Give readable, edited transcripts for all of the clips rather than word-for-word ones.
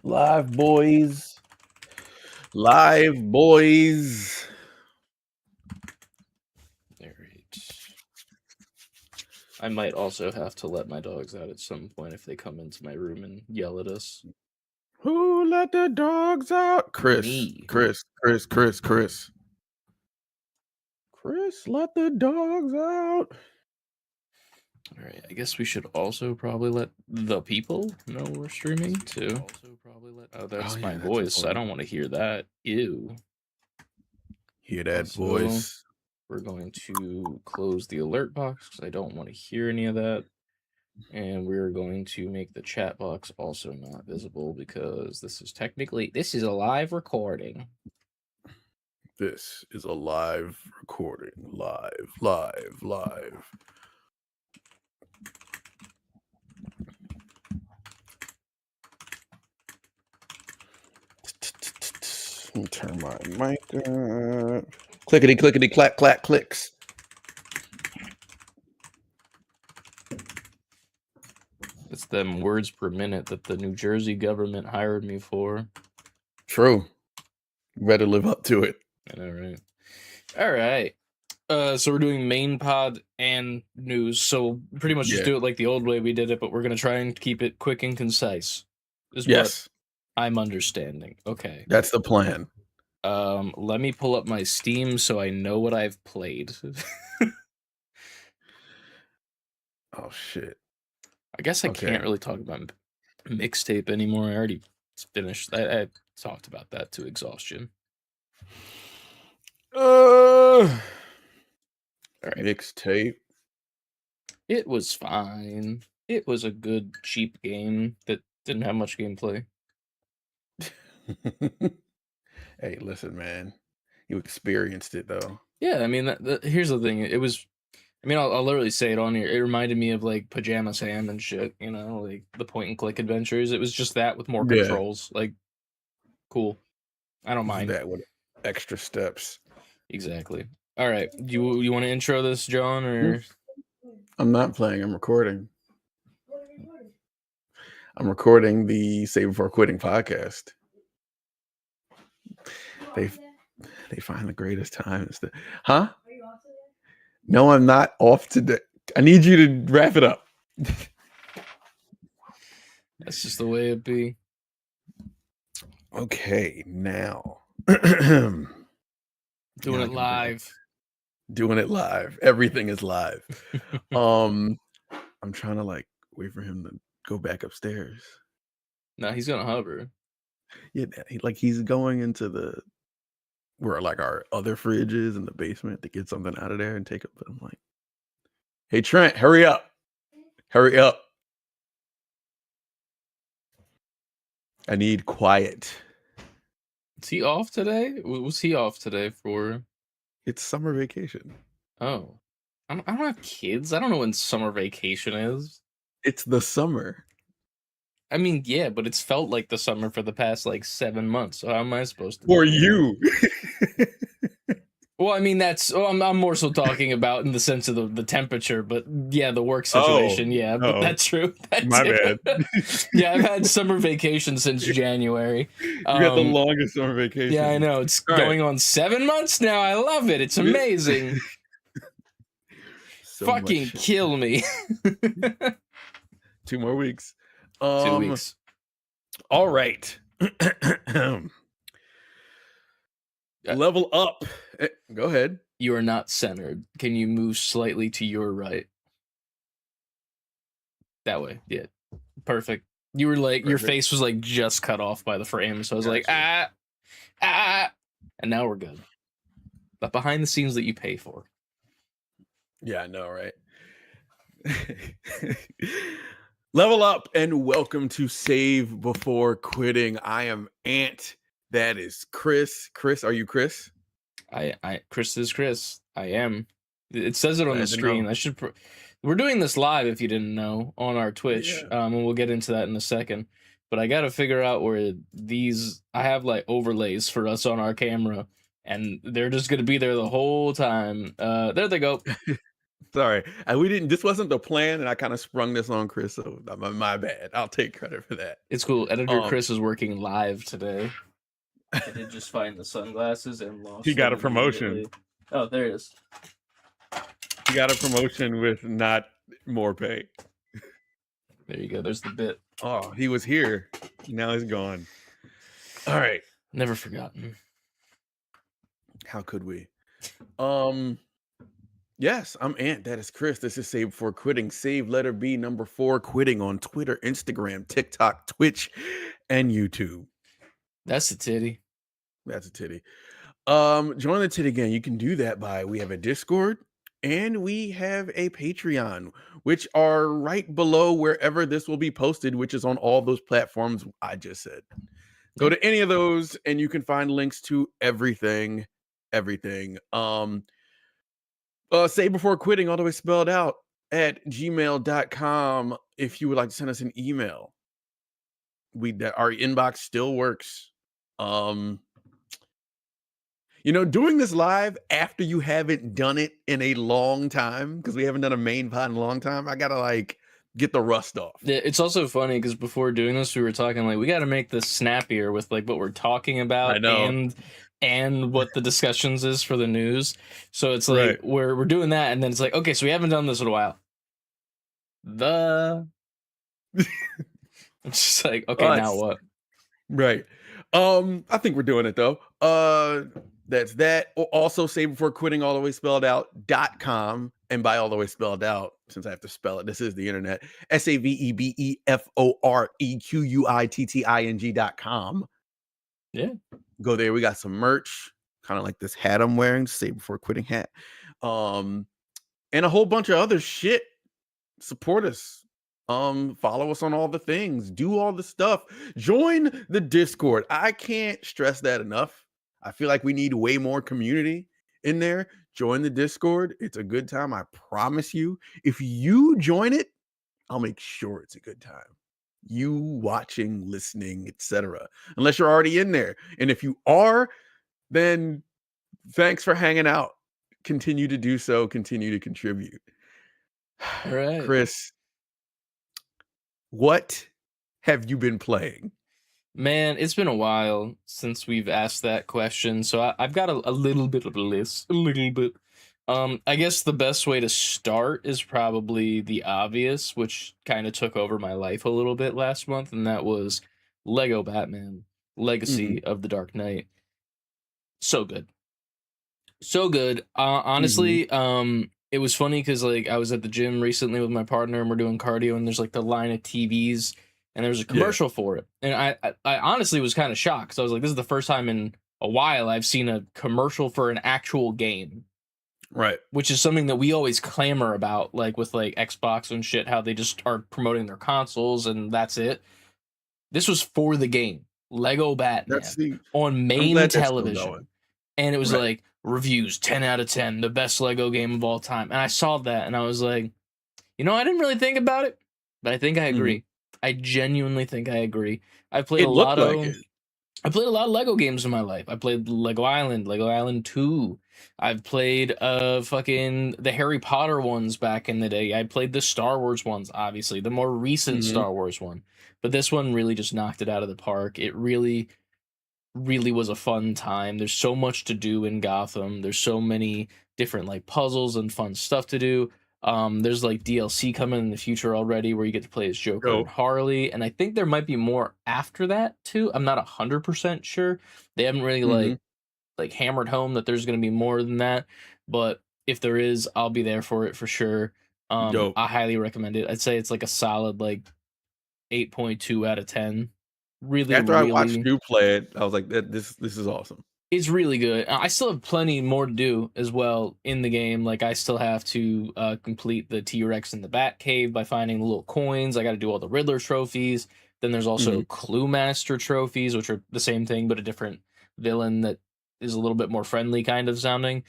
Live boys. Live boys. All right. I might also have to let my dogs out at some point if they come into my room and yell at us. Who let the dogs out? Chris. Me. Chris, let the dogs out. All right. I guess we should also probably let the people know we're streaming too. Oh, that's my voice. I don't want to hear that. Ew. Hear that voice? We're going to close the alert box because I don't want to hear any of that. And we're going to make the chat box also not visible because this is a live recording. This is a live recording. Live. Let me turn my mic up. Clickety, clack, clicks. It's them words per minute that the New Jersey government hired me for. True. You better live up to it. I know, right? All right. So we're doing main pod and news. So pretty much just do it like the old way we did it, but we're going to try and keep it quick and concise. Yes. What I'm understanding. Okay. That's the plan. Let me pull up my Steam so I know what I've played. Oh, shit. I guess I can't really talk about mixtape anymore. I already finished. I talked about that to exhaustion. All right. Mixtape. It was fine. It was a good, cheap game that didn't have much gameplay. Hey, listen, man. You experienced it, though. Yeah, I mean, here's the thing. It was... I mean, I'll literally say it on here. It reminded me of, like, Pajama Sam and shit, you know? Like, the point-and-click adventures. It was just that with more controls. Like, cool. I don't mind. That with extra steps. Exactly. All right. You want to intro this, John, or... I'm not playing. I'm recording. I'm recording the Save Before Quitting podcast. They find the greatest times. Huh? Are you off today? No, I'm not off today. I need you to wrap it up. That's just the way it be. Okay, now. Doing it live. Doing it live. Everything is live. I'm trying to like wait for him to go back upstairs. No, he's gonna hover. Yeah, he's going into where like our other fridge is in the basement to get something out of there and take it. But I'm like, hey Trent, hurry up. I need quiet. Is he off today? Was he off today for? It's summer vacation. Oh, I don't have kids. I don't know when summer vacation is. It's the summer. I mean, yeah, but it's felt like the summer for the past like 7 months. So how am I supposed to? For you. Well, I mean, I'm more so talking about in the sense of the temperature, but yeah, the work situation, but that's true. My bad. Yeah, I've had summer vacation since January. You got the longest summer vacation. Yeah, I know. It's going on 7 months now. I love it. It's amazing. Fucking kill me. 2 more weeks. 2 weeks. All right. Level up. Go ahead. You are not centered. Can you move slightly to your right? That way. Yeah. Perfect. You were like, your face was like just cut off by the frame. So I was like, and now we're good. But behind the scenes that you pay for. Yeah, I know, right? Level up and welcome to Save Before Quitting. I am Ant. That is Chris. Chris, are you Chris? Chris is Chris. I am. It says it on the screen. We're doing this live, if you didn't know, on our Twitch. And we'll get into that in a second. But I got to figure out where I have like overlays for us on our camera, and they're just going to be there the whole time. There they go. Sorry, we didn't. This wasn't the plan, and I kind of sprung this on Chris. So my bad. I'll take credit for that. It's cool. Editor Um, Chris is working live today. I did just find the sunglasses and He lost got them a promotion. immediately. Oh, there it is. He got a promotion with not more pay. There you go. There's the bit. Oh, he was here. Now he's gone. All right. Never forgotten. How could we? Yes, I'm Ant. That is Chris. This is Save Before Quitting. Save letter B number 4 quitting on Twitter, Instagram, TikTok, Twitch, and YouTube. That's a titty. That's a titty. Join the titty gang. You can do that by we have a Discord and we have a Patreon, which are right below wherever this will be posted, which is on all those platforms I just said. Go to any of those and you can find links to everything. Save Before Quitting, all the way spelled out, at gmail.com if you would like to send us an email. Our inbox still works. Doing this live after you haven't done it in a long time, because we haven't done a main pod in a long time, I gotta get the rust off. It's also funny because before doing this, we were talking we got to make this snappier with what we're talking about. I know. And what the discussions is for the news. So it's Right. we're doing that, and then it's okay, so we haven't done this in a while. It's just okay, now what? Right. I think we're doing it though. That's that. Also, Save Before Quitting, all the way spelled out .com, and by all the way spelled out, since I have to spell it, this is the internet. SAVEBEFOREQUITTING.com. Yeah. Go there. We got some merch, kind of like this hat I'm wearing, Save Before Quitting hat. And a whole bunch of other shit. Support us. Follow us on all the things. Do all the stuff. Join the Discord. I can't stress that enough. I feel like we need way more community in there. Join the Discord. It's a good time. I promise you. If you join it, I'll make sure it's a good time. You watching, listening, etc. Unless you're already in there. And if you are, then thanks for hanging out. Continue to do so. Continue to contribute. All right. Chris, what have you been playing? Man, it's been a while since we've asked that question, so I've got a little bit of a list. A little bit. I guess the best way to start is probably the obvious, which kind of took over my life a little bit last month, and that was Lego Batman Legacy of the Dark Knight. So good. So good. Honestly, it was funny because I was at the gym recently with my partner and we're doing cardio, and there's the line of TVs and there's a commercial for it. And I honestly was kind of shocked because I was this is the first time in a while I've seen a commercial for an actual game. Right. Which is something that we always clamor about, with Xbox and shit, how they just are promoting their consoles and that's it. This was for the game. Lego Batman on main television. And it was reviews 10 out of 10, the best Lego game of all time. And I saw that and I was I didn't really think about it, but I think I agree. I genuinely think I agree. I played a lot of Lego games in my life. I played Lego Island, Lego Island 2. I've played fucking the Harry Potter ones back in the day. I played the Star Wars ones, obviously, the more recent Star Wars one. But this one really just knocked it out of the park. It really, really was a fun time. There's so much to do in Gotham. There's so many different puzzles and fun stuff to do. There's DLC coming in the future already where you get to play as Joker and Harley, and I think there might be more after that too. I'm not 100% sure. They haven't really hammered home that there's going to be more than that, but if there is, I'll be there for it for sure. I highly recommend it. I'd say it's a solid 8.2 out of 10. Really, after I watched you play it, I was like, this is awesome. It's really good. I still have plenty more to do as well in the game. I still have to complete the T-Rex in the Batcave by finding the little coins. I got to do all the Riddler trophies. Then there's also Clue Master trophies, which are the same thing, but a different villain that is a little bit more friendly kind of sounding.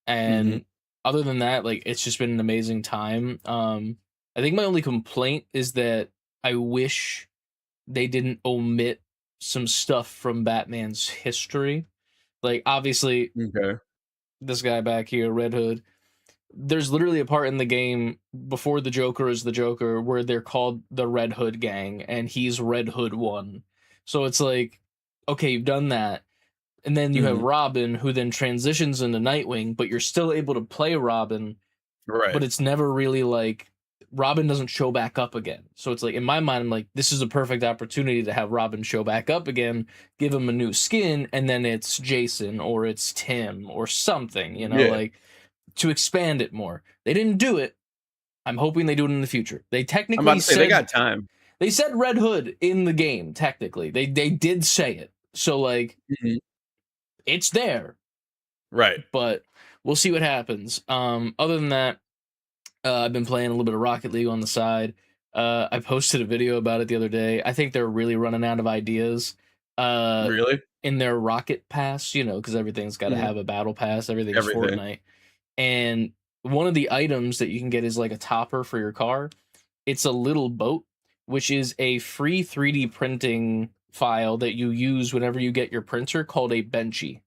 And other than that, it's just been an amazing time. I think my only complaint is that I wish they didn't omit some stuff from Batman's history. Obviously, this guy back here, Red Hood, there's literally a part in the game before the Joker is the Joker where they're called the Red Hood Gang, and he's Red Hood 1. So it's like, okay, you've done that. And then you have Robin, who then transitions into Nightwing, but you're still able to play Robin. Right. But it's never really like Robin doesn't show back up again. So it's like, in my mind, I'm like, this is a perfect opportunity to have Robin show back up again, give him a new skin, and then it's Jason or it's Tim or something, you know, like to expand it more. They didn't do it. I'm hoping they do it in the future. They technically said they got time. They said Red Hood in the game, technically. They did say it. So like it's there. Right. But we'll see what happens. Other than that, I've been playing a little bit of Rocket League on the side. I posted a video about it the other day. I think they're really running out of ideas. Really? In their Rocket Pass, you know, because everything's got to have a battle pass. Everything's Fortnite. And one of the items that you can get is like a topper for your car. It's a little boat, which is a free 3D printing file that you use whenever you get your printer called a Benchy.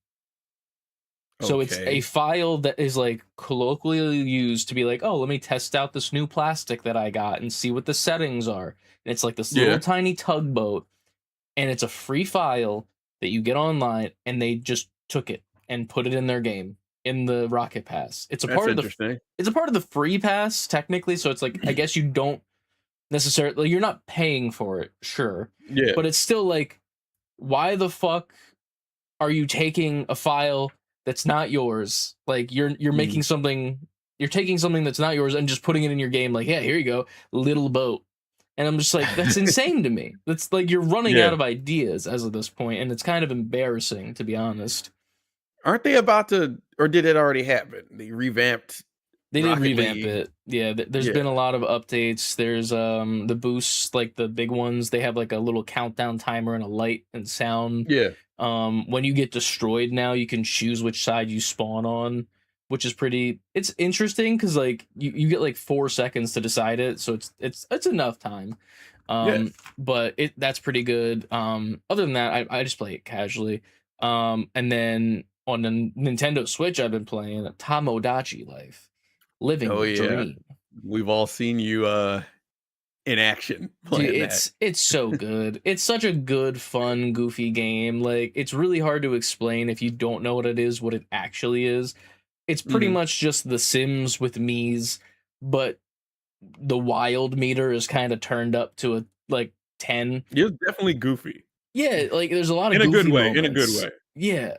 So it's a file that is like colloquially used to be like, oh, let me test out this new plastic that I got and see what the settings are. And it's like this little tiny tugboat, and it's a free file that you get online, and they just took it and put it in their game in the Rocket Pass. It's a part of the free pass technically, so it's like I guess you don't necessarily, you're not paying for it, sure. Yeah. But it's still like, why the fuck are you taking a file that's not yours? Like you're making something, you're taking something that's not yours and just putting it in your game. Like, yeah, here you go, little boat. And I'm just like, that's insane to me. That's like you're running out of ideas as of this point, and it's kind of embarrassing, to be honest. Aren't they about to, or did it already happen? They revamped. They did revamp it. Yeah, there's been a lot of updates. There's the boosts, like the big ones. They have like a little countdown timer and a light and sound. Yeah. When you get destroyed now, you can choose which side you spawn on, which is it's interesting because like you get like 4 seconds to decide it, so it's enough time. But that's pretty good. Other than that, I just play it casually. And then on the Nintendo Switch, I've been playing Tomodachi Life. Living the dream. We've all seen you in action playing it's so good. It's such a good, fun, goofy game. Like, it's really hard to explain if you don't know what it actually is. It's pretty much just The Sims with Mii's, but the wild meter is kind of turned up to a like 10. You're definitely goofy. Yeah, like there's a lot of in a goofy good way. moments. In a good way. Yeah,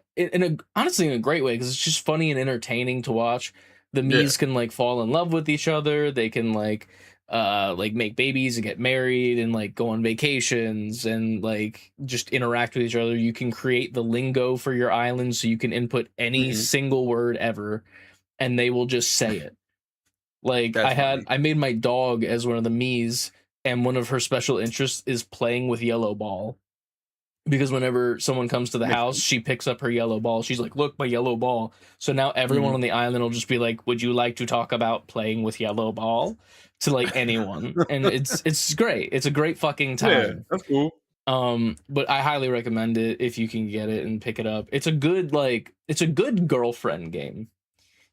honestly in a great way, because it's just funny and entertaining to watch. The Mii's can like fall in love with each other. They can like make babies and get married and like go on vacations and like just interact with each other. You can create the lingo for your island, so you can input any single word ever and they will just say it. Like I made my dog as one of the Mii's, and one of her special interests is playing with yellow ball. Because whenever someone comes to the house, she picks up her yellow ball. She's like, look, my yellow ball. So now everyone on the island will just be like, would you like to talk about playing with yellow ball? To like anyone. And it's great. It's a great fucking time. Yeah, that's cool. But I highly recommend it if you can get it and pick it up. It's a good girlfriend game,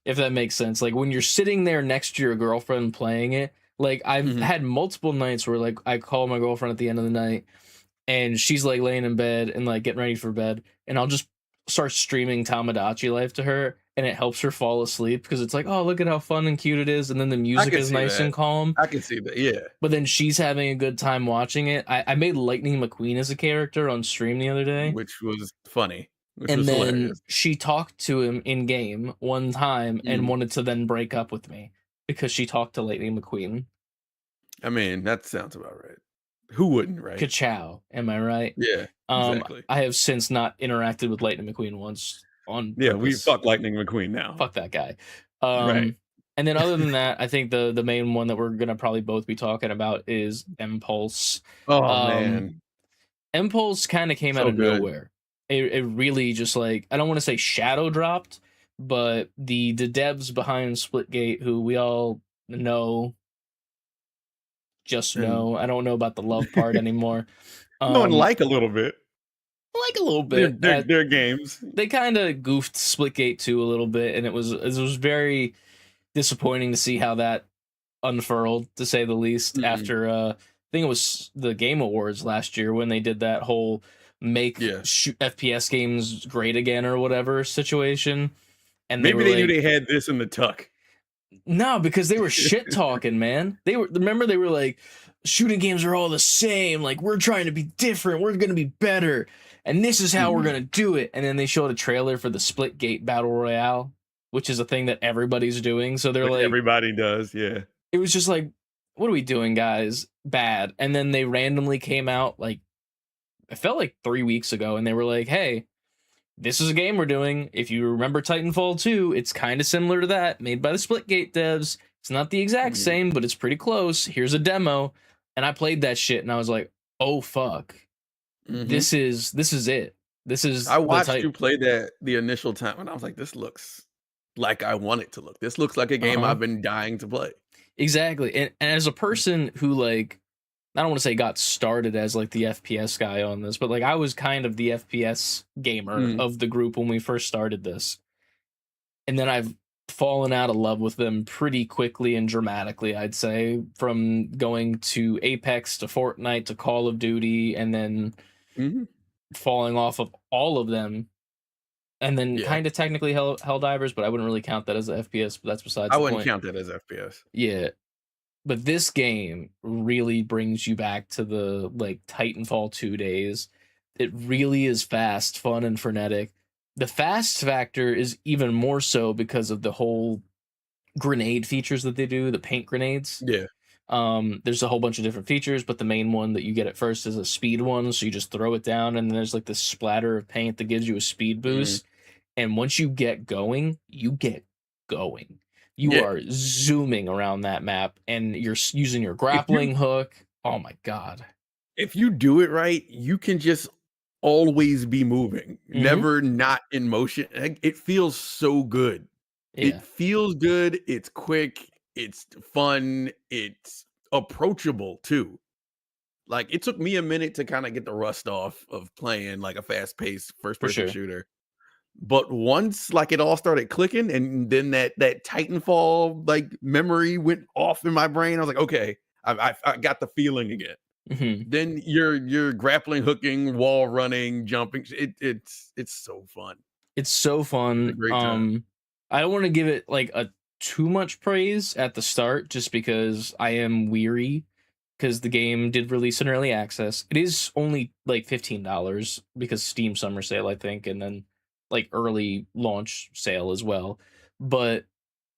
if that makes sense. Like when you're sitting there next to your girlfriend playing it, like I've had multiple nights where like I call my girlfriend at the end of the night, and she's like laying in bed and like getting ready for bed, and I'll just start streaming Tomodachi Life to her, and it helps her fall asleep because it's like, oh, look at how fun and cute it is, and then the music is nice and calm. I can see that, yeah. But then she's having a good time watching it. I made Lightning McQueen as a character on stream the other day, which was funny. And then hilarious. She talked to him in game one time and wanted to then break up with me because she talked to Lightning McQueen. I mean, that sounds about right. Who wouldn't, right? Ka-chow, am I right? Yeah, exactly. I have since not interacted with Lightning McQueen once on purpose. We fuck Lightning McQueen now. Fuck that guy. Right. And then other than that, I think the main one that we're gonna probably both be talking about is Impulse. Oh man, Impulse kind of came out of nowhere. It really just like, I don't want to say shadow dropped, but the devs behind Splitgate, who we all know. I don't know about the love part anymore. Like a little bit. Like a little bit. Their games. They kind of goofed Splitgate 2 a little bit, and it was very disappointing to see how that unfurled, to say the least, after I think it was the Game Awards last year when they did that whole make FPS games great again or whatever situation. And maybe they knew they had this in the tuck. No, because they were shit talking, man. They were like, shooting games are all the same. Like, we're trying to be different. We're going to be better. And this is how we're going to do it. And then they showed a trailer for the Splitgate Battle Royale, which is a thing that everybody's doing. So they're like, everybody does. Yeah. It was just like, what are we doing, guys? Bad. And then they randomly came out, like, I felt like 3 weeks ago, and they were like, hey, this is a game we're doing. If you remember Titanfall 2, it's kind of similar to that, made by the Splitgate devs. It's not the exact same, but it's pretty close. Here's a demo. And I played that shit, and I was like, oh, fuck. This is it. This is. I watched you play that the initial time, and I was like, this looks like I want it to look. This looks like a game I've been dying to play. Exactly. And as a person who, like, I don't want to say got started as like the FPS guy on this, but like I was kind of the FPS gamer of the group when we first started this. And then I've fallen out of love with them pretty quickly and dramatically, I'd say, from going to Apex to Fortnite to Call of Duty, and then falling off of all of them. And then kind of technically Helldivers, but I wouldn't really count that as an FPS, but that's besides the point. I wouldn't count that as FPS. Yeah. But this game really brings you back to the like Titanfall 2 days. It really is fast, fun, and frenetic. The fast factor is even more so because of the whole grenade features that they do, the paint grenades. Yeah. There's a whole bunch of different features, but the main one that you get at first is a speed one, so you just throw it down, and then there's like this splatter of paint that gives you a speed boost. And once you get going, you get going. You are zooming around that map, and you're using your grappling hook. Oh my God. If you do it right, you can just always be moving, never not in motion. It feels so good. It feels good. It's quick. It's fun. It's approachable too. Like, it took me a minute to kind of get the rust off of playing like a fast-paced first-person shooter. But once like it all started clicking, and then that Titanfall like memory went off in my brain, I was like, okay, I got the feeling again. Then you're grappling, hooking, wall running, jumping. It's so fun. It's so fun. It's a great time. I don't want to give it like a too much praise at the start, just because I am weary, because the game did release in early access. It is only like $15 because Steam Summer Sale, I think, and then like early launch sale as well. But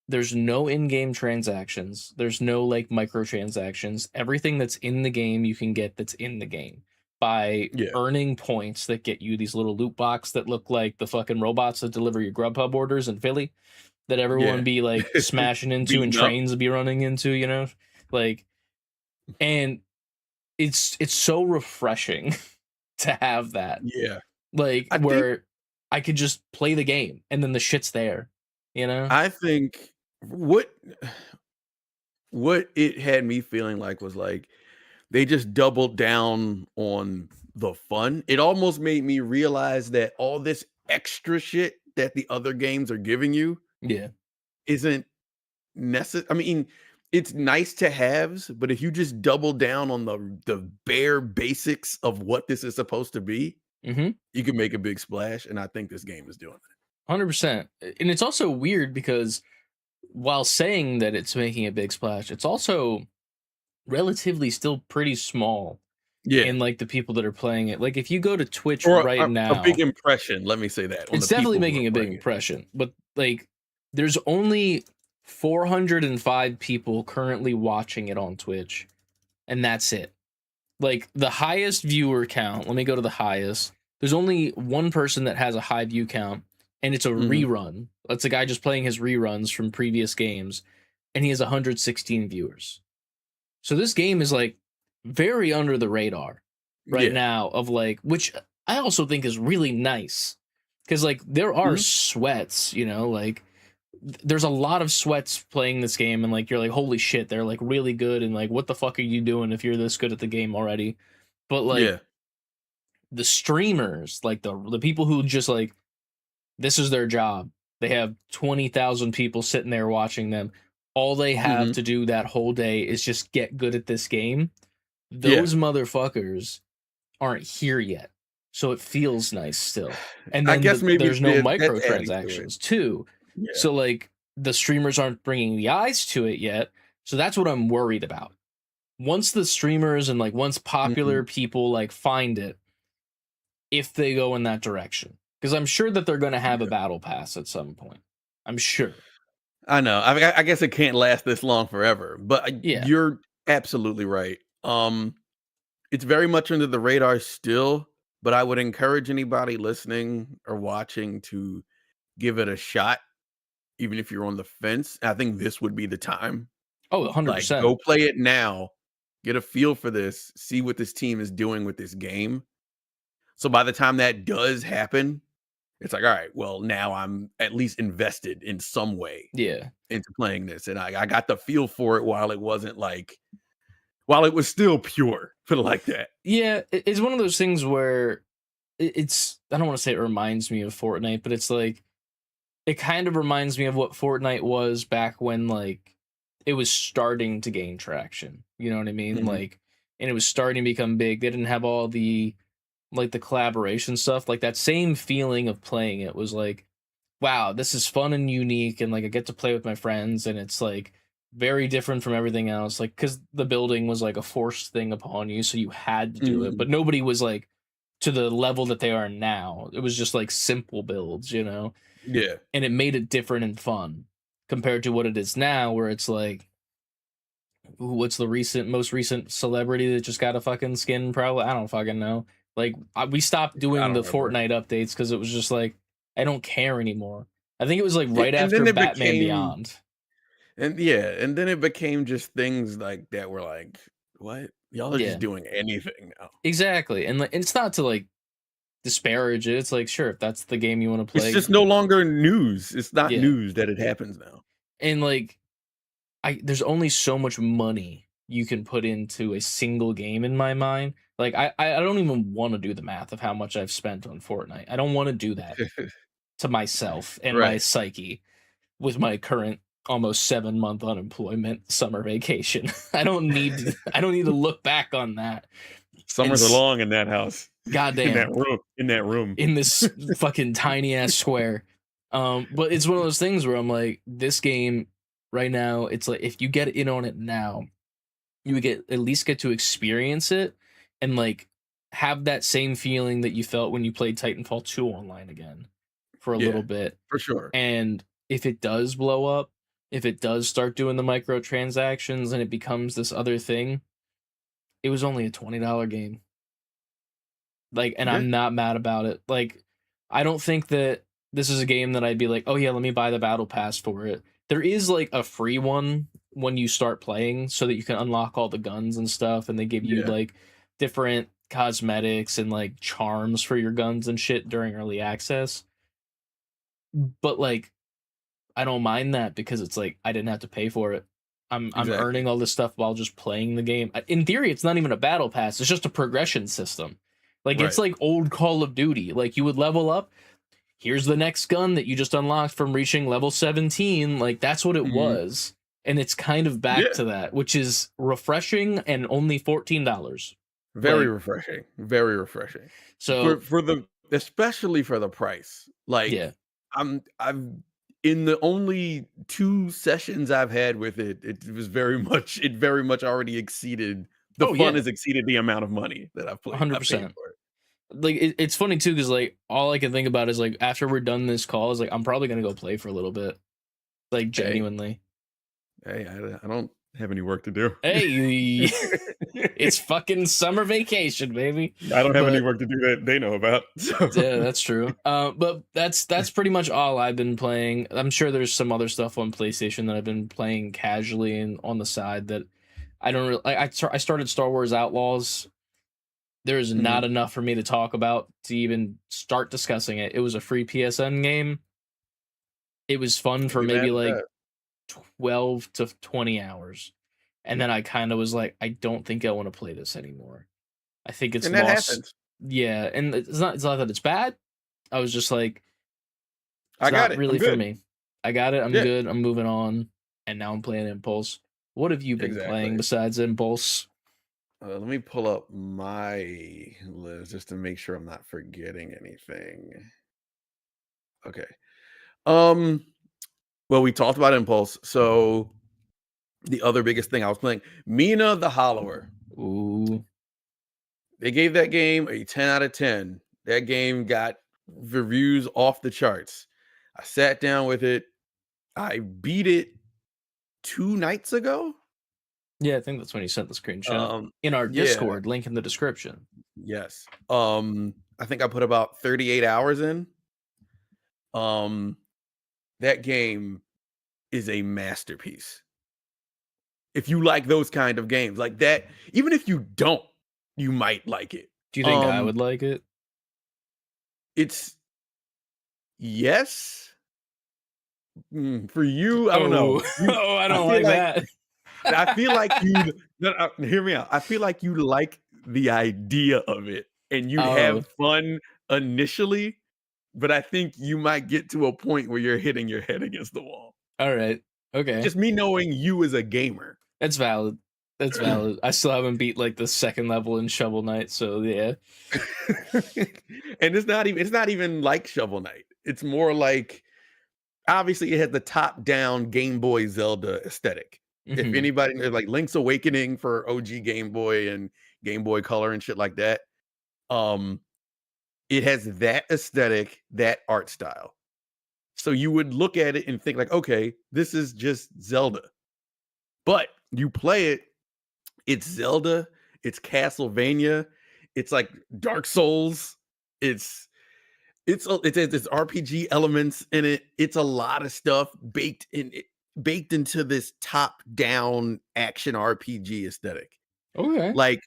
there's no in-game transactions. There's no like microtransactions. Everything that's in the game you can get that's in the game by earning points that get you these little loot box that look like the fucking robots that deliver your Grubhub orders in Philly that everyone be like smashing into and trains be running into, you know? Like, and it's so refreshing to have that. Yeah. Like, I could just play the game and then the shit's there, you know? I think what it had me feeling like was like they just doubled down on the fun. It almost made me realize that all this extra shit that the other games are giving you isn't necessary. I mean, it's nice to haves, but if you just double down on the bare basics of what this is supposed to be, you can make a big splash, and I think this game is doing it. 100%. And it's also weird because while saying that it's making a big splash, it's also relatively still pretty small in like the people that are playing it. Like if you go to Twitch now, a big impression, let me say that. It's definitely making a big impression, but like there's only 405 people currently watching it on Twitch, and that's it. Like the highest viewer count, let me go to the highest. There's only one person that has a high view count, and it's a rerun. That's a guy just playing his reruns from previous games, and he has 116 viewers. So this game is like very under the radar right now, of like, which I also think is really nice, because like there are sweats, you know, like there's a lot of sweats playing this game, and like you're like, holy shit, they're like really good, and like what the fuck are you doing if you're this good at the game already? But like the streamers, like the people who just like, this is their job, they have 20,000 people sitting there watching them, all they have Mhm. to do that whole day is just get good at this game. Yeah. Those motherfuckers aren't here yet. So it feels nice still. And I then guess maybe there's no that's adding to it. microtransactions too. Yeah. So like the streamers aren't bringing the eyes to it yet. So that's what I'm worried about. Once the streamers and like once popular Mhm. people like find it, if they go in that direction, because I'm sure that they're going to have a Yeah. battle pass at some point. I'm sure. I know. I guess it can't last this long forever, but Yeah. you're absolutely right. It's very much under the radar still, but I would encourage anybody listening or watching to give it a shot, even if you're on the fence. I think this would be the time. Oh, Like, 100%. go play it now, get a feel for this, see what this team is doing with this game. So by the time that does happen, it's like, all right, well, now I'm at least invested in some way Yeah. into playing this. And I got the feel for it while it wasn't like, while it was still pure, put it like that. Yeah. It's one of those things where it's, I don't want to say it reminds me of Fortnite, but it's like, it kind of reminds me of what Fortnite was back when like it was starting to gain traction. You know what I mean? Mhm. Like, and it was starting to become big. They didn't have all the like the collaboration stuff. Like that same feeling of playing it was like, wow, this is fun and unique, and like I get to play with my friends, and it's like very different from everything else. Like because the building was like a forced thing upon you, so you had to do it, Mhm. but nobody was like to the level that they are now. It was just like simple builds, you know, Yeah. and it made it different and fun compared to what it is now, where it's like, what's the most recent celebrity that just got a fucking skin? Probably, I don't fucking know. Like we stopped I doing don't the remember. Fortnite updates because it was just like I don't care anymore. I think it was like Yeah, right and then after it Batman became Beyond. and then it became just things like that were like, "What? Y'all are just Yeah, doing anything now." exactly. And like, it's not to like disparage it. It's like sure, if that's the game you want to It's play, just no longer news. It's not yeah. news that it happens now. And like there's only so much money you can put into a single game in my mind. Like I don't even want to do the math of how much I've spent on Fortnite. I don't want to do that to myself and my Right. psyche with my current almost 7-month unemployment summer vacation. I don't need to look back on that and Summers are long in that house. In that goddamn room. In that room. in this fucking tiny ass square. But it's one of those things where I'm like, this game right now, it's like if you get in on it now, you would at least get to experience it and like have that same feeling that you felt when you played Titanfall 2 online again for a Yeah, little bit. for sure. And if it does blow up, if it does start doing the microtransactions and it becomes this other thing, it was only a $20 game. Like, and Yeah. I'm not mad about it. Like, I don't think that this is a game that I'd be like, oh yeah, let me buy the battle pass for it. There is like a free one when you start playing so that you can unlock all the guns and stuff, and they give you Yeah. like different cosmetics and like charms for your guns and shit during early access. But like I don't mind that because it's like I didn't have to pay for it. I'm Exactly. earning all this stuff while just playing the game. In theory, it's not even a battle pass. It's just a progression system. Like it's Right. like old Call of Duty. Like you would level up. Here's the next gun that you just unlocked from reaching level 17. Like that's what it Mhm. was. And it's kind of back Yeah. to that, which is refreshing and only $14. Very Like refreshing. Very refreshing. so For the especially for the price. Like, yeah. I've in the only 2 sessions I've had with it, it very much already exceeded the Oh fun yeah, has exceeded the amount of money that I paid 100%. for it. Like it's funny too because like all I can think about is like after we're done this call is like I'm probably gonna go play for a little bit, like Hey, genuinely. hey, I don't have any work to do. Hey, it's fucking summer vacation, baby. I don't have any But work to do that they know about. So. yeah, that's true. But that's pretty much all I've been playing. I'm sure there's some other stuff on PlayStation that I've been playing casually and on the side that I don't really. I started Star Wars Outlaws. There's not Mhm. enough for me to talk about to even start discussing it. It was a free PSN game. It was fun Can't for be mad maybe at like that. 12 to 20 hours. And then I kind of was like, I don't think I want to play this anymore. I think it's And that lost. happens. Yeah. And it's not that it's bad. I was just like, it's I got not it. I'm really for good. me. I got it. I'm Yeah. good. I'm moving on. and now I'm playing Impulse. What have you been playing Exactly. besides Impulse? Let me pull up my list just to make sure I'm not forgetting anything. Okay. Um. Well, we talked about Impulse. So the other biggest thing I was playing, Mina the Hollower. Ooh. They gave that game a 10 out of 10. That game got reviews off the charts. I sat down with it. I beat it 2 nights ago. Yeah, I think that's when you sent the screenshot. In our Yeah. Discord, link in the description. Yes. I think I put about 38 hours in. That game is a masterpiece. If you like those kind of games like that, even if you don't, you might like it. Do you think I would like it? It's yes. For you, I don't know. Oh, I don't like that. I feel like you hear me out. I feel like you like the idea of it and you'd have fun initially, but I think you might get to a point where you're hitting your head against the wall. All right. Okay. Just me knowing you as a gamer. That's valid. That's valid. I still haven't beat like the second level in Shovel Knight, so yeah. And it's not even like Shovel Knight. It's more like, obviously it has the top-down Game Boy Zelda aesthetic. If anybody knows, like Link's Awakening for OG Game Boy and Game Boy Color and shit like that, it has that aesthetic, that art style. So you would look at it and think like, okay, this is just Zelda. But you play it, it's Zelda, it's Castlevania, it's like Dark Souls, it's RPG elements in it. It's a lot of stuff baked into this top-down action RPG aesthetic. Okay. Like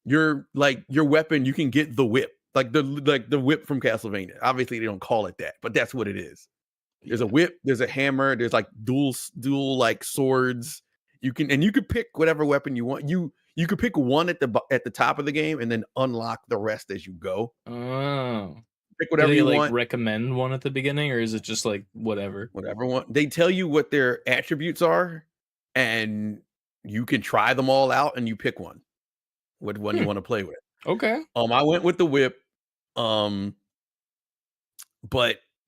your weapon, you can get the whip, like the whip from Castlevania. Obviously, they don't call it that, but that's what it is. There's a whip, there's a hammer, there's like dual like swords. You can pick whatever weapon you want. You could pick one at the top of the game and then unlock the rest as you go. Oh. Pick whatever you want. Recommend one at the beginning, or is it just like whatever? Whatever one. They tell you what their attributes are, and you can try them all out, and you pick one. What one you want to play with. Okay. I went with the whip. But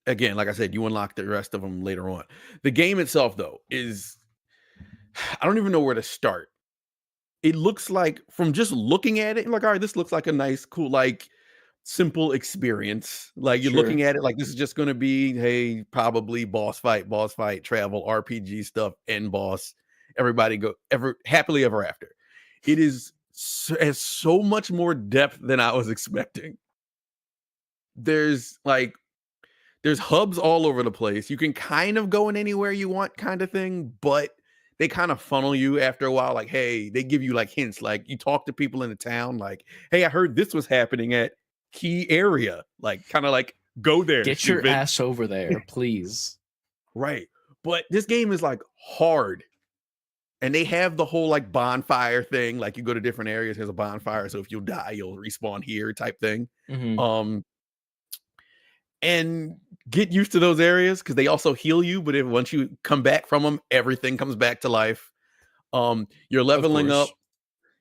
again, like I said, you unlock the rest of them later on. The game itself, though, is I don't even know where to start. It looks like, from just looking at it, like, all right, this looks like a nice, cool, like simple experience. Like you're looking at it like this is just going to be, hey, probably boss fight, travel, RPG stuff, end boss. Everybody go happily ever after. It has so much more depth than I was expecting. There's hubs all over the place. You can kind of go in anywhere you want, kind of thing, but they kind of funnel you after a while. Like, hey, they give you like hints. Like you talk to people in the town, like, hey, I heard this was happening at key area. Like, kind of like, go there. Get your ass over there, please. Right. But this game is like hard. And they have the whole like bonfire thing. Like you go to different areas, there's a bonfire. So if you die, you'll respawn here type thing. And get used to those areas because they also heal you. But once you come back from them, everything comes back to life. You're leveling up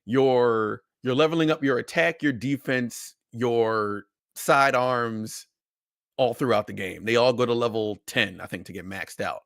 you're leveling up your attack, your defense, your sidearms all throughout the game. They all go to level 10, I think, to get maxed out.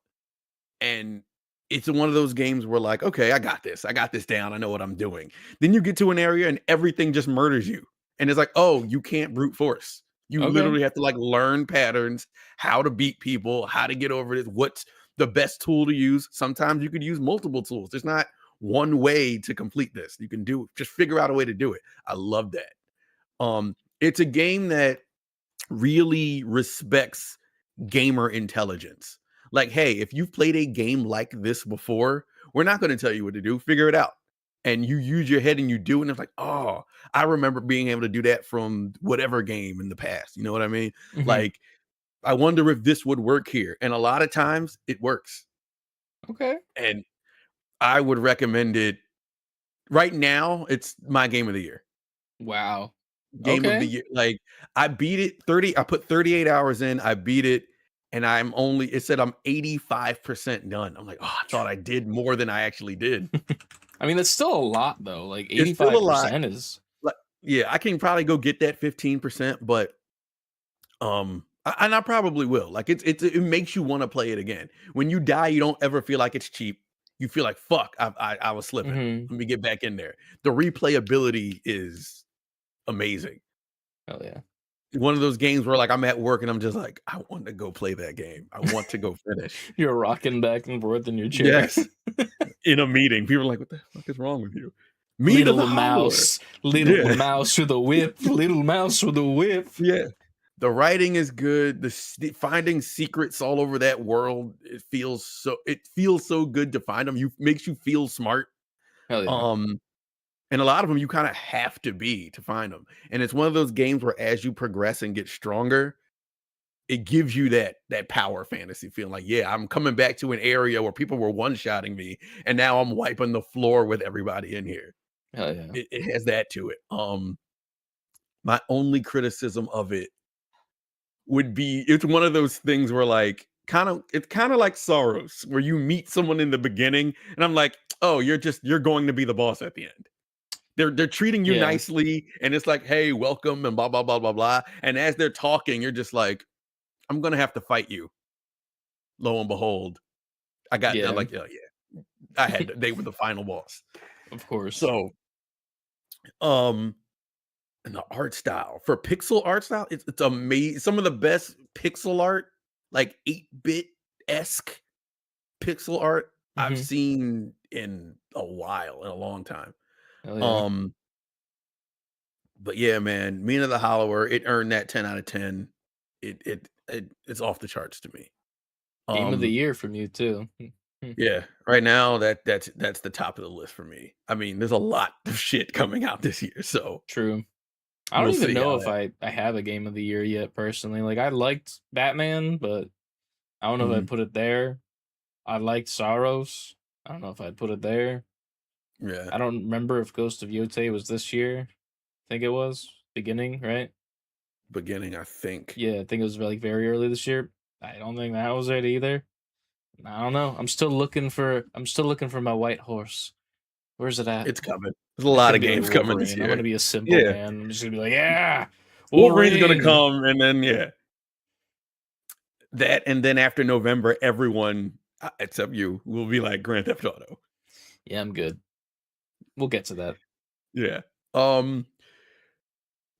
And it's one of those games where like, okay, I got this down. I know what I'm doing. Then you get to an area and everything just murders you. And it's like, oh, you can't brute force. You literally have to like learn patterns, how to beat people, how to get over this, what's the best tool to use. Sometimes you could use multiple tools. There's not one way to complete this. You can just figure out a way to do it. I love that. It's a game that really respects gamer intelligence. Like, hey, if you've played a game like this before, we're not going to tell you what to do. Figure it out. And you use your head and you do it. And it's like, oh, I remember being able to do that from whatever game in the past. You know what I mean? Like, I wonder if this would work here. And a lot of times it works. Okay. And I would recommend it. Right now, it's my game of the year. Wow. Game of the year. Like, I beat it I put 38 hours in. I beat it and it said I'm 85% done. I'm like, oh, I thought I did more than I actually did. I mean, that's still a lot though. Like It's still a lot. 85% is Like, yeah, I can probably go get that 15%, but and I probably will. Like it makes you want to play it again. When you die, you don't ever feel like it's cheap. You feel like fuck, I was slipping. Mhm. Let me get back in there. The replayability is amazing. Hell yeah. One of those games where like I'm at work and I'm just like, I want to go play that game. I want to go finish. You're rocking back and forth in your chair. Yes. In a meeting, people are like, what the fuck is wrong with you? Me to Little the mouse, Howler. little Yeah. mouse with a whip, little mouse with a whip. Yeah. The writing is good. Finding secrets all over that world, it feels so good to find them. Makes you feel smart. Hell yeah. And a lot of them you kind of have to be to find them. And it's one of those games where as you progress and get stronger, it gives you that power fantasy feeling like, yeah, I'm coming back to an area where people were one-shotting me, and now I'm wiping the floor with everybody in here. Hell yeah. It has that to it. My only criticism of it would be it's one of those things where like it's kind of like Soros, where you meet someone in the beginning, and I'm like, oh, you're going to be the boss at the end. They're treating you Yeah. nicely, and it's like, hey, welcome, and blah blah blah blah blah. And as they're talking, you're just like, I'm gonna have to fight you. Lo and behold, I'm like, oh yeah, they were the final boss. Of course. So, and the art style for pixel art style, it's amazing. Some of the best pixel art, like 8-bit esque pixel art I've Mhm. seen in a long time. Hell yeah. But yeah, man, Mina the Hollower, it earned that 10 out of 10. It's off the charts to me. Game of the year from you too. Yeah, right now that's the top of the list for me. I mean, there's a lot of shit coming out this year, so True. I don't we'll even see know how if that. I have a game of the year yet personally. Like I liked Batman, but I don't know if I'd Mhm. put it there. I liked Saros. I don't know if I'd put it there. Yeah, I don't remember if Ghost of Yotei was this year. I think it was beginning, right? beginning, I think. Yeah, I think it was like very early this year. I don't think that was it either. I don't know. I'm still looking for my white horse. Where's it at? It's coming. There's a It's lot gonna of be like games coming this Wolverine. I'm year. gonna be a simple Yeah, man. I'm just gonna be like, yeah, Wolverine's gonna Wolverine. come, and then yeah, and then after November, everyone except you will be like Grand Theft Auto. Yeah, I'm good. We'll get to that. Yeah.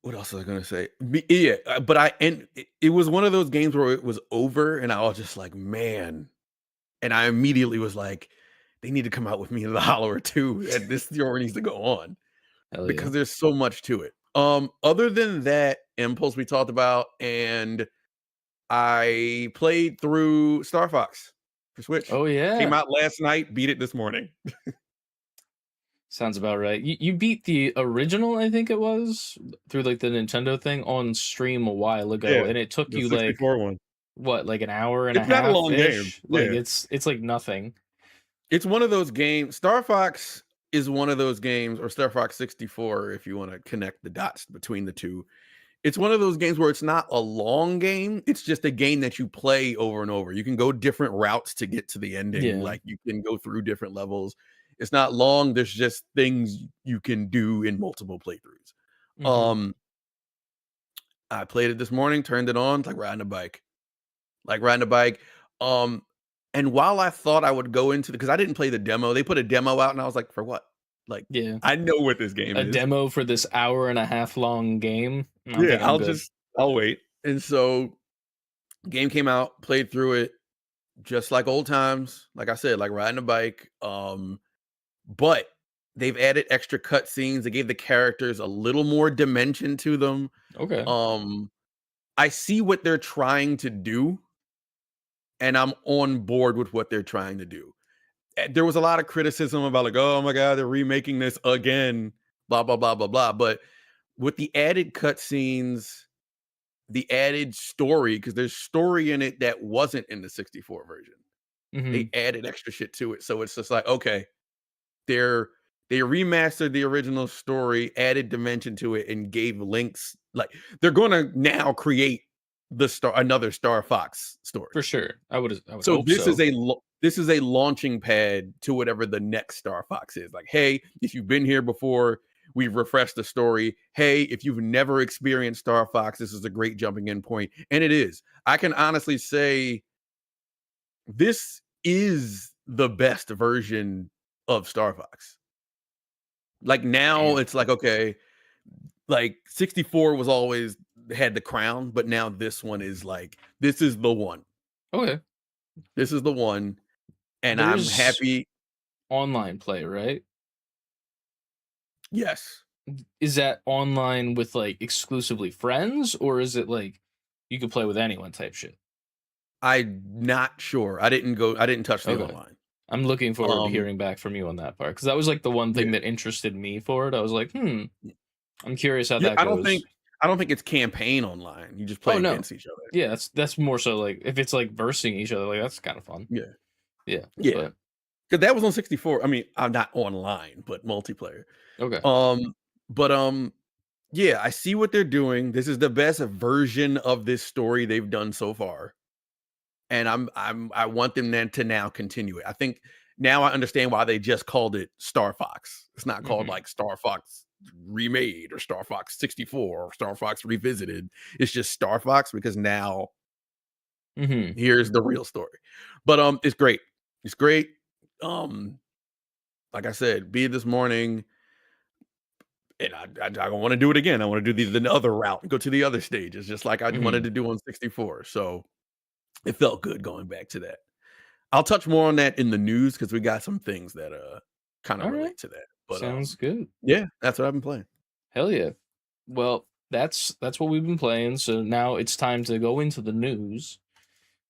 What else was I gonna say? Yeah, but it was one of those games where it was over, and I was just like, man. And I immediately was like, they need to come out with Me and the Hollower too. And this story needs to go on Hell yeah. because there's so much to it. Other than that, Impulse we talked about, and I played through Star Fox for Switch. Oh Came yeah. out last night, beat it this morning. Sounds about right. You beat the original, I think it was, through like the Nintendo thing on stream a while ago, Yeah, and it took the you like 64 one. what, like an hour and a It's not a half long game. ish? Like Yeah. it's like nothing. It's one of those games. Star Fox is one of those games, or Star Fox 64, if you want to connect the dots between the two. It's one of those games where it's not a long game. It's just a game that you play over and over. You can go different routes to get to the ending. Yeah. Like you can go through different levels. It's not long. There's just things you can do in multiple playthroughs. Mhm. I played it this morning, turned it on, it's like riding a bike. Like riding a bike. Um, and while I thought I would go into because I didn't play the demo, they put a demo out, and I was like, for what? Like, Yeah. I know what this game A is. demo for this hour and a half long game. I don't Yeah, think I'm good. I'll wait. And so game came out, played through it just like old times, like I said, like riding a bike. But they've added extra cutscenes. They gave the characters a little more dimension to them. Okay. I see what they're trying to do, and I'm on board with what they're trying to do. There was a lot of criticism about like, oh my god, they're remaking this again, blah blah blah blah blah. But with the added cutscenes, the added story, because there's story in it that wasn't in the 64 version. They Mhm. added extra shit to it, so it's just like, okay, they're they remastered the original story, added dimension to it, and gave links. Like they're going to now create another Star Fox story. For sure. I would So hope this so. is a launching pad to whatever the next Star Fox is. Like, hey, if you've been here before, we've refreshed the story. Hey, if you've never experienced Star Fox, this is a great jumping in point. And it is. I can honestly say this is the best version of Star Fox. Like now it's like, okay, like 64 was always had the crown, but now this one is like, this is the one. Okay. This is the one. And There's I'm happy. Online play, right? Yes. Is that online with like exclusively friends, or is it like you could play with anyone type shit? I'm not sure. I didn't touch the online. I'm looking forward to hearing back from you on that part, because that was like the one thing that interested me for it. I was like, I'm curious how that goes. I don't think it's campaign online. You just play against each other. Yeah, that's more so like if it's like versing each other, like that's kind of fun. Yeah. Because that was on 64. I mean, I'm not online, but multiplayer. Okay. Yeah, I see what they're doing. This is the best version of this story they've done so far. And I want them then to now continue it. I think now I understand why they just called it Star Fox. It's not called like Star Fox Remade or Star Fox 64 or Star Fox Revisited. It's just Star Fox because now here's the real story. But it's great. It's great. Like I said, beat this morning. And I want to do it again. I want to do the other route and go to the other stages, just like I wanted to do on 64. So it felt good going back to that. I'll touch more on that in the news because we got some things that kind of relate to that. But sounds good. Yeah, that's what I've been playing. Hell yeah. Well, that's what we've been playing. So now it's time to go into the news.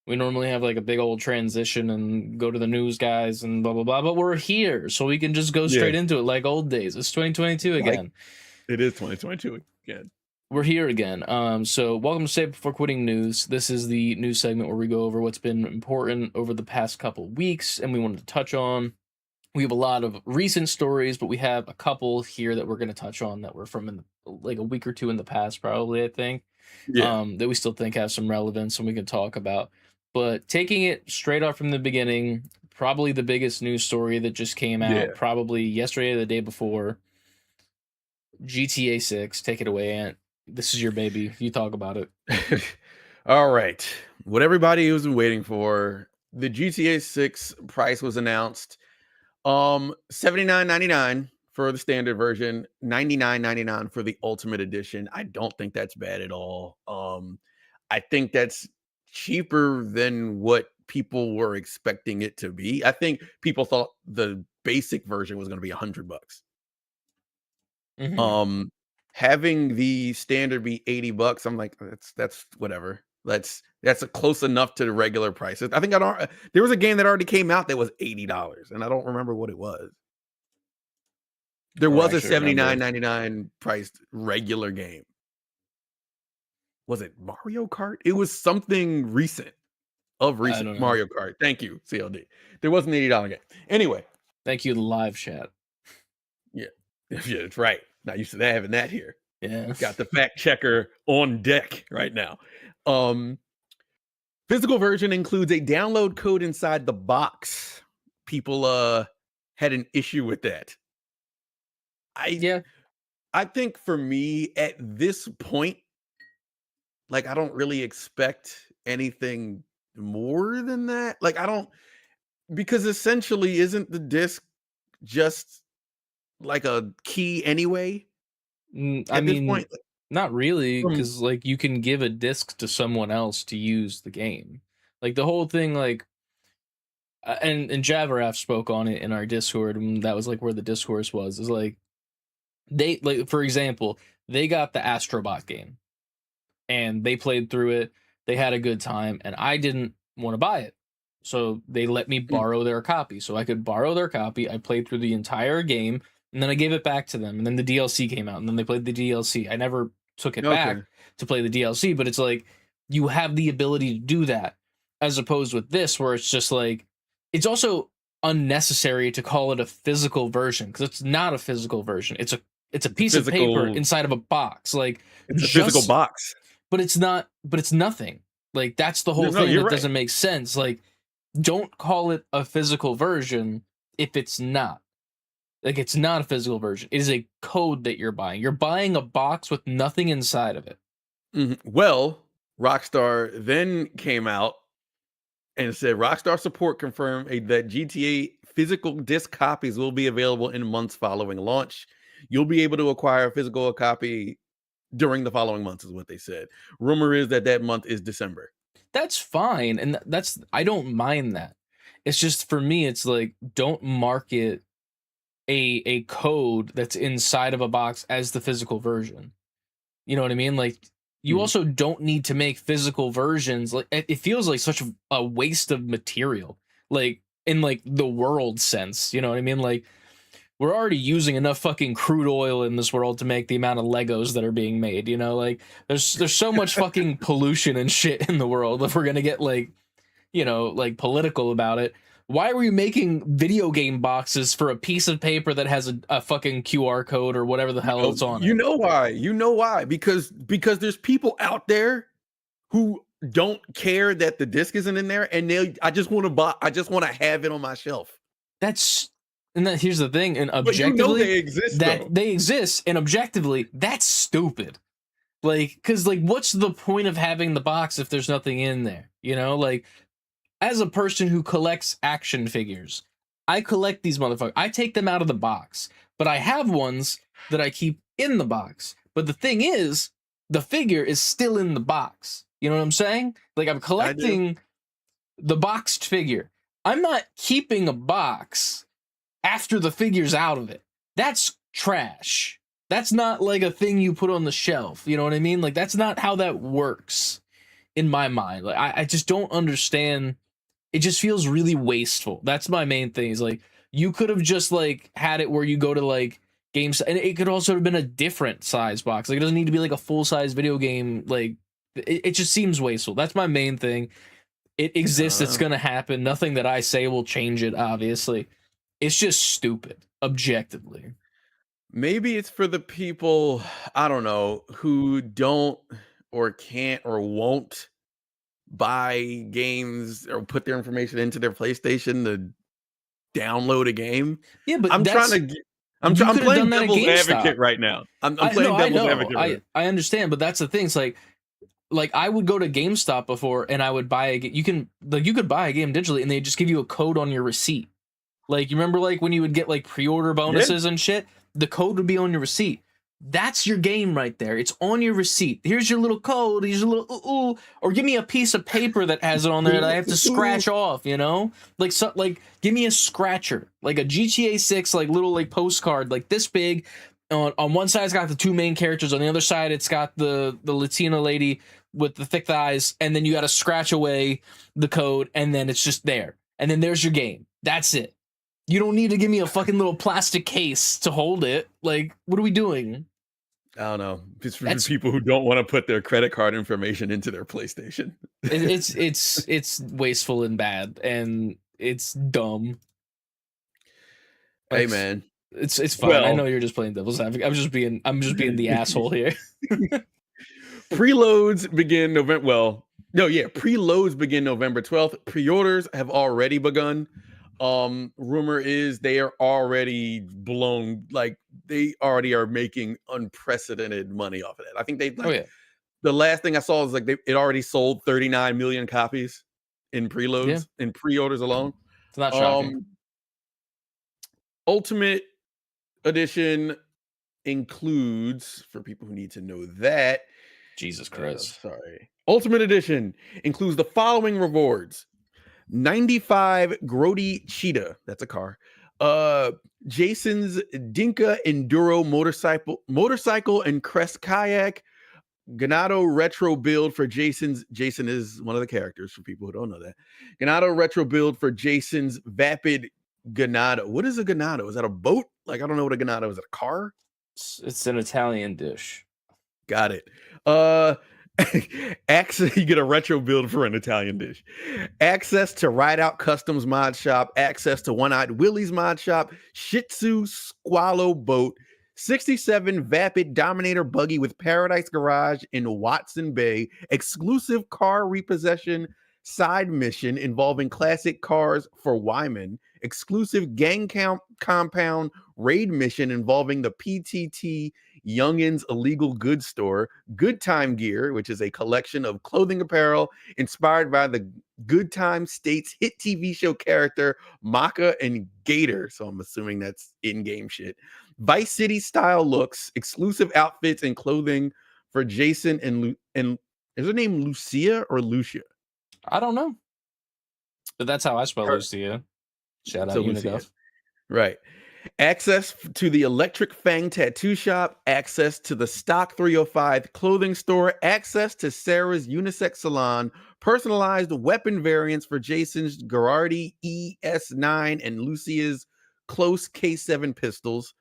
We normally have like a big old transition and go to the news guys and blah blah blah, but we're here, so we can just go straight into it like old days. It's 2022 again. It is 2022 again. We're here again. So welcome to Save Before Quitting News. This is the news segment where we go over what's been important over the past couple weeks and we wanted to touch on. We have a lot of recent stories, but we have a couple here that we're going to touch on that were from like a week or two in the past, probably, I think. That we still think have some relevance and we can talk about. But taking it straight off from the beginning, probably the biggest news story that just came out probably yesterday or the day before. GTA 6, take it away, Ant. This is your baby. You talk about it. All right. What everybody was waiting for, the GTA 6 price was announced. $79.99 for the standard version, $99.99 for the Ultimate Edition. I don't think that's bad at all. I think that's cheaper than what people were expecting it to be. I think people thought the basic version was going to be $100. Having the standard be $80, I'm like, that's whatever. That's close enough to the regular prices. I think there was a game that already came out that was $80, and I don't remember what it was. There was a $79.99 priced regular game. Was it Mario Kart? It was something recent Mario Kart. Thank you, CLD. There was an $80 game. Anyway. Thank you, the live chat. Yeah, that's right. Not used to having that here. Yeah. Got the fact checker on deck right now. Physical version includes a download code inside the box. People had an issue with that. I think for me at this point, like I don't really expect anything more than that. Like because essentially isn't the disc just like a key anyway? I mean, point? Not really, because like you can give a disc to someone else to use the game. Like the whole thing, like, and Javaraf spoke on it in our Discord, and that was like where the discourse was. Is like they like, for example, they got the Astrobot game, and they played through it. They had a good time, and I didn't want to buy it, so they let me borrow their copy. So I could borrow their copy. I played through the entire game. And then I gave it back to them. And then the DLC came out. And then they played the DLC. I never took it back to play the DLC. But it's like, you have the ability to do that. As opposed with this, where it's just like, it's also unnecessary to call it a physical version. Because it's not a physical version. It's a piece of paper inside of a box. Like, it's a physical box. but it's not. But it's nothing. Like that's the whole thing that doesn't make sense. Like, don't call it a physical version if it's not. Like, it's not a physical version. It is a code that you're buying. You're buying a box with nothing inside of it. Well, Rockstar then came out and said Rockstar support confirmed that GTA physical disc copies will be available in months following launch. You'll be able to acquire a physical copy during the following months, is what they said. Rumor is that month is December. That's fine, and I don't mind that. It's just, for me, it's like, don't market a code that's inside of a box as the physical version. You know what I mean? Like, you also don't need to make physical versions. Like, it feels like such a waste of material, like, in like the world sense. You know what I mean? Like, we're already using enough fucking crude oil in this world to make the amount of Legos that are being made. You know, like, there's so much fucking pollution and shit in the world. If we're gonna get, like, you know, like, political about it, why are we making video game boxes for a piece of paper that has a fucking QR code or whatever the hell it's on? You know why? Because there's people out there who don't care that the disc isn't in there, and I just want to have it on my shelf. Here's the thing, and objectively, but you know they exist. They exist, and objectively, that's stupid. Like, because, like, what's the point of having the box if there's nothing in there? You know, like, as a person who collects action figures, I collect these motherfuckers. I take them out of the box, but I have ones that I keep in the box. But the thing is, the figure is still in the box. You know what I'm saying? Like, I'm collecting the boxed figure. I'm not keeping a box after the figure's out of it. That's trash. That's not like a thing you put on the shelf. You know what I mean? Like, that's not how that works in my mind. Like, I just don't understand. It just feels really wasteful. That's my main thing, is like, you could have just like had it where you go to like games, and it could also have been a different size box. Like, it doesn't need to be like a full size video game. Like, it just seems wasteful. That's my main thing. It exists. It's going to happen. Nothing that I say will change it, obviously. It's just stupid, objectively. Maybe it's for the people, I don't know, who don't or can't or won't buy games or put their information into their PlayStation to download a game. Yeah, but I'm playing devil's advocate right now. I'm playing devil's advocate. Right I understand, but that's the thing. It's like I would go to GameStop before, and I would buy a game. You could buy a game digitally, and they just give you a code on your receipt. Like, you remember, like, when you would get like pre-order bonuses and shit, the code would be on your receipt. That's your game right there. It's on your receipt. Here's your little code. Here's a little or give me a piece of paper that has it on there that I have to scratch off, you know? Like, give me a scratcher, like a GTA 6 like little like postcard like this big. On one side it's got the two main characters, on the other side it's got the Latina lady with the thick thighs, and then you got to scratch away the code, and then it's just there. And then there's your game. That's it. You don't need to give me a fucking little plastic case to hold it. Like, what are we doing? I don't know. It's for people who don't want to put their credit card information into their PlayStation. It's wasteful and bad, and it's dumb. Hey, man, it's fine. Well, I know you're just playing devil's advocate. I'm just being the asshole here. Preloads begin November. Well, no, yeah, preloads begin November 12th. Pre-orders have already begun. Rumor is they are already blown, like they already are making unprecedented money off of that. I think the last thing I saw is like it already sold 39 million copies in preloads, in pre-orders alone. It's not shocking. Ultimate Edition includes, for people who need to know that, Jesus Christ. Ultimate Edition includes the following rewards: 95 Grody Cheetah, that's a car. Jason's Dinka Enduro motorcycle and Crest kayak. Ganado retro build for Jason is one of the characters for people who don't know that. Ganado retro build for Jason's Vapid Ganado. What is a Ganado? Is that a boat? Like, I don't know what a Ganado is. It a car? It's an Italian dish. Got it. Access, you get a retro build for an Italian dish. Access to Ride Out Customs mod shop. Access to One-Eyed Willie's mod shop. Shih Tzu Squallow boat. 67 Vapid Dominator buggy with Paradise Garage in Watson Bay, exclusive car repossession side mission involving classic cars for Wyman, exclusive gang compound raid mission involving the PTT Youngins Illegal Goods Store, Good Time Gear, which is a collection of clothing apparel inspired by the Good Time State's hit TV show character Maka and Gator. So I'm assuming that's in-game shit. Vice City style looks, exclusive outfits and clothing for Jason and is her name Lucia or Lucia? I don't know, but that's how I spell Lucia. Shout out Unigov. Right. Access to the Electric Fang Tattoo Shop, access to the Stock 305 clothing store, access to Sarah's unisex salon, personalized weapon variants for Jason's Garardi ES9 and Lucia's Close K7 pistols,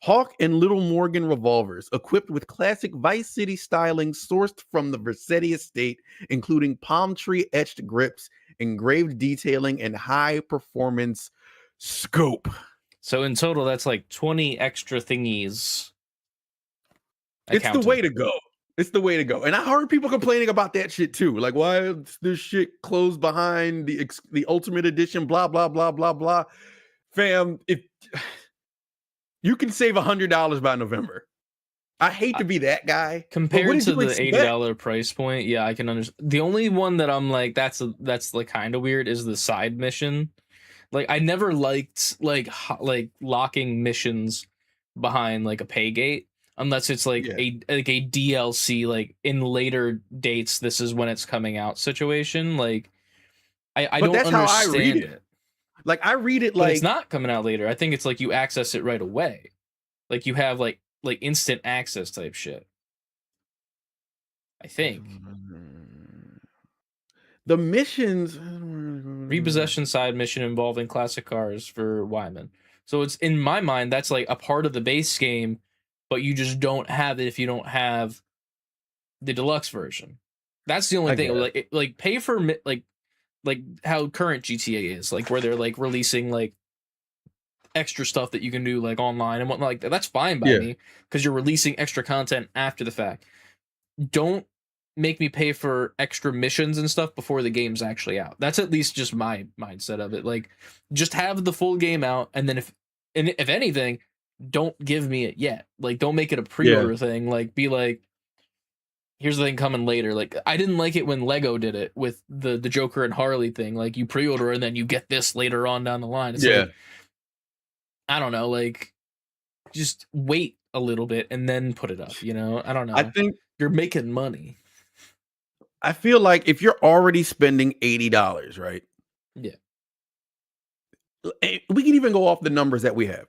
Hawk and Little Morgan revolvers, equipped with classic Vice City styling sourced from the Vercetti estate, including palm tree etched grips, engraved detailing, and high performance scope. So in total, that's like 20 extra thingies. It's the way to go. It's the way to go. And I heard people complaining about that shit too. Like, why is this shit closed behind the Ultimate Edition? Blah blah blah blah blah. Fam, if you can save $100 by November. I hate to be that guy. Compared to the $80 price point, yeah, I can understand. The only one that I'm like, that's like kind of weird is the side mission. Like, I never liked like locking missions behind like a pay gate unless it's like a DLC, like in later dates, this is when it's coming out situation. Like, I don't understand how I read it. Like, I read it but like it's not coming out later. I think it's like you access it right away. Like you have like instant access type shit. I think. The missions repossession side mission involving classic cars for Wyman. So it's in my mind that's like a part of the base game, but you just don't have it if you don't have the deluxe version. That's the only thing. Like pay for like how current GTA is, like where they're like releasing like extra stuff that you can do like online and whatnot like that. That's fine by me because you're releasing extra content after the fact. Don't make me pay for extra missions and stuff before the game's actually out. That's at least just my mindset of it. Like, just have the full game out, and then if anything, don't give me it yet. Like, don't make it a pre-order thing. Like, be like, here's the thing coming later. Like, I didn't like it when Lego did it with the Joker and Harley thing. Like, you pre-order and then you get this later on down the line. It's like, I don't know. Like, just wait a little bit and then put it up. You know, I don't know. I think you're making money. I feel like if you're already spending $80, right? Yeah. We can even go off the numbers that we have.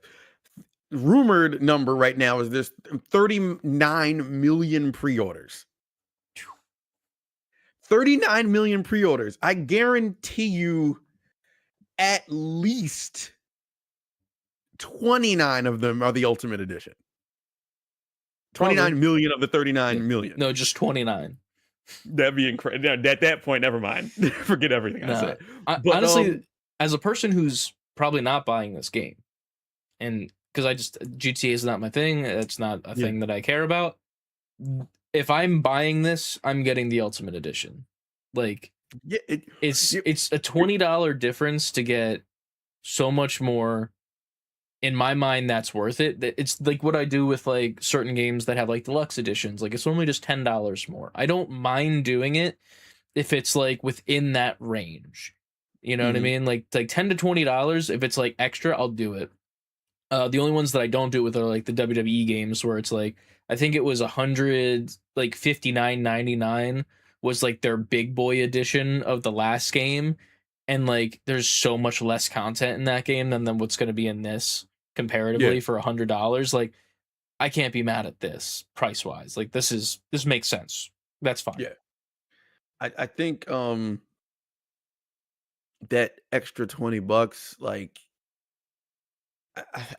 Rumored number right now is there's 39 million pre-orders. 39 million pre-orders. I guarantee you at least 29 of them are the Ultimate Edition. 29 million of the 39 million. No, just 29. That'd be incredible. At that point, never mind. Forget everything I said. But, honestly, as a person who's probably not buying this game, and because GTA is not my thing, it's not a thing that I care about. If I'm buying this, I'm getting the Ultimate Edition. Like, it's a $20 difference to get so much more. In my mind, that's worth it. It's like what I do with like certain games that have like deluxe editions. Like, it's only just $10 more. I don't mind doing it if it's like within that range. You know what I mean? Like $10 to $20. If it's like extra, I'll do it. The only ones that I don't do it with are like the WWE games where it's like, I think it was $59.99 was like their big boy edition of the last game. And like, there's so much less content in that game than what's going to be in this comparatively for $100. Like, I can't be mad at this price wise. Like, this makes sense. That's fine. Yeah. I think that extra $20, like,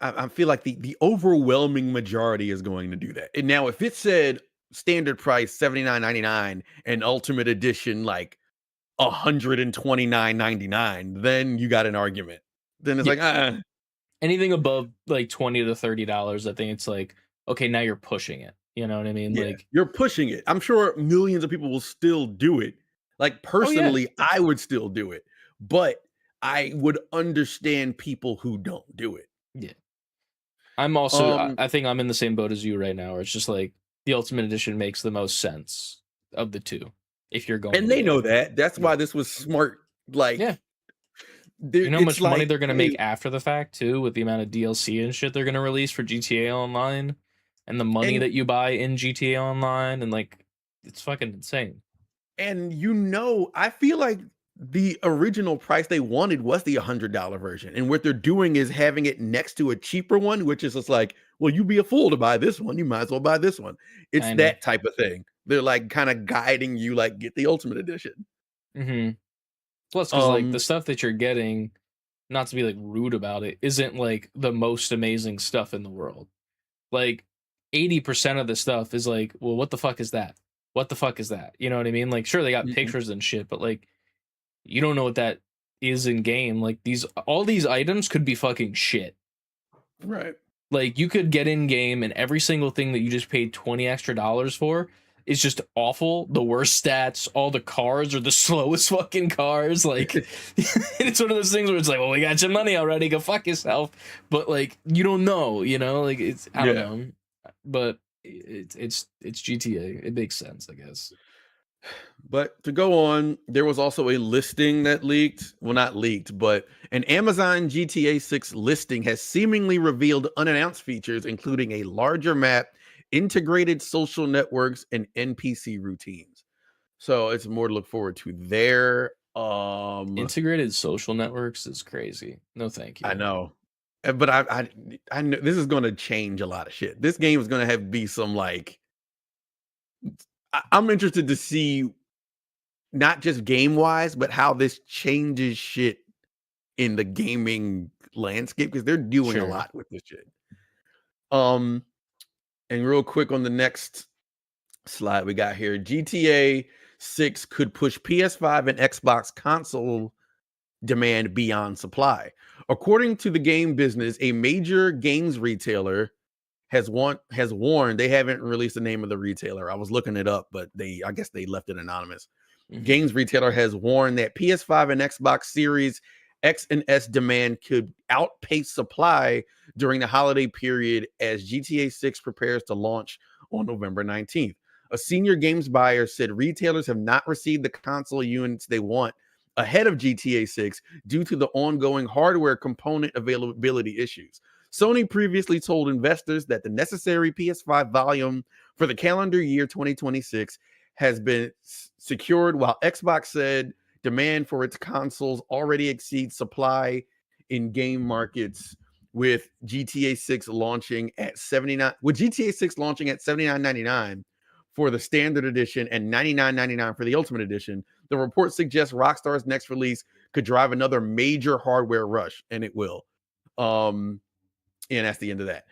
I feel like the overwhelming majority is going to do that. And now if it said standard price $79.99 and Ultimate Edition like $129.99, then you got an argument. Then it's like anything above like $20 to $30, I think it's like, okay, now you're pushing it. You know what I mean? Yeah, Like, you're pushing it. I'm sure millions of people will still do it. Like personally, I would still do it, but I would understand people who don't do it. yeah. I'm also, I think I'm in the same boat as you right now, where it's just like the Ultimate Edition makes the most sense of the two. If you're going, and they know that. That's why this was smart. Like, yeah. You know how much money they're gonna make after the fact too, with the amount of DLC and shit they're gonna release for GTA Online, and the money that you buy in GTA Online, and like, it's fucking insane. And I feel like the original price they wanted was the $100 version, and what they're doing is having it next to a cheaper one, which is just like, well, you'd be a fool to buy this one. You might as well buy this one. It's that type of thing. They're like kind of guiding you, like, get the Ultimate Edition. Mm-hmm. Plus, because like the stuff that you're getting, not to be like rude about it, isn't like the most amazing stuff in the world. Like 80% of the stuff is like, well, what the fuck is that? What the fuck is that? You know what I mean? Like, sure, they got pictures and shit, but like, you don't know what that is in game. Like, all these items could be fucking shit. Right. Like, you could get in game and every single thing that you just paid $20 extra for is just awful. The worst stats, all the cars are the slowest fucking cars. Like, it's one of those things where it's like, well, we got your money already, go fuck yourself. But like, you don't know, like, it's, I don't know. But it's GTA. It makes sense, I guess. But to go on, there was also a listing that leaked. Well, not leaked, but an Amazon GTA 6 listing has seemingly revealed unannounced features, including a larger map, integrated social networks, and NPC routines. So it's more to look forward to there. Integrated social networks is crazy. No, thank you. I know. But I know this is going to change a lot of shit. This game is going to be some like, I'm interested to see not just game wise, but how this changes shit in the gaming landscape, because they're doing a lot with this shit. And real quick on the next slide we got here, GTA 6 could push PS5 and Xbox console demand beyond supply. According to the game business, a major games retailer has warned. They haven't released the name of the retailer. I was looking it up, but I guess they left it anonymous. Games retailer has warned that PS5 and Xbox Series X and S demand could outpace supply during the holiday period as GTA 6 prepares to launch on November 19th. A senior games buyer said retailers have not received the console units they want ahead of GTA 6 due to the ongoing hardware component availability issues. Sony previously told investors that the necessary PS5 volume for the calendar year 2026 has been secured, while Xbox said demand for its consoles already exceeds supply in game markets, with GTA 6 launching at $79.99 for the standard edition and $99.99 for the Ultimate Edition. The report suggests Rockstar's next release could drive another major hardware rush, and it will. And that's the end of that.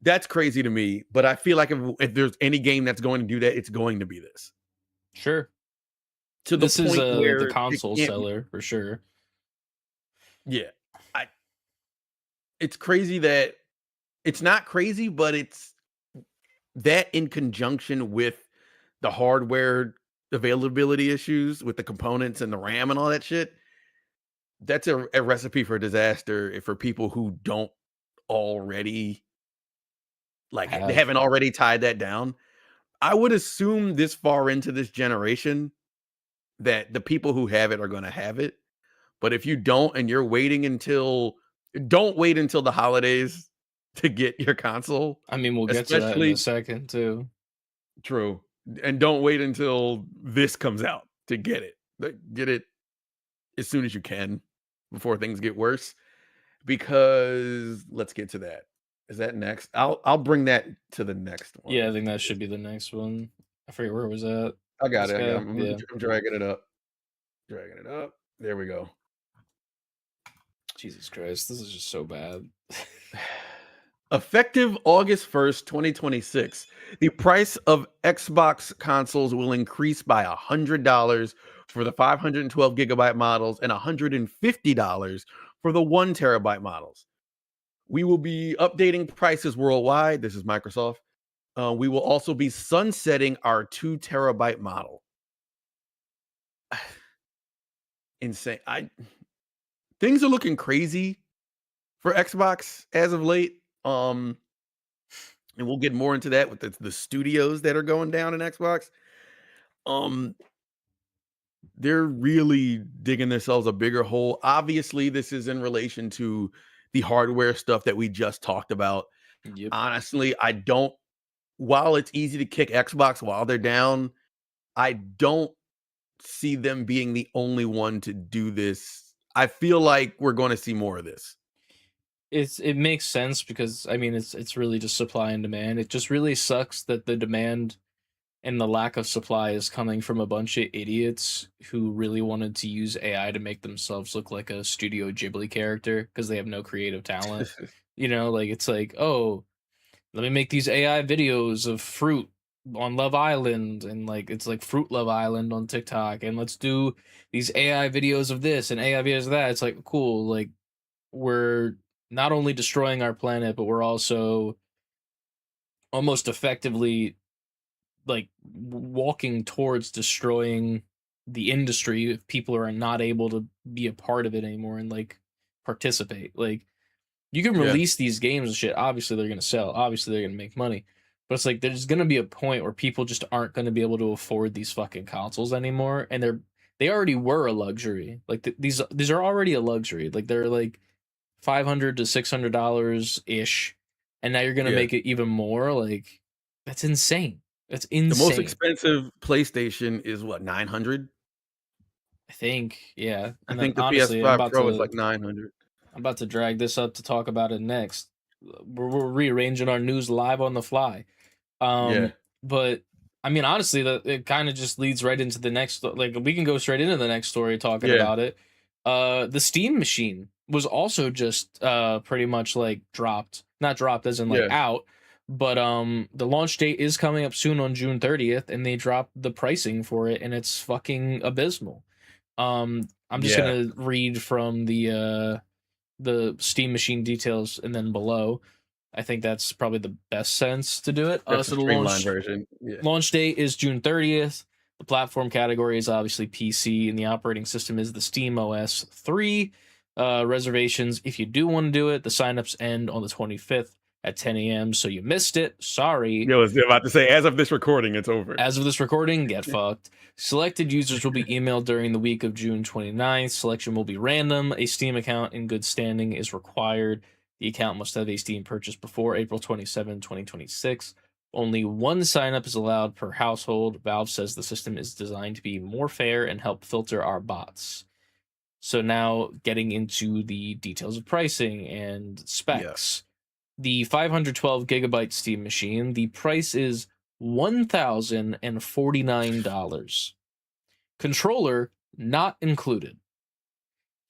That's crazy to me, but I feel like if there's any game that's going to do that, it's going to be this. Sure. To the this point is where the console seller for sure. Yeah. It's crazy that it's not crazy, but it's that in conjunction with the hardware availability issues with the components and the RAM and all that shit. That's a recipe for disaster for people who don't already they haven't already tied that down. I would assume this far into this generation that the people who have it are going to have it. But if you don't, and you're don't wait until the holidays to get your console. I mean, we'll get to that in a second too. True. And don't wait until this comes out to get it. Get it as soon as you can before things get worse. Because let's get to that. Is that next? I'll bring that to the next one. Yeah, I think that should be the next one. I forget where it was at. I got it. I'm dragging it up. There we go. Jesus Christ, this is just so bad. Effective August 1st, 2026, the price of Xbox consoles will increase by $100 for the 512 gigabyte models and $150 for the 1 terabyte models. We will be updating prices worldwide. This is Microsoft. We will also be sunsetting our 2 terabyte model. Insane. Things are looking crazy for Xbox as of late. And we'll get more into that with the studios that are going down in Xbox. They're really digging themselves a bigger hole. Obviously, this is in relation to the hardware stuff that we just talked about. Yep. Honestly, while it's easy to kick Xbox while they're down, I don't see them being the only one to do this. I feel like we're going to see more of this. It makes sense because I mean it's really just supply and demand. It just really sucks that the demand and the lack of supply is coming from a bunch of idiots who really wanted to use AI to make themselves look like a Studio Ghibli character because they have no creative talent. You know, like it's like, oh, let me make these AI videos of fruit on Love Island, and like it's like Fruit Love Island on TikTok, and let's do these AI videos of this and AI videos of that. It's like cool, like we're not only destroying our planet, but we're also almost effectively like walking towards destroying the industry if people are not able to be a part of it anymore and like participate. Like you can Yeah. release these games and shit. Obviously they're gonna sell. Obviously they're gonna make money. But it's like there's gonna be a point where people just aren't gonna be able to afford these fucking consoles anymore, and they already were a luxury. Like these are already a luxury. Like they're like $500 to $600 ish, and now you're gonna Yeah. make it even more. Like that's insane. That's The insane. most expensive PlayStation is what, 900? I think, yeah. I And then think the honestly, I'm PS5 Pro is like 900. about to drag this up to talk about it next. We're rearranging our news live on the fly. Yeah. But I mean, honestly, that it kind of just leads right into the next. Like, we can go straight into the next story talking Yeah. about it. The Steam machine was also just pretty much like dropped, not dropped as in like Yeah. out, but the launch date is coming up soon on June 30th, and they dropped the pricing for it, and it's fucking abysmal. I'm just Yeah. gonna read from the Steam machine details and then below. I think that's probably the best sense to do it. That's So the the streamlined version. Yeah. launch date is June 30th. The platform category is obviously PC, and the operating system is the Steam OS 3. Reservations, if you do want to do it, the signups end on the 25th at 10 a.m. So you missed it. Sorry. Yeah, I was about to say, as of this recording, it's over. As of this recording, get fucked. Selected users will be emailed during the week of June 29th. Selection will be random. A Steam account in good standing is required. The account must have a Steam purchase before April 27, 2026. Only one signup is allowed per household. Valve says the system is designed to be more fair and help filter our bots. So now getting into the details of pricing and specs. The 512 gigabyte Steam machine, the price is $1,049. Controller not included.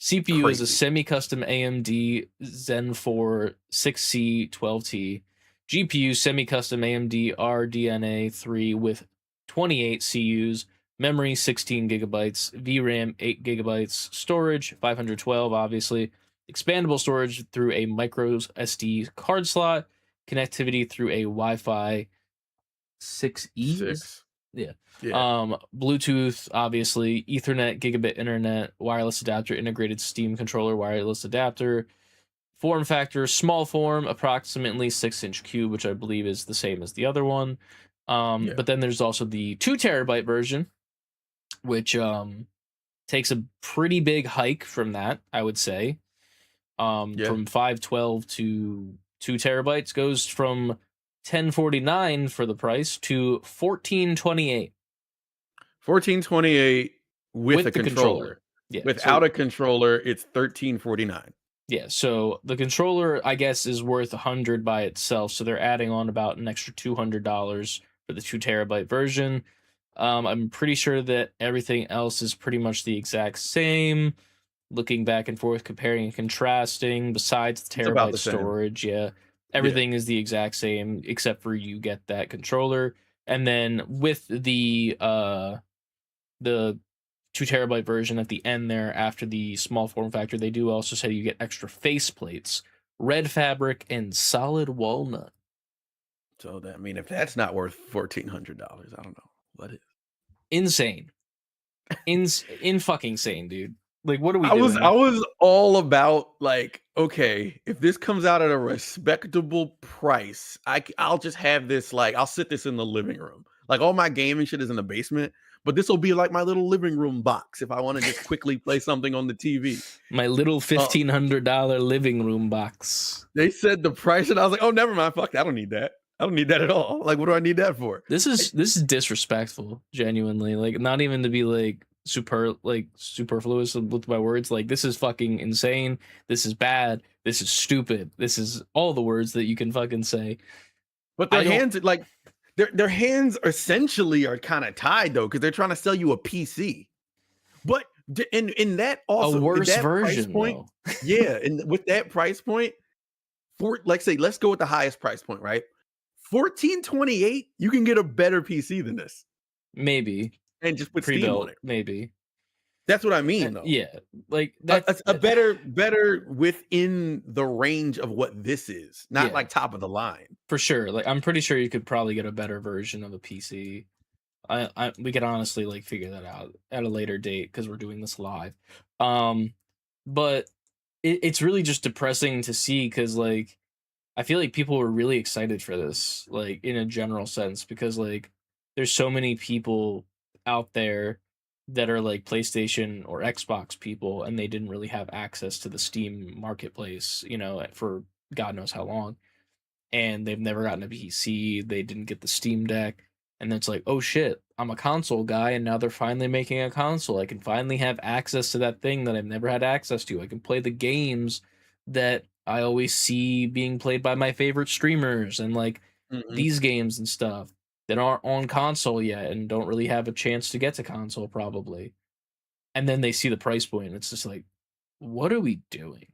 CPU is a semi-custom AMD Zen 4 6C 12T. GPU semi-custom AMD RDNA 3 with 28 CUs. Memory 16 gigabytes. VRAM 8 gigabytes. Storage 512, obviously. Expandable storage through a micro SD card slot. Connectivity through a Wi-Fi 6E. 6. Yeah. Yeah. Bluetooth, obviously, Ethernet, gigabit internet, wireless adapter, integrated Steam controller, wireless adapter. Form factor, small form, approximately 6-inch cube, which I believe is the same as the other one. But then there's also the 2 terabyte version, which takes a pretty big hike from that, I would say. From 512 to 2 terabytes, goes from $1049 for the price to $1428. $1428 with a the controller. Yeah. Without a controller, it's $1349. Yeah, so the controller, I guess, is worth $100 by itself. So they're adding on about an extra $200 for the 2 terabyte version. I'm pretty sure that everything else is pretty much the exact same. Looking back and forth, comparing and contrasting, besides the terabyte storage, everything is the exact same except for you get that controller. And then with the 2 terabyte version at the end there, after the small form factor, they do also say you get extra face plates, red fabric, and solid walnut. So that, I mean, if that's not worth $1,400, I don't know what is. Insane. In fucking sane, dude. Like, what are we I doing? was all about, like, okay, if this comes out at a respectable price, I'll just have this, like, I'll sit this in the living room. Like, all my gaming shit is in the basement, but this will be like my little living room box if I want to just quickly play something on the TV. My little $1,500 living room box. They said the price, and I was like, oh, never mind. Fuck, I don't need that. I don't need that at all. Like, what do I need that for? This is disrespectful, genuinely. Like, not even to be like superfluous with my words. Like, this is fucking insane. This is bad. This is stupid. This is all the words that you can fucking say. But their hands, like, their hands essentially are kind of tied though, because they're trying to sell you a PC. But in that also a worse that version, price point, yeah, and with that price point, like, say, let's go with the highest price point, right? $1,428, you can get a better PC than this. Maybe. And just put Steam on it. Maybe. That's what I mean, though. Yeah, like that's a better within the range of what this is, not like top of the line. For sure. Like, I'm pretty sure you could probably get a better version of a PC. We could honestly like figure that out at a later date because we're doing this live. But it's really just depressing to see because, like, I feel like people were really excited for this, like, in a general sense, because, like, there's so many people out there that are like PlayStation or Xbox people, and they didn't really have access to the Steam marketplace, you know, for God knows how long. And they've never gotten a PC. They didn't get the Steam Deck. And it's like, oh shit, I'm a console guy, and now they're finally making a console. I can finally have access to that thing that I've never had access to. I can play the games that I always see being played by my favorite streamers, and like these games and stuff that aren't on console yet and don't really have a chance to get to console probably. And then they see the price point, and it's just like, what are we doing?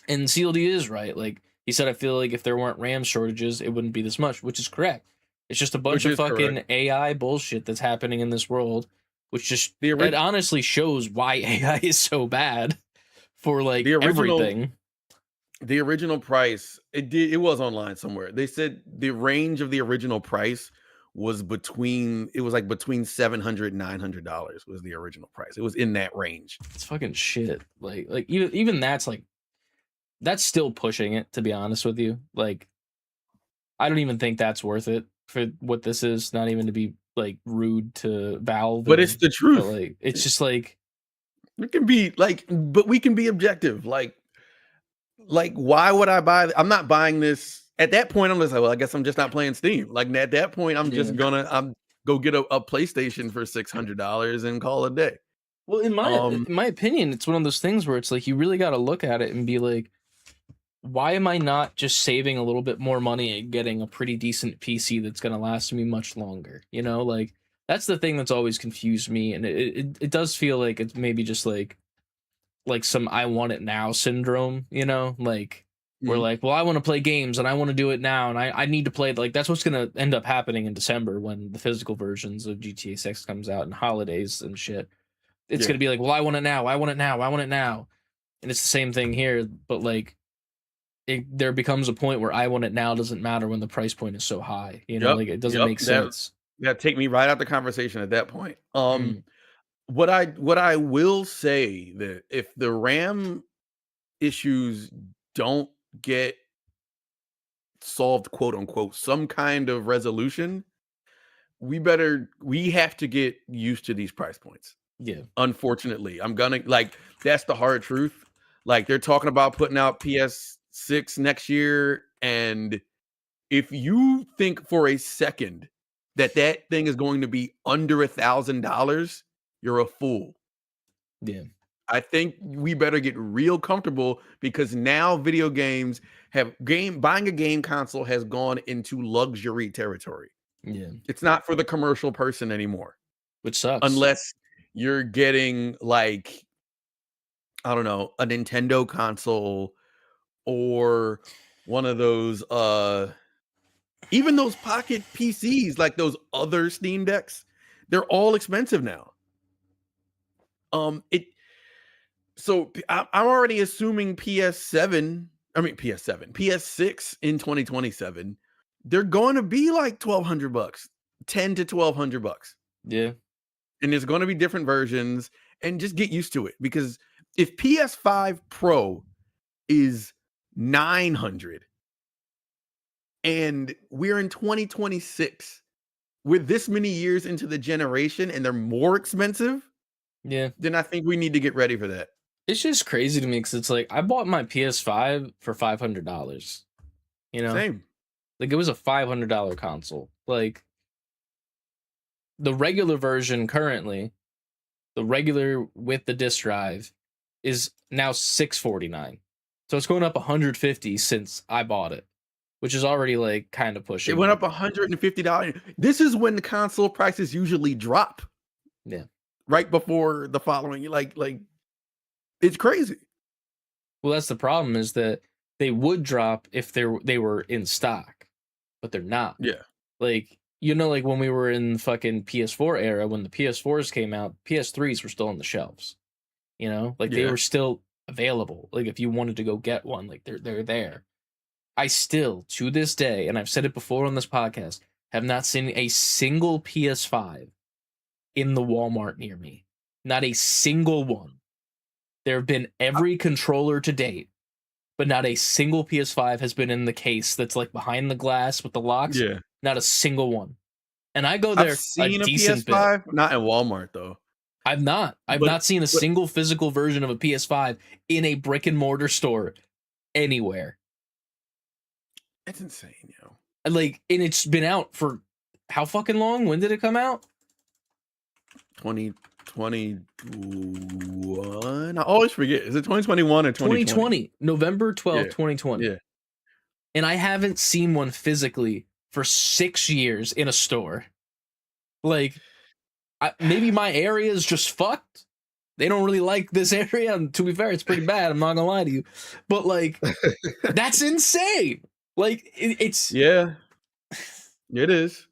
And CLD is right. Like he said, I feel like if there weren't RAM shortages, it wouldn't be this much, which is correct. It's just a bunch of fucking AI bullshit that's happening in this world, which just it honestly shows why AI is so bad for like everything. The original price, it was online somewhere. They said the range of the original price was between $700 and $900 was the original price. It was in that range. It's fucking shit. Like even that's like, that's still pushing it, to be honest with you. Like, I don't even think that's worth it for what this is. Not even to be like rude to Valve, but it's the truth. But, like, it's just like, it can be like, but we can be objective. Like, why would I buy? I'm not buying this. At that point, I'm just like, well, I guess I'm just not playing Steam. Like, at that point, I'm just gonna go get a PlayStation for $600 and call it a day. Well, in my opinion, it's one of those things where it's like, you really got to look at it and be like, why am I not just saving a little bit more money and getting a pretty decent PC that's going to last me much longer? You know, like, that's the thing that's always confused me. And it does feel like it's maybe just like some I want it now syndrome, you know, like we're like, well, I want to play games and I want to do it now. And I need to play it. Like, that's what's going to end up happening in December when the physical versions of GTA 6 comes out and holidays and shit. It's going to be like, well, I want it now. I want it now. I want it now. And it's the same thing here. But like, there becomes a point where I want it now doesn't matter when the price point is so high. You know, like, it doesn't make sense. Take me right out the conversation at that point. What I will say, that if the RAM issues don't get solved, quote unquote, some kind of resolution, we have to get used to these price points. Yeah. Unfortunately, that's the hard truth. Like, they're talking about putting out PS6 next year, and if you think for a second that thing is going to be under $1,000, you're a fool. Yeah. I think we better get real comfortable, because now video games buying a game console has gone into luxury territory. Yeah. It's not for the commercial person anymore. Which sucks. Unless you're getting, like, I don't know, a Nintendo console or one of those even those pocket PCs, like those other Steam Decks, they're all expensive now. So I'm already assuming PS7 I mean PS7, PS6 in 2027, they're going to be like $1,200, 10 to $1,200. Yeah. And there's going to be different versions, and just get used to it, because if PS5 Pro is 900 and we're in 2026 with this many years into the generation and they're more expensive, yeah, then I think we need to get ready for that. It's just crazy to me because it's like I bought my PS5 for $500. You know, Same. Like it was a $500 console. Like the regular version currently, the regular with the disc drive is now $649. So it's going up $150 since I bought it, which is already like kind of pushing. It went up $150. This is when the console prices usually drop. Yeah. Right before the following, like it's crazy. Well, that's the problem, is that they would drop if they were in stock, but they're not. Yeah. Like, you know, like when we were in the fucking PS4 era, when the PS4s came out, PS3s were still on the shelves. You know, like they were still available. Like if you wanted to go get one, like they're there. I still, to this day, and I've said it before on this podcast, have not seen a single PS5 in the Walmart near me. Not a single one. There have been every controller to date, but not a single PS5 has been in the case that's like behind the glass with the locks. Yeah. Not a single one. And I go there I've seen a a decent PS5, bit. not in Walmart though. I've not seen a single physical version of a PS5 in a brick and mortar store anywhere. It's insane, yo. Like, and it's been out for how fucking long? When did it come out? 2021. I always forget. Is it 2021 or 2020? November 12th, 2020. Yeah. And I haven't seen one physically for 6 years in a store. Like, maybe my area is just fucked. They don't really like this area. And to be fair, it's pretty bad. I'm not gonna lie to you. But like, that's insane. Like, it's... Yeah. It is.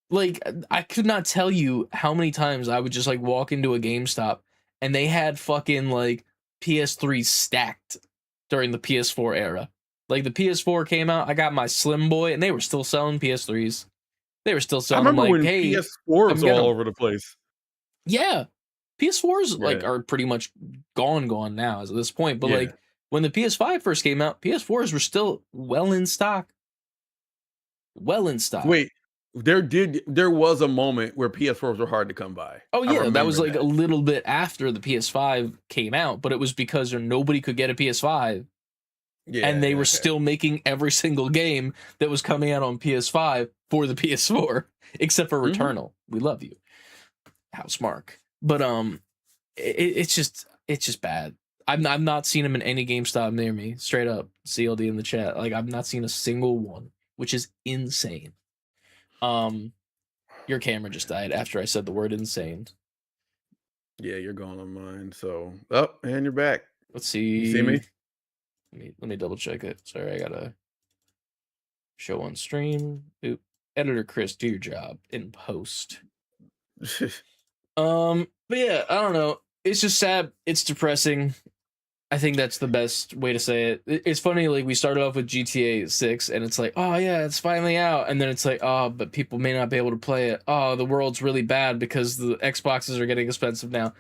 Like, I could not tell you how many times I would just like walk into a GameStop and they had fucking like PS3 stacked during the PS4 era. Like the PS4 came out, I got my Slim Boy, and they were still selling PS3s. They were still selling. I remember them, like, when hey, PS4 was all over the place. Yeah, PS4s like are pretty much gone now as of this point. But like when the PS5 first came out, PS4s were still well in stock. Well in stock. Wait. There was a moment where PS4s were hard to come by. Oh yeah, that was like a little bit after the PS5 came out, but it was because nobody could get a PS5. Yeah, and they were still making every single game that was coming out on PS5 for the PS4, except for Returnal. We love you, Housemarque. But it's just bad. I've not seen them in any GameStop near me. Straight up, CLD in the chat. Like I've not seen a single one, which is insane. Your camera just died after I said the word insane. Yeah, you're going on mine. So, and you're back. Let's see. You see me? Let me double check it. Sorry, I gotta show on stream. Oop. Editor Chris, do your job in post. But yeah, I don't know. It's just sad. It's depressing. I think that's the best way to say it. It's funny, like, we started off with GTA 6, and it's like, oh, yeah, it's finally out. And then it's like, oh, but people may not be able to play it. Oh, the world's really bad because the Xboxes are getting expensive now.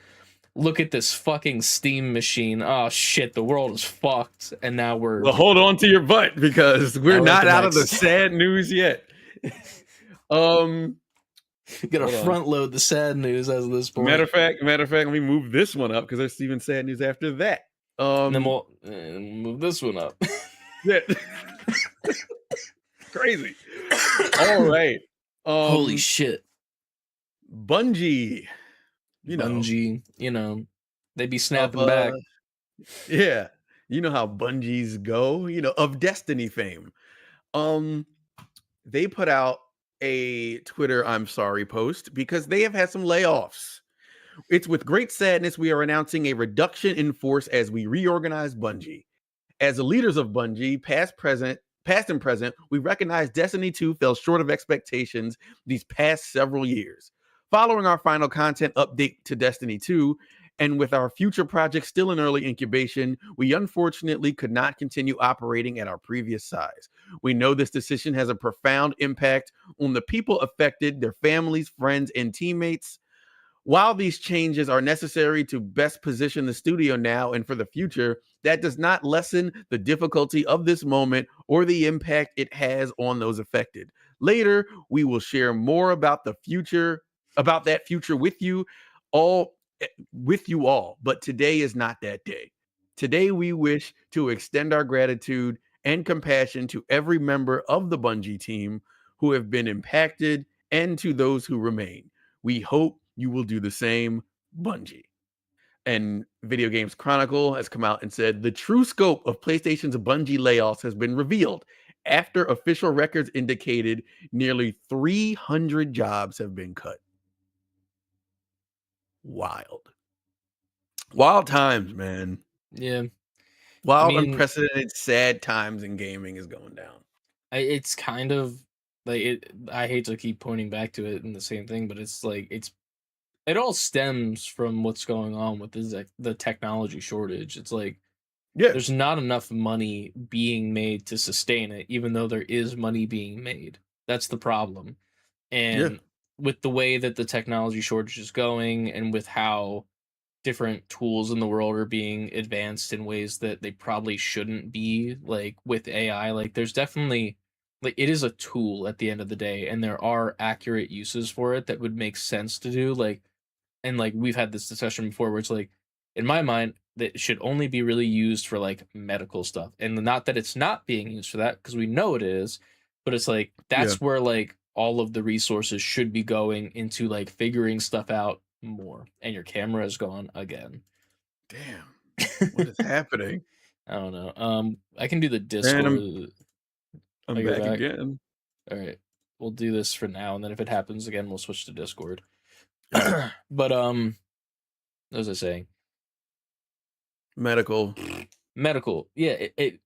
Look at this fucking Steam machine. Oh, shit, the world is fucked. And now we're... Well, hold on to your butt, because we're not out of the sad news yet. Gotta front load the sad news as of this point. Matter of fact, let me move this one up, because there's even sad news after that. And then we'll move this one up. Yeah. Crazy. All right. Holy shit. Bungie. Bungie, they be snapping back. Yeah. You know how Bungies go, of Destiny fame. They put out a Twitter I'm sorry post because they have had some layoffs. It's with great sadness we are announcing a reduction in force as we reorganize Bungie. As the leaders of Bungie, past and present, we recognize Destiny 2 fell short of expectations these past several years. Following our final content update to Destiny 2, And with our future projects still in early incubation, we unfortunately could not continue operating at our previous size. We know this decision has a profound impact on the people affected, their families, friends, and teammates. While these changes are necessary to best position the studio now and for the future, that does not lessen the difficulty of this moment or the impact it has on those affected. Later, we will share more about the future, about that future with you all, but today is not that day. Today, we wish to extend our gratitude and compassion to every member of the Bungie team who have been impacted and to those who remain. We hope you will do the same, Bungie. And Video Games Chronicle has come out and said the true scope of PlayStation's Bungie layoffs has been revealed after official records indicated nearly 300 jobs have been cut. Wild. Wild times, man. Yeah. Wild, unprecedented, sad times in gaming is going down. It's kind of like it. I hate to keep pointing back to it and the same thing, but it's like it all stems from what's going on with the technology shortage. It's like there's not enough money being made to sustain it, even though there is money being made. That's the problem. And with the way that the technology shortage is going, and with how different tools in the world are being advanced in ways that they probably shouldn't be, like with AI, like there's definitely, like, it is a tool at the end of the day, and there are accurate uses for it that would make sense to do, like, and like we've had this discussion before where it's like, in my mind, that it should only be really used for like medical stuff, and not that it's not being used for that, because we know it is, but it's like that's where like all of the resources should be going into, like figuring stuff out more. And your camera is gone again. Damn, what is happening? I don't know. I can do the Discord. I'm back again. All right, we'll do this for now, and then if it happens again, we'll switch to Discord. But what was I saying? Medical. Yeah, it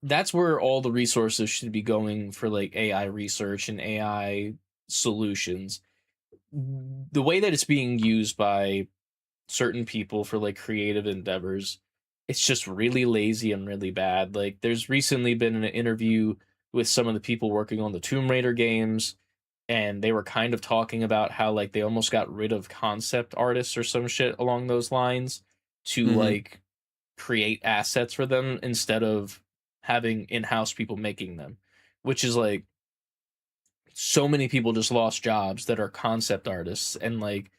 that's where all the resources should be going for, like AI research and AI solutions. The way that it's being used by certain people for like creative endeavors, it's just really lazy and really bad. Like there's recently been an interview with some of the people working on the Tomb Raider games, and they were kind of talking about how like they almost got rid of concept artists or some shit along those lines to like create assets for them instead of having in-house people making them, which is like, so many people just lost jobs that are concept artists and like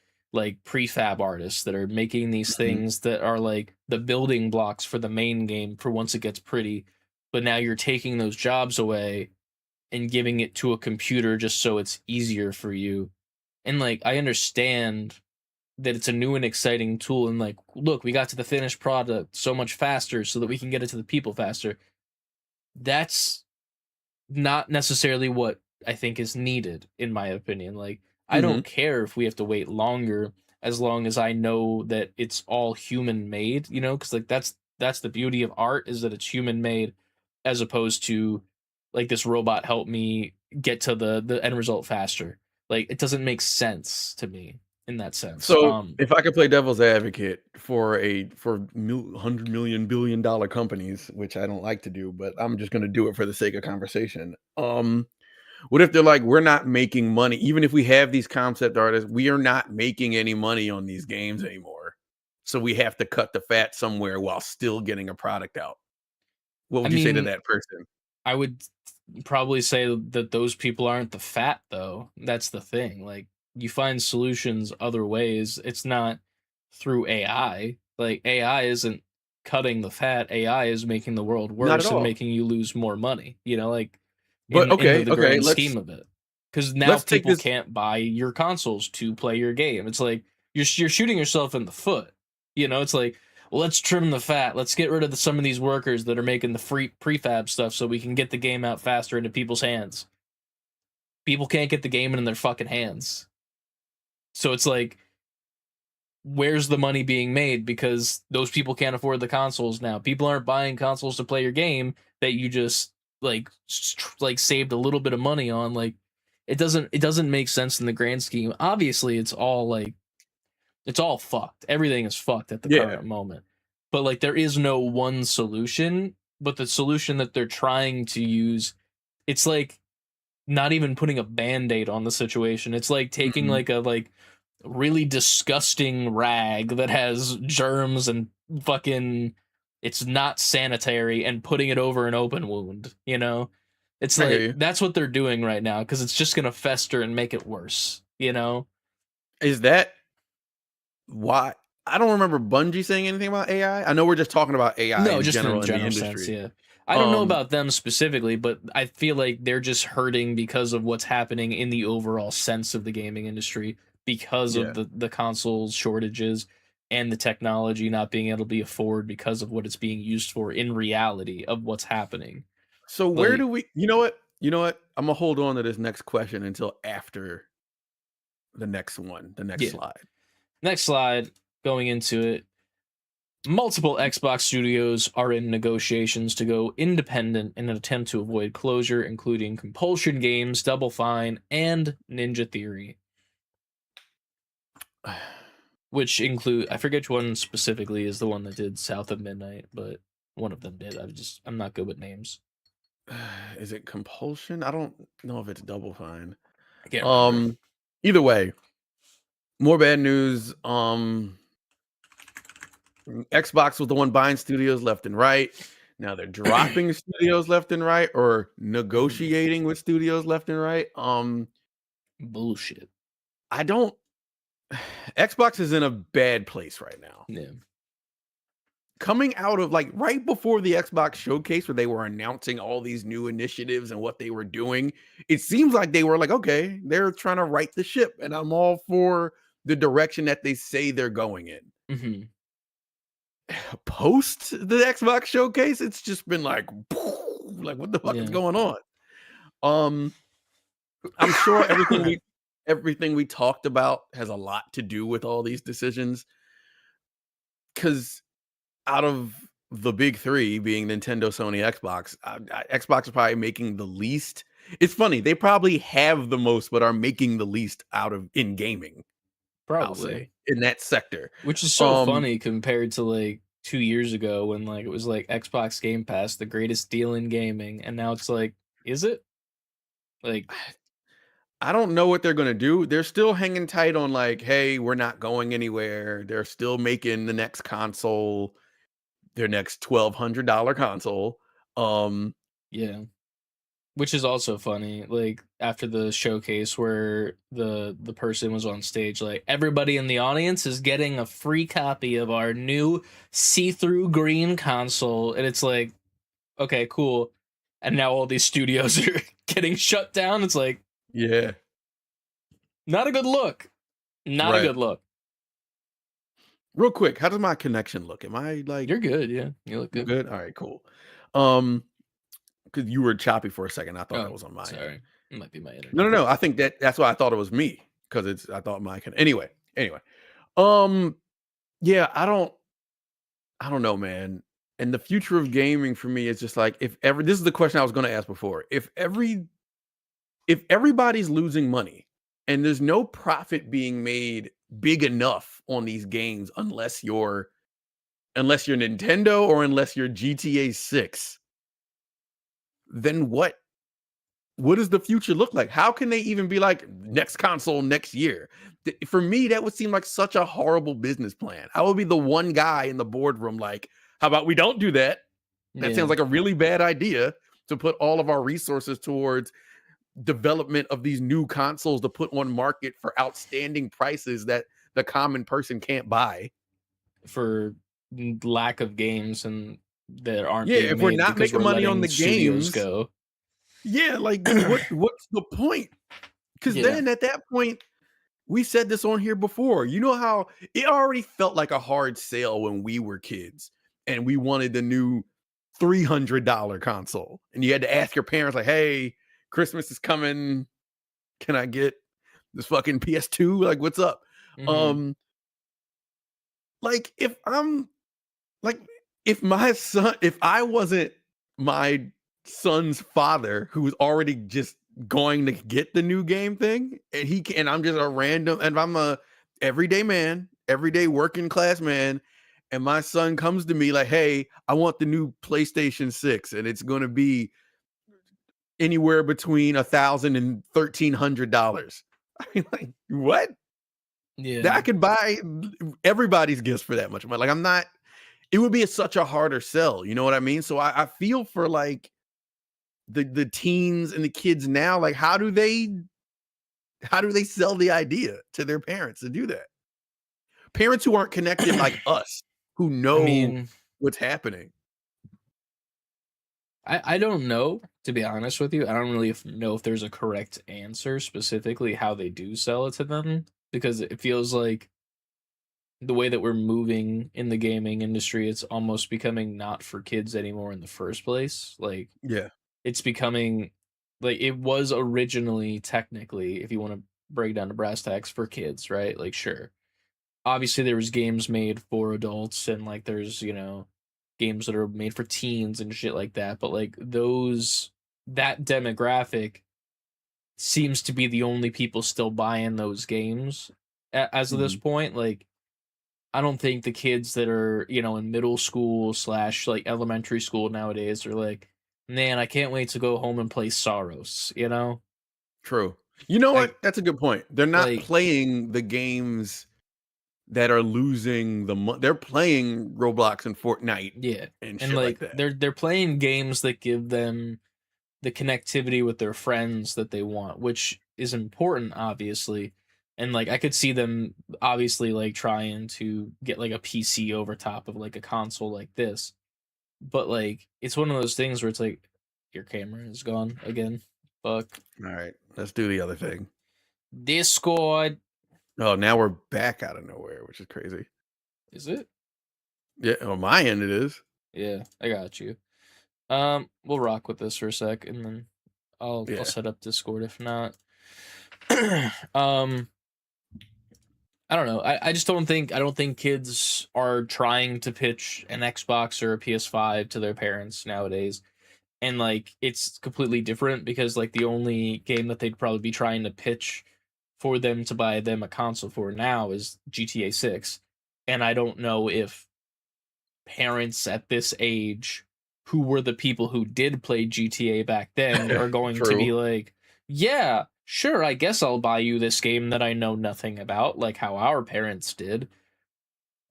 prefab artists that are making these things that are like the building blocks for the main game for once it gets pretty. But now you're taking those jobs away and giving it to a computer just so it's easier for you. And like, I understand that it's a new and exciting tool, and like, look, we got to the finished product so much faster so that we can get it to the people faster. That's not necessarily what I think is needed, in my opinion. Like, I don't care if we have to wait longer, as long as I know that it's all human made, you know, because like that's the beauty of art, is that it's human made, as opposed to like this robot help me get to the end result faster. Like, it doesn't make sense to me in that sense. So if I could play devil's advocate for $100 million billion companies, which I don't like to do, but I'm just going to do it for the sake of conversation. What if they're like, we're not making money, even if we have these concept artists, we are not making any money on these games anymore, so we have to cut the fat somewhere while still getting a product out? What would you say to that person? I would probably say that those people aren't the fat, though. That's the thing. Like, you find solutions other ways. It's not through AI. Like, AI isn't cutting the fat. AI is making the world worse and making you lose more money. You know, like, in the grand scheme of it. Because now people can't buy your consoles to play your game. It's like you're shooting yourself in the foot. You know, it's like, well, let's trim the fat. Let's get rid of some of these workers that are making the free prefab stuff so we can get the game out faster into people's hands. People can't get the game in their fucking hands. So it's like, where's the money being made? Because those people can't afford the consoles now. People aren't buying consoles to play your game that you just like saved a little bit of money on. Like, it doesn't make sense in the grand scheme. Obviously, it's all like It's all fucked. Everything is fucked at the current moment. But like there is no one solution, but the solution that they're trying to use, it's like not even putting a band-aid on the situation. It's like taking like a really disgusting rag that has germs and fucking it's not sanitary and putting it over an open wound, you know? It's like that's what they're doing right now because it's just gonna fester and make it worse, you know? Is that why? I don't remember Bungie saying anything about AI. I know we're just talking about AI in just general in the industry. sense, yeah. I don't know about them specifically, but I feel like they're just hurting because of what's happening in the overall sense of the gaming industry because of the consoles shortages and the technology not being able to be afforded because of what it's being used for in reality of what's happening. So where do we? You know what? I'm gonna hold on to this next question until after the next one, the next slide. Next slide, going into it. Multiple Xbox studios are in negotiations to go independent in an attempt to avoid closure, including Compulsion Games, Double Fine, and Ninja Theory. Which include, I forget which one specifically is the one that did South of Midnight, but one of them did. I'm not good with names. Is it Compulsion? I don't know if it's Double Fine. I can't remember. Either way, more bad news. Xbox was the one buying studios left and right. Now they're dropping studios left and right or negotiating with studios left and right. Bullshit. Xbox is in a bad place right now. Yeah. Coming out of like right before the Xbox showcase where they were announcing all these new initiatives and what they were doing, it seems like they were like, okay, they're trying to right the ship and I'm all for the direction that they say they're going in. Post the Xbox showcase, it's just been like what the fuck is going on? I'm sure everything we talked about has a lot to do with all these decisions. Because out of the big three being Nintendo, Sony, Xbox, Xbox is probably making the least. It's funny, they probably have the most, but are making the least out of in gaming. Probably in that sector, which is so funny compared to like 2 years ago when like it was like Xbox Game Pass, the greatest deal in gaming, and now it's like, is it? Like, I don't know what they're gonna do. They're still hanging tight on like, hey, we're not going anywhere. They're still making the next console, their next $1,200 console. Yeah. Which is also funny, like after the showcase where the person was on stage, like everybody in the audience is getting a free copy of our new see-through green console, and it's like, okay, cool. And now all these studios are getting shut down. It's like, yeah, not a good look. Not a good look. Real quick, how does my connection look? Am I like? You're good, yeah. You look good. Good. All right, cool. Because you were choppy for a second. I thought that was on my end. It might be my internet. No. I think that's why I thought it was me. Because I thought my anyway. Yeah, I don't know, man. And the future of gaming for me is just like this is the question I was going to ask before. If everybody's losing money and there's no profit being made big enough on these games unless you're Nintendo or unless you're GTA 6, then what does the future look like? How can they even be like next console next year? For me, that would seem like such a horrible business plan. I would be the one guy in the boardroom like, how about we don't do that? That sounds like a really bad idea to put all of our resources towards development of these new consoles to put on market for outstanding prices that the common person can't buy. For lack of games and there aren't if we're not making money on the games go. Yeah, like what's the point? Because then at that point, we said this on here before. You know how it already felt like a hard sale when we were kids and we wanted the new $300 console. And you had to ask your parents, like, hey, Christmas is coming. Can I get this fucking PS2? Like, what's up? Like if I wasn't my son's father who was already just going to get the new game thing and I'm just a random, and I'm a everyday man everyday working class man, and my son comes to me like, "Hey, I want the new PlayStation 6, and it's going to be anywhere between $1,000 and $1,300." I mean, like, what? That I Yeah. could buy everybody's gifts for that much money. Like, I'm not. It would be such a harder sell. You know what I mean? So I feel for like the teens and the kids now. Like, how do they sell the idea to their parents to do that? Parents who aren't connected like us, who I know mean, what's happening. I don't know, to be honest with you. I don't really know if there's a correct answer specifically how they do sell it to them, because it feels like the way that we're moving in the gaming industry, it's almost becoming not for kids anymore in the first place. Like, Yeah. it's becoming like it was originally, technically, if you want to break down the brass tacks, for kids, right? Like, sure, obviously there was games made for adults, and like there's, games that are made for teens and shit like that, but like that demographic seems to be the only people still buying those games as of this Mhm. point. Like, I don't think the kids that are, in middle school slash like elementary school nowadays are like, man, I can't wait to go home and play Soros, True. You know like what? That's a good point. They're not like playing the games that are losing they're playing Roblox and Fortnite yeah. and And shit like like that. they're playing games that give them the connectivity with their friends that they want, which is important, obviously. And like I could see them obviously like trying to get like a PC over top of like a console like this. But like it's one of those things where it's like your camera is gone again. Fuck. All right, let's do the other thing. Discord. Oh, now we're back out of nowhere, which is crazy. Is it? Yeah, on my end it is. Yeah, I got you. We'll rock with this for a sec, and then I'll Yeah. set up Discord if not. um I don't know. I don't think kids are trying to pitch an Xbox or a PS5 to their parents nowadays. And like it's completely different because like the only game that they'd probably be trying to pitch for them to buy them a console for now is GTA 6. And I don't know if parents at this age who were the people who did play GTA back then are going to be True. like, yeah, sure, I guess I'll buy you this game that I know nothing about, like how our parents did.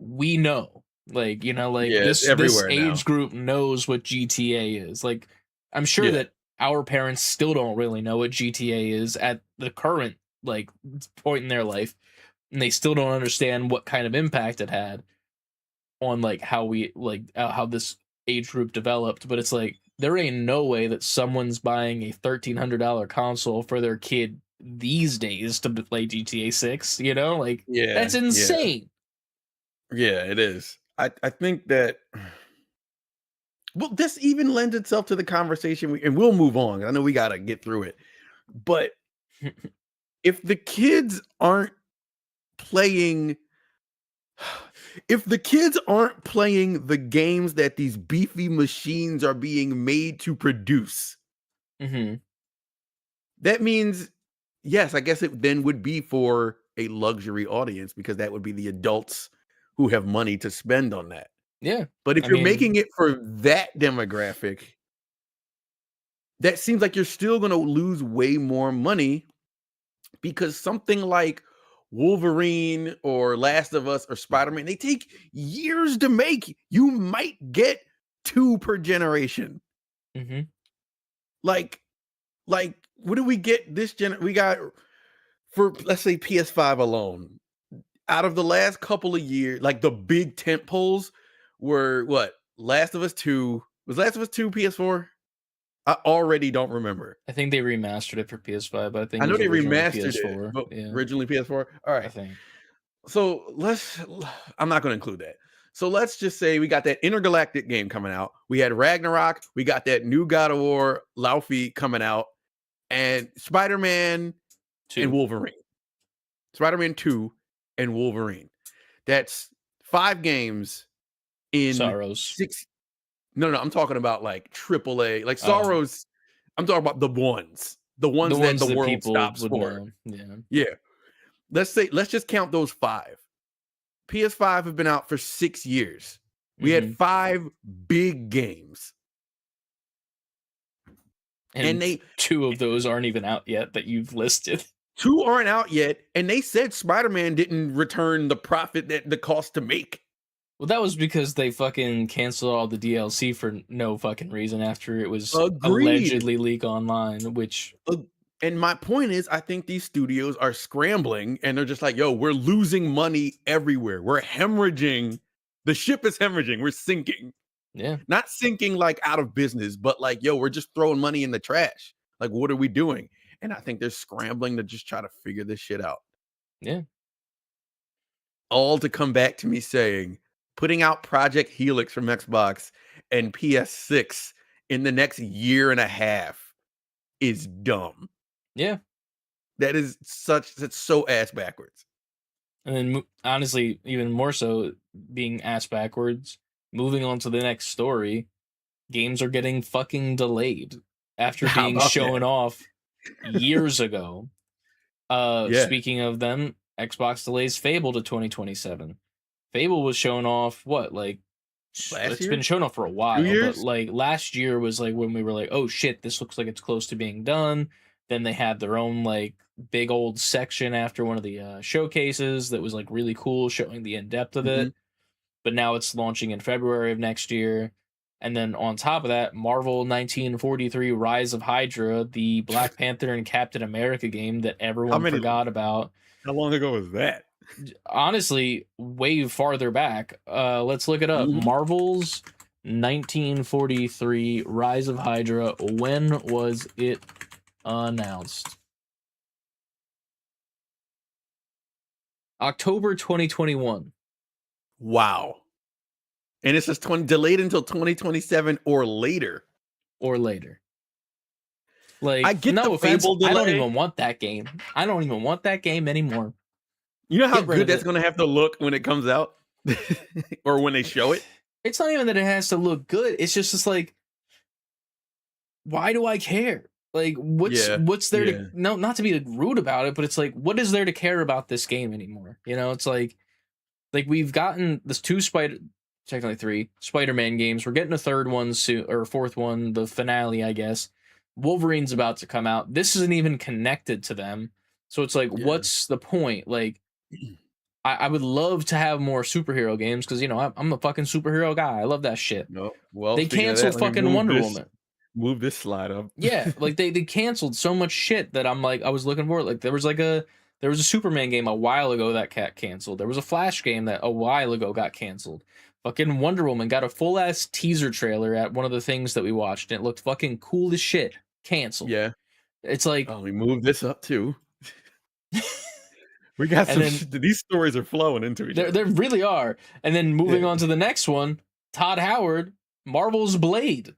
We know. Like, like Yeah, it's this everywhere age now. group knows what GTA is. Like, I'm sure Yeah. that our parents still don't really know what GTA is at the current like point in their life, and they still don't understand what kind of impact it had on like how we like how this age group developed. But it's like there ain't no way that someone's buying a $1,300 console for their kid these days to play GTA 6. Like Yeah. that's Yeah. insane. Yeah, it is. I think that well, this even lends itself to the conversation and we'll move on. I know we got to get through it. But if the kids aren't playing if the kids aren't playing the games that these beefy machines are being made to produce, hmm that means, yes, I guess it then would be for a luxury audience because that would be the adults who have money to spend on that. Yeah. But if I you're mean, making it for that demographic, that seems like you're still going to lose way more money because something like Wolverine or Last of Us or Spider-Man, they take years to make. You might get 2 per generation. hmm Like what do we get this we got for, let's say, PS5 alone. Out of the last couple of years, like the big tent poles were what? Last of Us 2. Was Last of Us 2 PS4? I already don't remember. I think they remastered it for PS5, but I think I it know was they originally remastered it, PS4. but Yeah, originally PS4. All I right. think. So I'm not going to include that. So let's just say we got that intergalactic game coming out. We had Ragnarok. We got that new God of War Laufey coming out, and Spider-Man and 2. Wolverine. Spider-Man 2 and Wolverine. That's 5 games in Sorrows. 6. No, I'm talking about like AAA, like Oh, Sorrows. I'm talking about the the ones that ones the that world people stops would for. know. Yeah. Yeah. Let's just count those 5. PS5 have been out for 6 years. We had 5 big games. And they 2 of those aren't even out yet that you've listed. 2 aren't out yet, and they said Spider-Man didn't return the profit that the cost to make. Well, that was because they fucking canceled all the DLC for no fucking reason after it was allegedly leaked online, which... And my point is, I think these studios are scrambling, and they're just like, yo, we're losing money everywhere. We're hemorrhaging. The ship is hemorrhaging. We're sinking. Yeah. Not sinking like out of business, but like, yo, we're just throwing money in the trash. Like, what are we doing? And I think they're scrambling to just try to figure this shit out. Yeah. All to come back to me saying, putting out Project Helix from Xbox and PS6 in the next year and a half is dumb. Yeah. That's so ass backwards. And then honestly, even more so being ass backwards, moving on to the next story, games are getting fucking delayed after being shown off years ago. Speaking of them, Xbox delays Fable to 2027. Fable was shown off it's been shown off for a while, but like last year was like when we were like, oh shit, this looks like it's close to being done. Then they had their own like big old section after one of the showcases that was like really cool, showing the in-depth of it. But now it's launching in February of next year. And then on top of that, Marvel 1943 Rise of Hydra, the Black Panther and Captain America game that everyone forgot about. How long ago was that? Honestly, way farther back. Let's look it up. Marvel's 1943 Rise of Hydra. When was it announced? October 2021. Wow. And it says delayed until 2027 or later. Or later. Like, I get no the offense, Fable delay. I don't even want that game. I don't even want that game anymore. You know how good that's going to have to look when it comes out? Or when they show it? It's not even that it has to look good. It's just like, why do I care? Like, what's there to... No, not to be rude about it, but it's like, what is there to care about this game anymore? You know, it's like we've gotten this technically 3 Spider-Man games. We're getting a third one soon, or fourth one, the finale, I guess. Wolverine's about to come out. This isn't even connected to them. So it's like, what's the point? Like, I would love to have more superhero games because, you know, I'm a fucking superhero guy. I love that shit. No, well, they canceled fucking Wonder Woman. Move this slide up. Yeah, like they canceled so much shit that I'm like, I was looking for it. Like there was a Superman game a while ago that got canceled. There was a Flash game that a while ago got canceled. Fucking Wonder Woman got a full ass teaser trailer at one of the things that we watched, and it looked fucking cool as shit. Canceled. Yeah, it's like, we moved this up too. We got some. These stories are flowing into each other. They really are. And then moving on to the next one, Todd Howard, Marvel's Blade,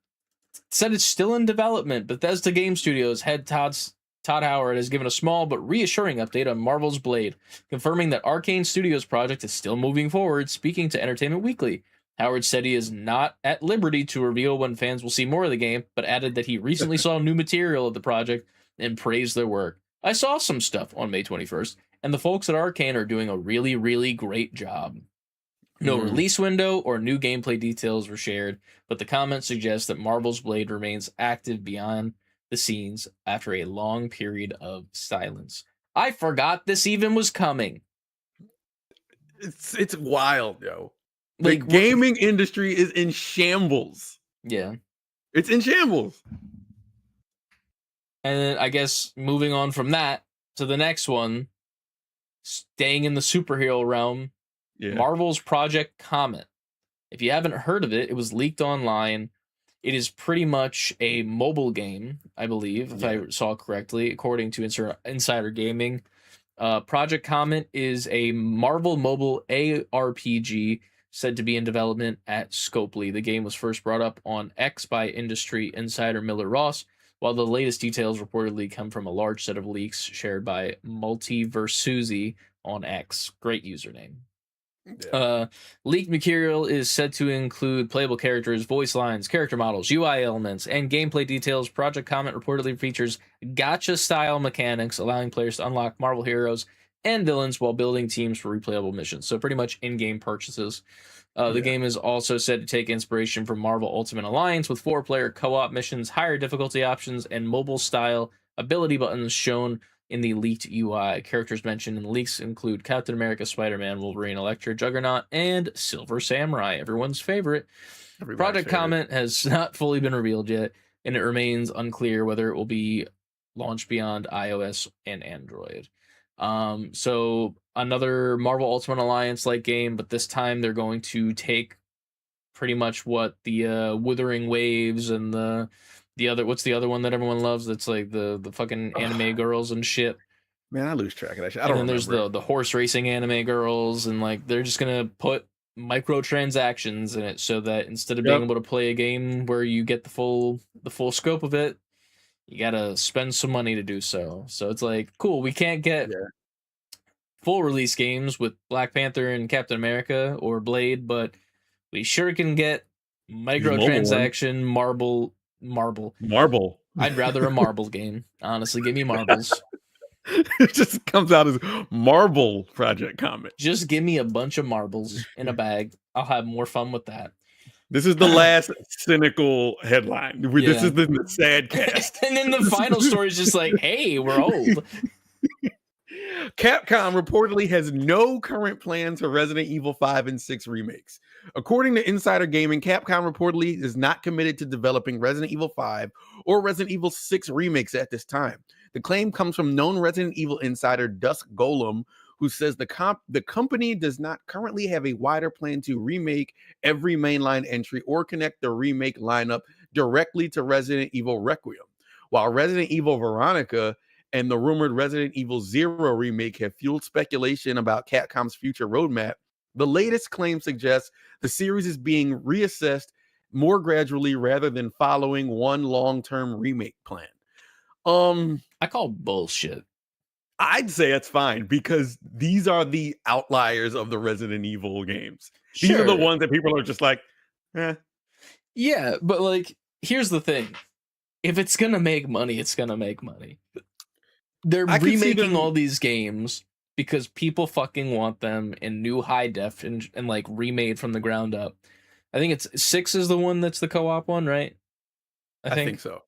said it's still in development. Bethesda Game Studios head Todd Howard has given a small but reassuring update on Marvel's Blade, confirming that Arcane Studios' project is still moving forward. Speaking to Entertainment Weekly, Howard said he is not at liberty to reveal when fans will see more of the game, but added that he recently saw new material of the project and praised their work. I saw some stuff on May 21st, and the folks at Arcane are doing a really, really great job. No release window or new gameplay details were shared, but the comments suggest that Marvel's Blade remains active beyond the scenes after a long period of silence. I forgot this even was coming. It's wild, yo. The gaming industry is in shambles. Yeah. It's in shambles. And then I guess moving on from that to the next one, staying in the superhero realm, Marvel's Project Comet. If you haven't heard of it, it was leaked online. It is pretty much a mobile game, I believe, if I saw correctly, according to Insider Gaming. Project Comet is a Marvel mobile ARPG said to be in development at Scopely. The game was first brought up on X by industry insider Miller Ross, while the latest details reportedly come from a large set of leaks shared by Multiversuzi on X. Great username. Leaked material is said to include playable characters, voice lines, character models, UI elements, and gameplay details. Project Comet reportedly features gacha-style mechanics, allowing players to unlock Marvel heroes and villains while building teams for replayable missions. So pretty much in-game purchases. The game is also said to take inspiration from Marvel Ultimate Alliance with 4-player co-op missions, higher difficulty options, and mobile-style ability buttons shown in the leaked UI. Characters mentioned in the leaks include Captain America, Spider-Man, Wolverine, Elektra, Juggernaut, and Silver Samurai, everyone's favorite. Project Comet has not fully been revealed yet, and it remains unclear whether it will be launched beyond iOS and Android. So another Marvel Ultimate Alliance like game, but this time they're going to take pretty much what the Wuthering Waves and the other, what's the other one that everyone loves? That's like the fucking anime girls and shit. Man, I lose track of that shit. I don't remember. There's the horse racing anime girls, and like they're just gonna put microtransactions in it so that instead of being able to play a game where you get the full scope of it, you gotta spend some money to do so. So it's like, cool, we can't get full release games with Black Panther and Captain America or Blade, but we sure can get microtransaction marble. I'd rather a marble game. Honestly, give me marbles. It just comes out as Marble Project Comet. Just give me a bunch of marbles in a bag. I'll have more fun with that. This is the last cynical headline. This is the sad cast. And then the final story is just like, hey, we're old. Capcom reportedly has no current plans for Resident Evil 5 and 6 remakes. According to Insider Gaming, Capcom reportedly is not committed to developing Resident Evil 5 or Resident Evil 6 remakes at this time. The claim comes from known Resident Evil insider Dusk Golem, who says the company does not currently have a wider plan to remake every mainline entry or connect the remake lineup directly to Resident Evil Requiem. While Resident Evil Veronica and the rumored Resident Evil 0 remake have fueled speculation about Capcom's future roadmap, the latest claim suggests the series is being reassessed more gradually rather than following one long-term remake plan. I call bullshit. I'd say it's fine because these are the outliers of the Resident Evil games. These are the ones that people are just like, eh. Yeah, but like, here's the thing. If it's gonna make money, it's gonna make money. They're remaking all these games because people fucking want them in new high def and like remade from the ground up. I think it's 6 is the one that's the co-op one, right? I think so.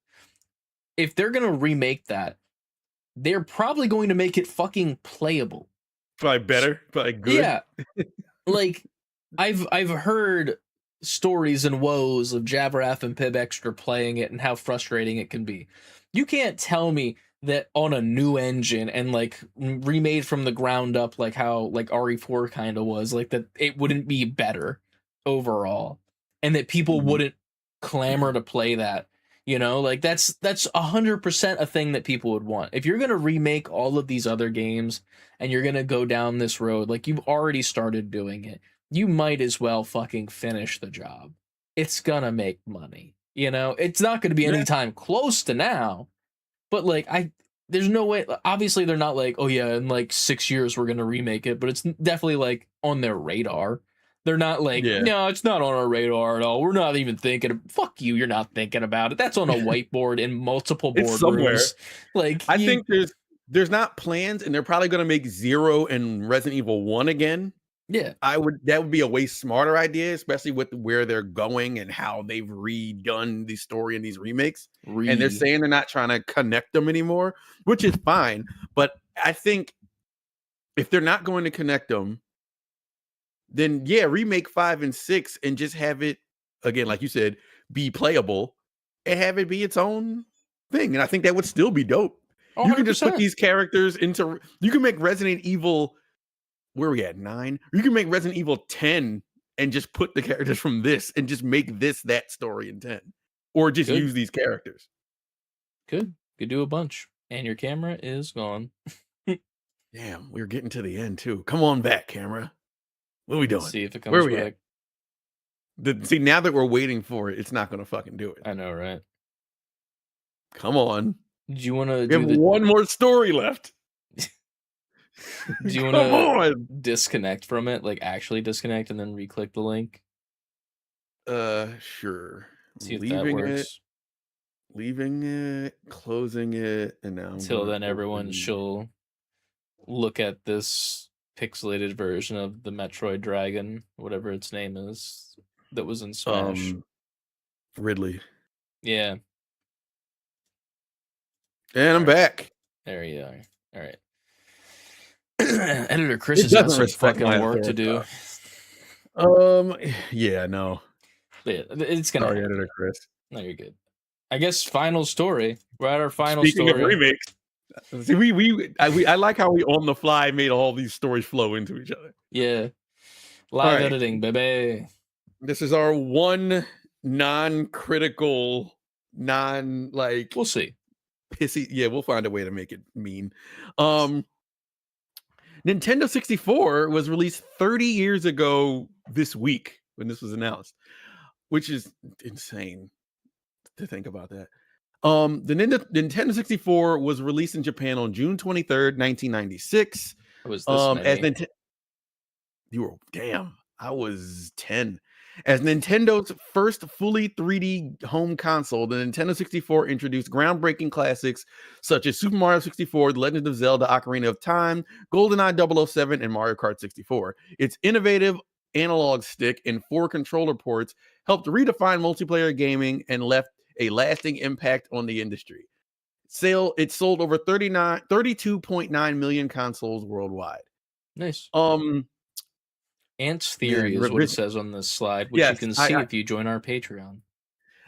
If they're gonna remake that, they're probably going to make it fucking playable. Probably better, probably good. Yeah. Like, I've heard stories and woes of Javarath and Pib Extra playing it and how frustrating it can be. You can't tell me that on a new engine and like remade from the ground up, like how like RE4 kind of was, like that it wouldn't be better overall, and that people wouldn't clamor to play that. You know, like that's 100% a thing that people would want. If you're gonna remake all of these other games and you're gonna go down this road, like you've already started doing it, you might as well fucking finish the job. It's gonna make money. You know, it's not gonna be anytime close to now, but like there's no way. Obviously, they're not like, oh yeah, in like 6 years we're gonna remake it, but it's definitely like on their radar. They're not like, no, it's not on our radar at all. We're not even thinking. Fuck you, you're not thinking about it. That's on a whiteboard in multiple boardrooms. Like, I think there's not plans, and they're probably going to make 0 and Resident Evil 1 again. Yeah, that would be a way smarter idea, especially with where they're going and how they've redone the story in these remakes. And they're saying they're not trying to connect them anymore, which is fine. But I think if they're not going to connect them, then remake 5 and 6 and just have it, again, like you said, be playable and have it be its own thing. And I think that would still be dope. 100%. You can just put these characters into, you can make Resident Evil, where are we at, 9? You can make Resident Evil 10 and just put the characters from this and just make this that story in 10. Or just use these characters. Could do a bunch. And your camera is gone. Damn, we're getting to the end too. Come on back, camera. What are we doing? Let's see if it comes back. See, now that we're waiting for it, it's not going to fucking do it. I know, right? Come on. Do you want to do one more story left? Do you want to disconnect from it? Like actually disconnect and then re-click the link? Sure. See if that works. Leaving it, closing it, and now until then everyone she'll look at this pixelated version of the Metroid Dragon, whatever its name is, that was in Smash. Ridley. Yeah. And I'm back. There you are. All right. Editor Chris has got some fucking work to do. Yeah, no. Yeah, it's gonna. Sorry, Editor Chris. No, you're good. I guess final story. We're at our final Speaking story. of remakes, see, I like how we on the fly made all these stories flow into each other. Yeah, live editing, baby. This is our one non-critical, like we'll see. Pissy. Yeah, we'll find a way to make it mean. Nintendo 64 was released 30 years ago this week when this was announced, which is insane to think about that. The Nintendo 64 was released in Japan on June 23rd, 1996. It was this I was 10. As Nintendo's first fully 3D home console, the Nintendo 64 introduced groundbreaking classics such as Super Mario 64, The Legend of Zelda: Ocarina of Time, GoldenEye 007, and Mario Kart 64. Its innovative analog stick and 4 controller ports helped redefine multiplayer gaming and left a lasting impact on the industry. It sold over 32.9 million consoles worldwide. Nice. Ant's Theory is what it says on this slide, which you can see if you join our Patreon.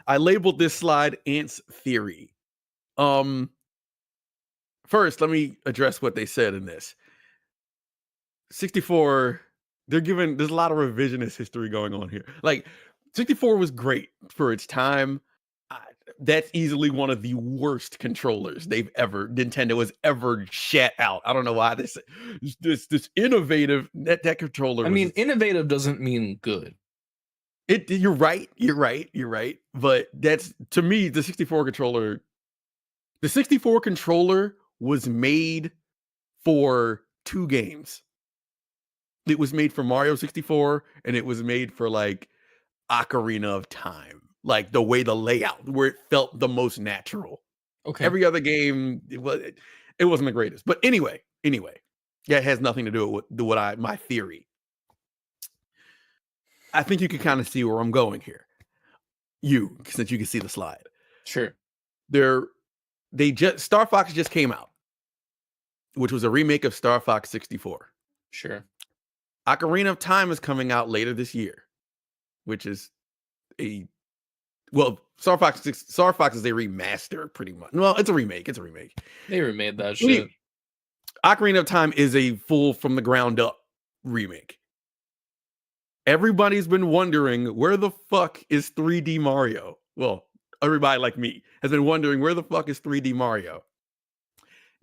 I labeled this slide Ant's Theory. First, let me address what they said in this. 64, there's a lot of revisionist history going on here. Like, 64 was great for its time. That's easily one of the worst controllers Nintendo has ever shat out. I don't know why this innovative that controller. I mean, innovative doesn't mean good. You're right. But that's, to me, the 64 controller. The 64 controller was made for 2 games. It was made for Mario 64, and it was made for like Ocarina of Time. Like the way the layout, where it felt the most natural. Okay. Every other game, it wasn't the greatest. But anyway, that has nothing to do with my theory. I think you can kind of see where I'm going here. Since you can see the slide. Sure. Star Fox just came out, which was a remake of Star Fox 64. Sure. Ocarina of Time is coming out later this year, which is Star Fox is a remaster, pretty much. Well, it's a remake. They remade that shit. Ocarina of Time is a full from the ground up remake. Everybody's been wondering where the fuck is 3D Mario. Well, everybody like me has been wondering where the fuck is 3D Mario.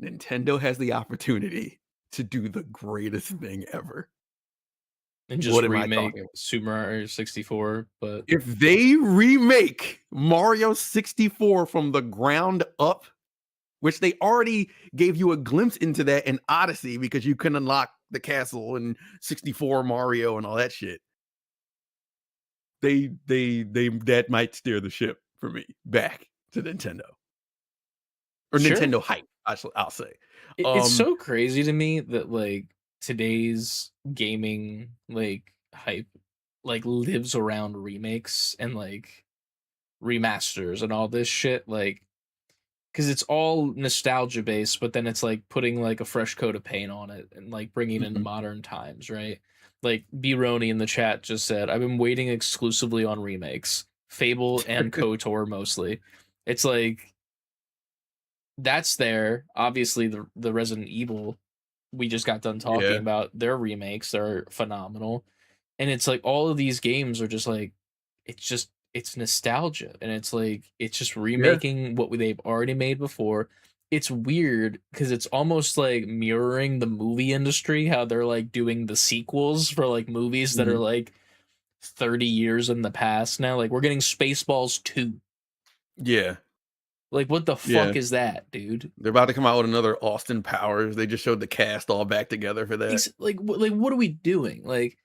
Nintendo has the opportunity to do the greatest thing ever. And just remake Super Mario 64, but if they remake Mario 64 from the ground up, which they already gave you a glimpse into that in Odyssey because you can unlock the castle and 64 Mario and all that shit, they that might steer the ship for me back to Nintendo or sure. Nintendo hype. I'll say it's so crazy to me that like today's gaming like hype like lives around remakes and like remasters and all this shit, like because it's all nostalgia based, but then it's like putting like a fresh coat of paint on it and like bringing it into modern times, right? Like B Roni in the chat just said, I've been waiting exclusively on remakes, Fable and KOTOR mostly. It's like that's there. Obviously the Resident Evil we just got done talking about, their remakes are phenomenal. And it's like all of these games are just like it's nostalgia, and it's like it's just remaking what they've already made before. It's weird because it's almost like mirroring the movie industry, how they're like doing the sequels for like movies that are like 30 years in the past now. Like we're getting Spaceballs 2. Yeah. Like what the fuck is that, dude? They're about to come out with another Austin Powers. They just showed the cast all back together for that. Like what are we doing? Like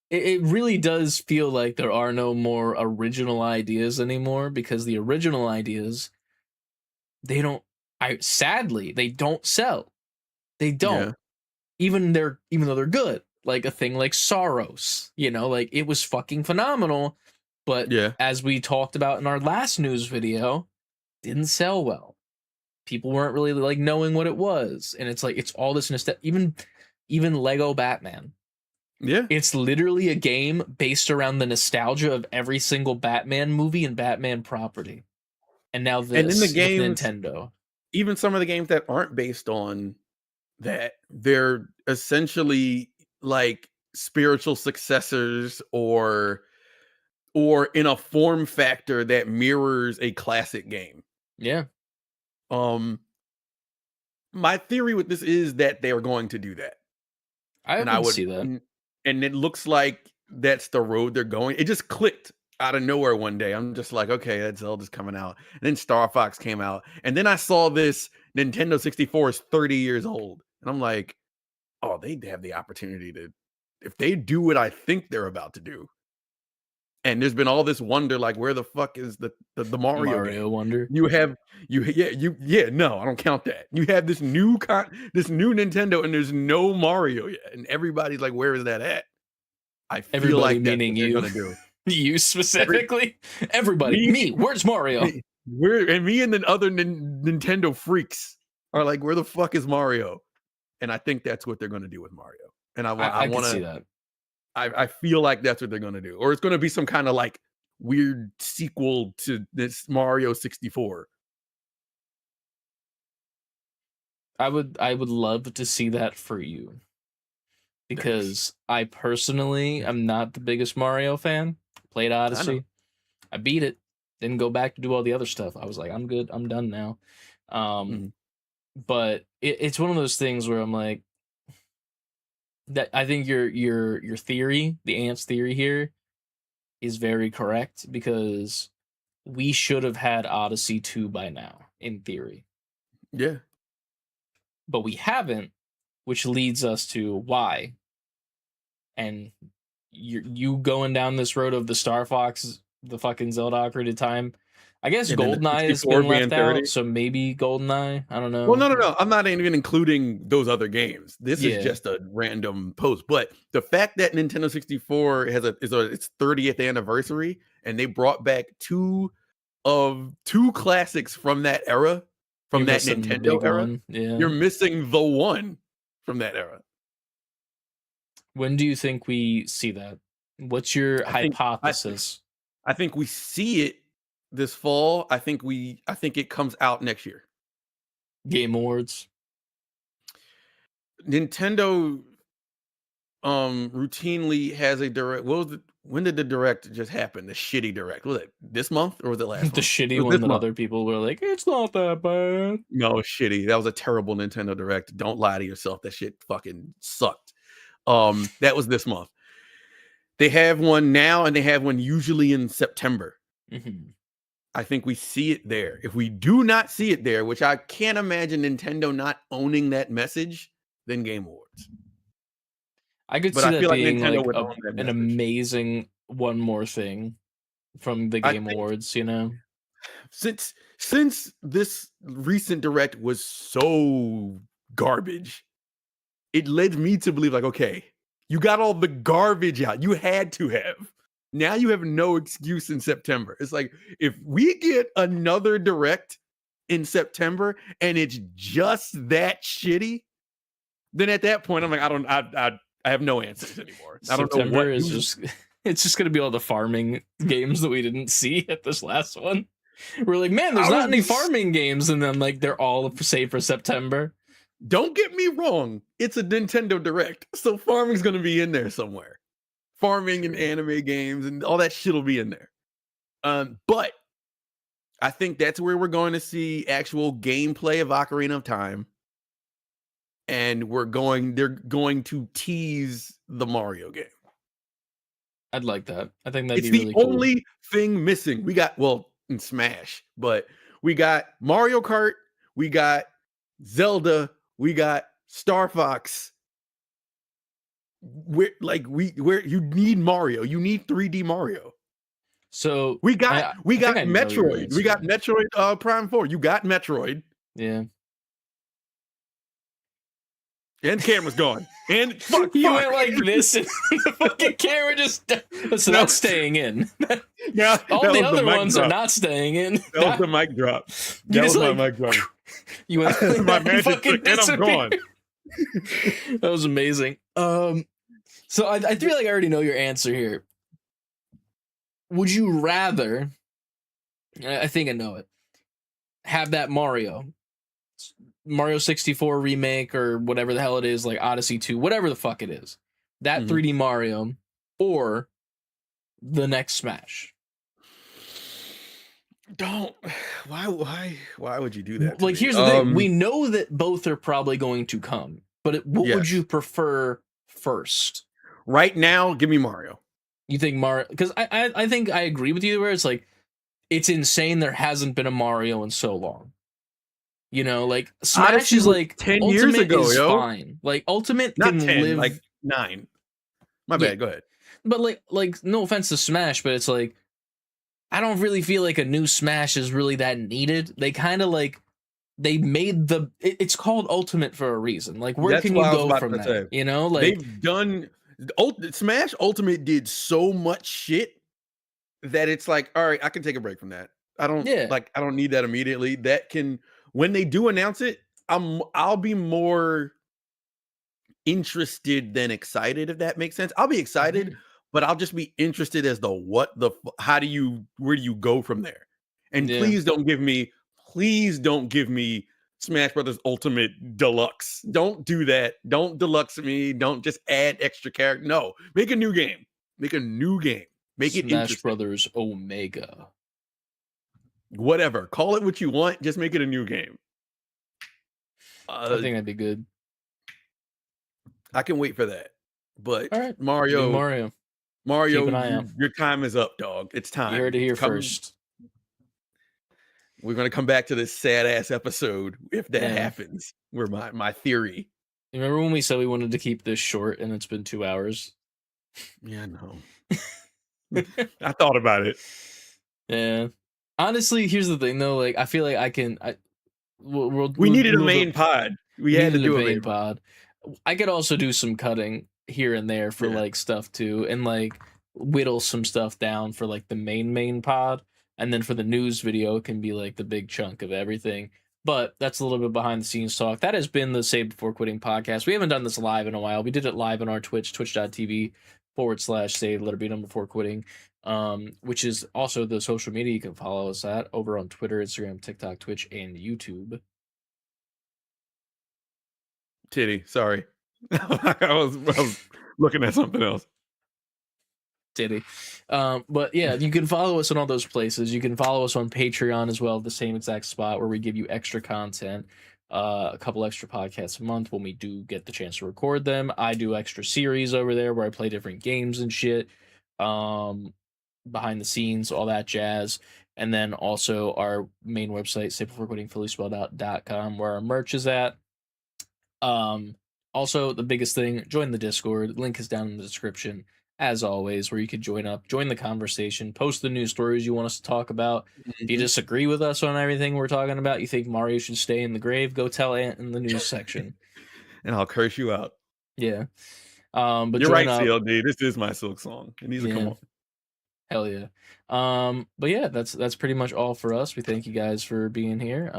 it really does feel like there are no more original ideas anymore, because the original ideas, sadly, they don't sell. They don't. even though they're good, like a thing like Soros, like it was fucking phenomenal, but Yeah. as we talked about in our last news video, didn't sell well. People weren't really like knowing what it was, and it's like it's all this nostalgia. Even Lego Batman. Yeah. It's literally a game based around the nostalgia of every single Batman movie and Batman property. And now this And in the games, Nintendo. Even some of the games that aren't based on that, they're essentially like spiritual successors or in a form factor that mirrors a classic game. Yeah. My theory with this is that they are going to do that. I would see that. And it looks like that's the road they're going. It just clicked out of nowhere one day. I'm just like, okay, that Zelda's coming out. And then Star Fox came out. And then I saw this Nintendo 64 is 30 years old. And I'm like, oh, they have the opportunity to, if they do what I think they're about to do. And there's been all this wonder, like, where the fuck is the Mario game? Wonder? No, I don't count that. You have this new Nintendo, and there's no Mario yet, and everybody's like, where is that at? I feel everybody like that's meaning what they're you, gonna do. You specifically, everybody, me. Where's Mario? Me and the other Nintendo freaks are like, where the fuck is Mario? And I think that's what they're gonna do with Mario. And I want to see that. I feel like that's what they're going to do. Or it's going to be some kind of like weird sequel to this Mario 64. I would love to see that for you. Because I personally am not the biggest Mario fan. Played Odyssey. I beat it. Didn't go back to do all the other stuff. I was like, I'm good. I'm done now. But it's one of those things where I'm like, that I think your theory, the ants theory here, is very correct, because we should have had Odyssey 2 by now, in theory. Yeah. But we haven't, which leads us to why. And you going down this road of the Star Fox, the fucking Zelda Ocarina of Time. I guess GoldenEye has been left out, so maybe GoldenEye. I don't know. Well, no. I'm not even including those other games. This is just a random post. But the fact that Nintendo 64 has its 30th anniversary, and they brought back two classics from that era, from that Nintendo era. Yeah. You're missing the one from that era. When do you think we see that? What's your hypothesis? I think we see it this fall. I think it comes out next year. Game Awards. Nintendo routinely has a direct. When did the direct just happen? The shitty direct. Was it this month or was it last month? The shitty one that other people were like, it's not that bad. No, shitty. That was a terrible Nintendo direct. Don't lie to yourself. That shit fucking sucked. That was this month. They have one now, and they have one usually in September. Mm-hmm. I think we see it there. If we do not see it there, which I can't imagine Nintendo not owning that message, then Game Awards. I could see that being like an amazing one more thing from the Game Awards, Since this recent direct was so garbage, it led me to believe, like, okay, you got all the garbage out. You had to have. Now you have no excuse in September. It's like, if we get another direct in September and it's just that shitty, then at that point I'm like, I have no answers anymore. I don't know what is just. It's just gonna be all the farming games that we didn't see at this last one. We're like, man, there's not any farming games, and then like they're all saved for September. Don't get me wrong, it's a Nintendo Direct, so farming's gonna be in there somewhere. Farming and anime games and all that shit will be in there. But I think that's where we're going to see actual gameplay of Ocarina of Time. And they're going to tease the Mario game. I'd like that. I think that'd be really cool. It's the only thing missing. We got, in Smash, but we got Mario Kart, we got Zelda, we got Star Fox. Where you need Mario, you need 3D Mario. So we got Metroid. We got Metroid Prime 4. You got Metroid. Yeah. And the camera's gone. And fuck. Went like this, and the fucking camera just. So that's staying in. Yeah, all the other ones are not staying in. That was the mic drop. That was my mic drop. You went like my magic fucking and I'm gone. That was amazing. So I feel like I already know your answer here. Would you rather? I think I know it. Have that Mario 64 remake or whatever the hell it is, like Odyssey 2, whatever the fuck it is, that 3D Mario, or the next Smash? Don't. Why would you do that? Like, here's the thing: we know that both are probably going to come, but what would you prefer first? Right now, give me Mario. You think Mario? Because I think I agree with you. Where it's like, it's insane there hasn't been a Mario in so long. You know, like Smash Odyssey is like 10 Ultimate years ago, is yo. fine. Like Ultimate Not can 10, live like 9. My bad. Go ahead. But like no offense to Smash, but it's like I don't really feel like a new Smash is really that needed. They kind of like they made it's called Ultimate for a reason. Like where That's can you what I was go about from to that? say. You know, like They've done Smash Ultimate did so much shit that it's like, all right, I can take a break from that. I don't need that immediately. That can, when they do announce it, I'll be more interested than excited, if that makes sense. I'll be excited, but I'll just be interested as to where do you go from there? And please don't give me Smash Brothers Ultimate Deluxe. Don't do that. Don't deluxe me. Don't just add extra character. No, make a new game. Make it Smash Brothers Omega. Whatever. Call it what you want. Just make it a new game. I think that'd be good. I can wait for that. But all right, Mario, keep an eye out. Your time is up, dog. It's time. You heard it here first. We're gonna come back to this sad ass episode if that happens. Where my theory. You remember when we said we wanted to keep this short and it's been 2 hours? Yeah, I know. I thought about it. Yeah. Honestly, here's the thing though. Like, I feel like we needed a main pod. We had to do a main pod. I could also do some cutting here and there for like stuff too, and like whittle some stuff down for like the main pod. And then for the news video, it can be like the big chunk of everything. But that's a little bit behind the scenes talk. That has been the Save Before Quitting podcast. We haven't done this live in a while. We did it live on our Twitch, twitch.tv/save_before_quitting, which is also the social media you can follow us at over on Twitter, Instagram, TikTok, Twitch, and YouTube. Titty, sorry. I was looking at something else. Titty. But yeah, you can follow us in all those places. You can follow us on Patreon as well, the same exact spot where we give you extra content, a couple extra podcasts a month when we do get the chance to record them. I do extra series over there where I play different games and shit, behind the scenes, all that jazz. And then also our main website, SaveBeforeQuitting.com, where our merch is at. Also, the biggest thing, join the Discord. Link is down in the description. As always, where you could join the conversation, post the news stories you want us to talk about. If you disagree with us on everything we're talking about, you think Mario should stay in the grave, go tell Ant in the news section. And I'll curse you out. Yeah. But you're right, CLD. This is my Silk song. It needs to come on. Hell yeah. But yeah, that's pretty much all for us. We thank you guys for being here.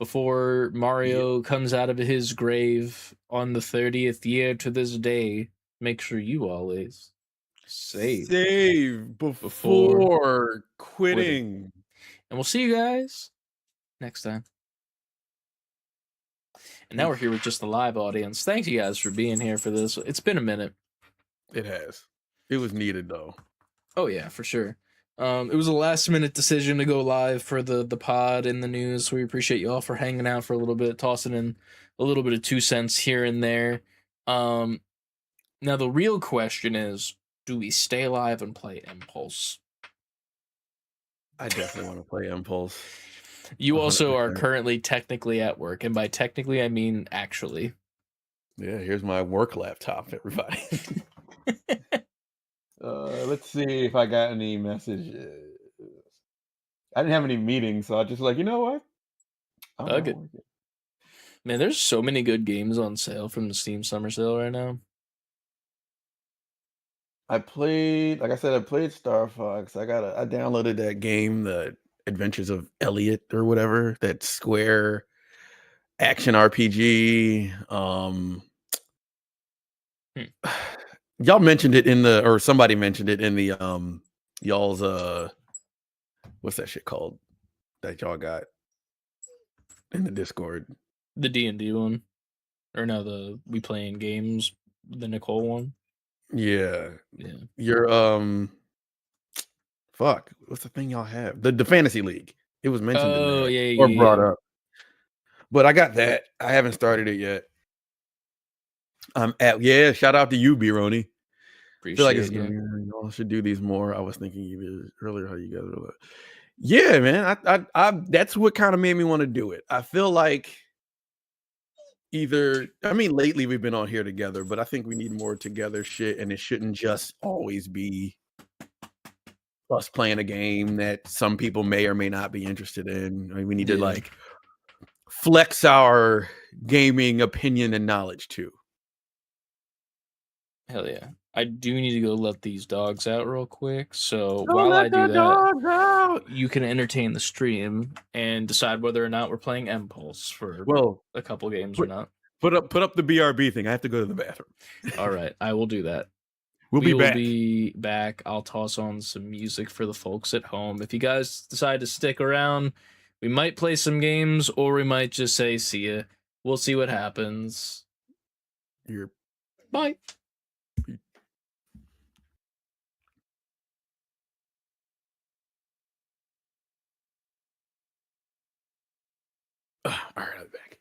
Before Mario comes out of his grave on the 30th year to this day, make sure you always save before quitting. And we'll see you guys next time. And now we're here with just the live audience. Thank you guys for being here for this. It's been a minute. It has. It was needed though. Oh yeah, for sure. It was a last minute decision to go live for the pod and the news. So we appreciate you all for hanging out for a little bit, tossing in a little bit of 2 cents here and there. Now the real question is, do we stay alive and play Impulse? I definitely want to play Impulse. You also 100%. Are currently technically at work, and by technically I mean actually. Yeah, here's my work laptop, everybody. Let's see if I got any messages. I didn't have any meetings, so I just like, you know what? Okay. Man, there's so many good games on sale from the Steam Summer Sale right now. I played, like I said, I played Star Fox. I downloaded that game, The Adventures of Elliot or whatever, that Square action RPG. Hmm. Y'all mentioned it in the, or somebody mentioned it in the y'all's what's that shit called that y'all got in the Discord? The D&D one. Or no, the We Playing Games, the Nicole one. Yeah. Yeah. Your fuck, what's the thing y'all have? The Fantasy League. It was mentioned in Oh, there yeah, or yeah, brought yeah. up. But I got that. I haven't started it yet. Yeah, shout out to you, B-Roni. I feel like it's Appreciate you. y'all should do these more. I was thinking even earlier how you guys were like, yeah, man. I that's what kind of made me want to do it. I feel like lately we've been on here together, but I think we need more together shit, and it shouldn't just always be us playing a game that some people may or may not be interested in. I mean, we need to like flex our gaming opinion and knowledge too. Hell yeah. I do need to go let these dogs out real quick. So while I do that, you can entertain the stream and decide whether or not we're playing Impulse for a couple games or not. Put up the BRB thing. I have to go to the bathroom. All right, I will do that. We will be back. I'll toss on some music for the folks at home. If you guys decide to stick around, we might play some games, or we might just say see ya. We'll see what happens. Bye. All right, I'm back.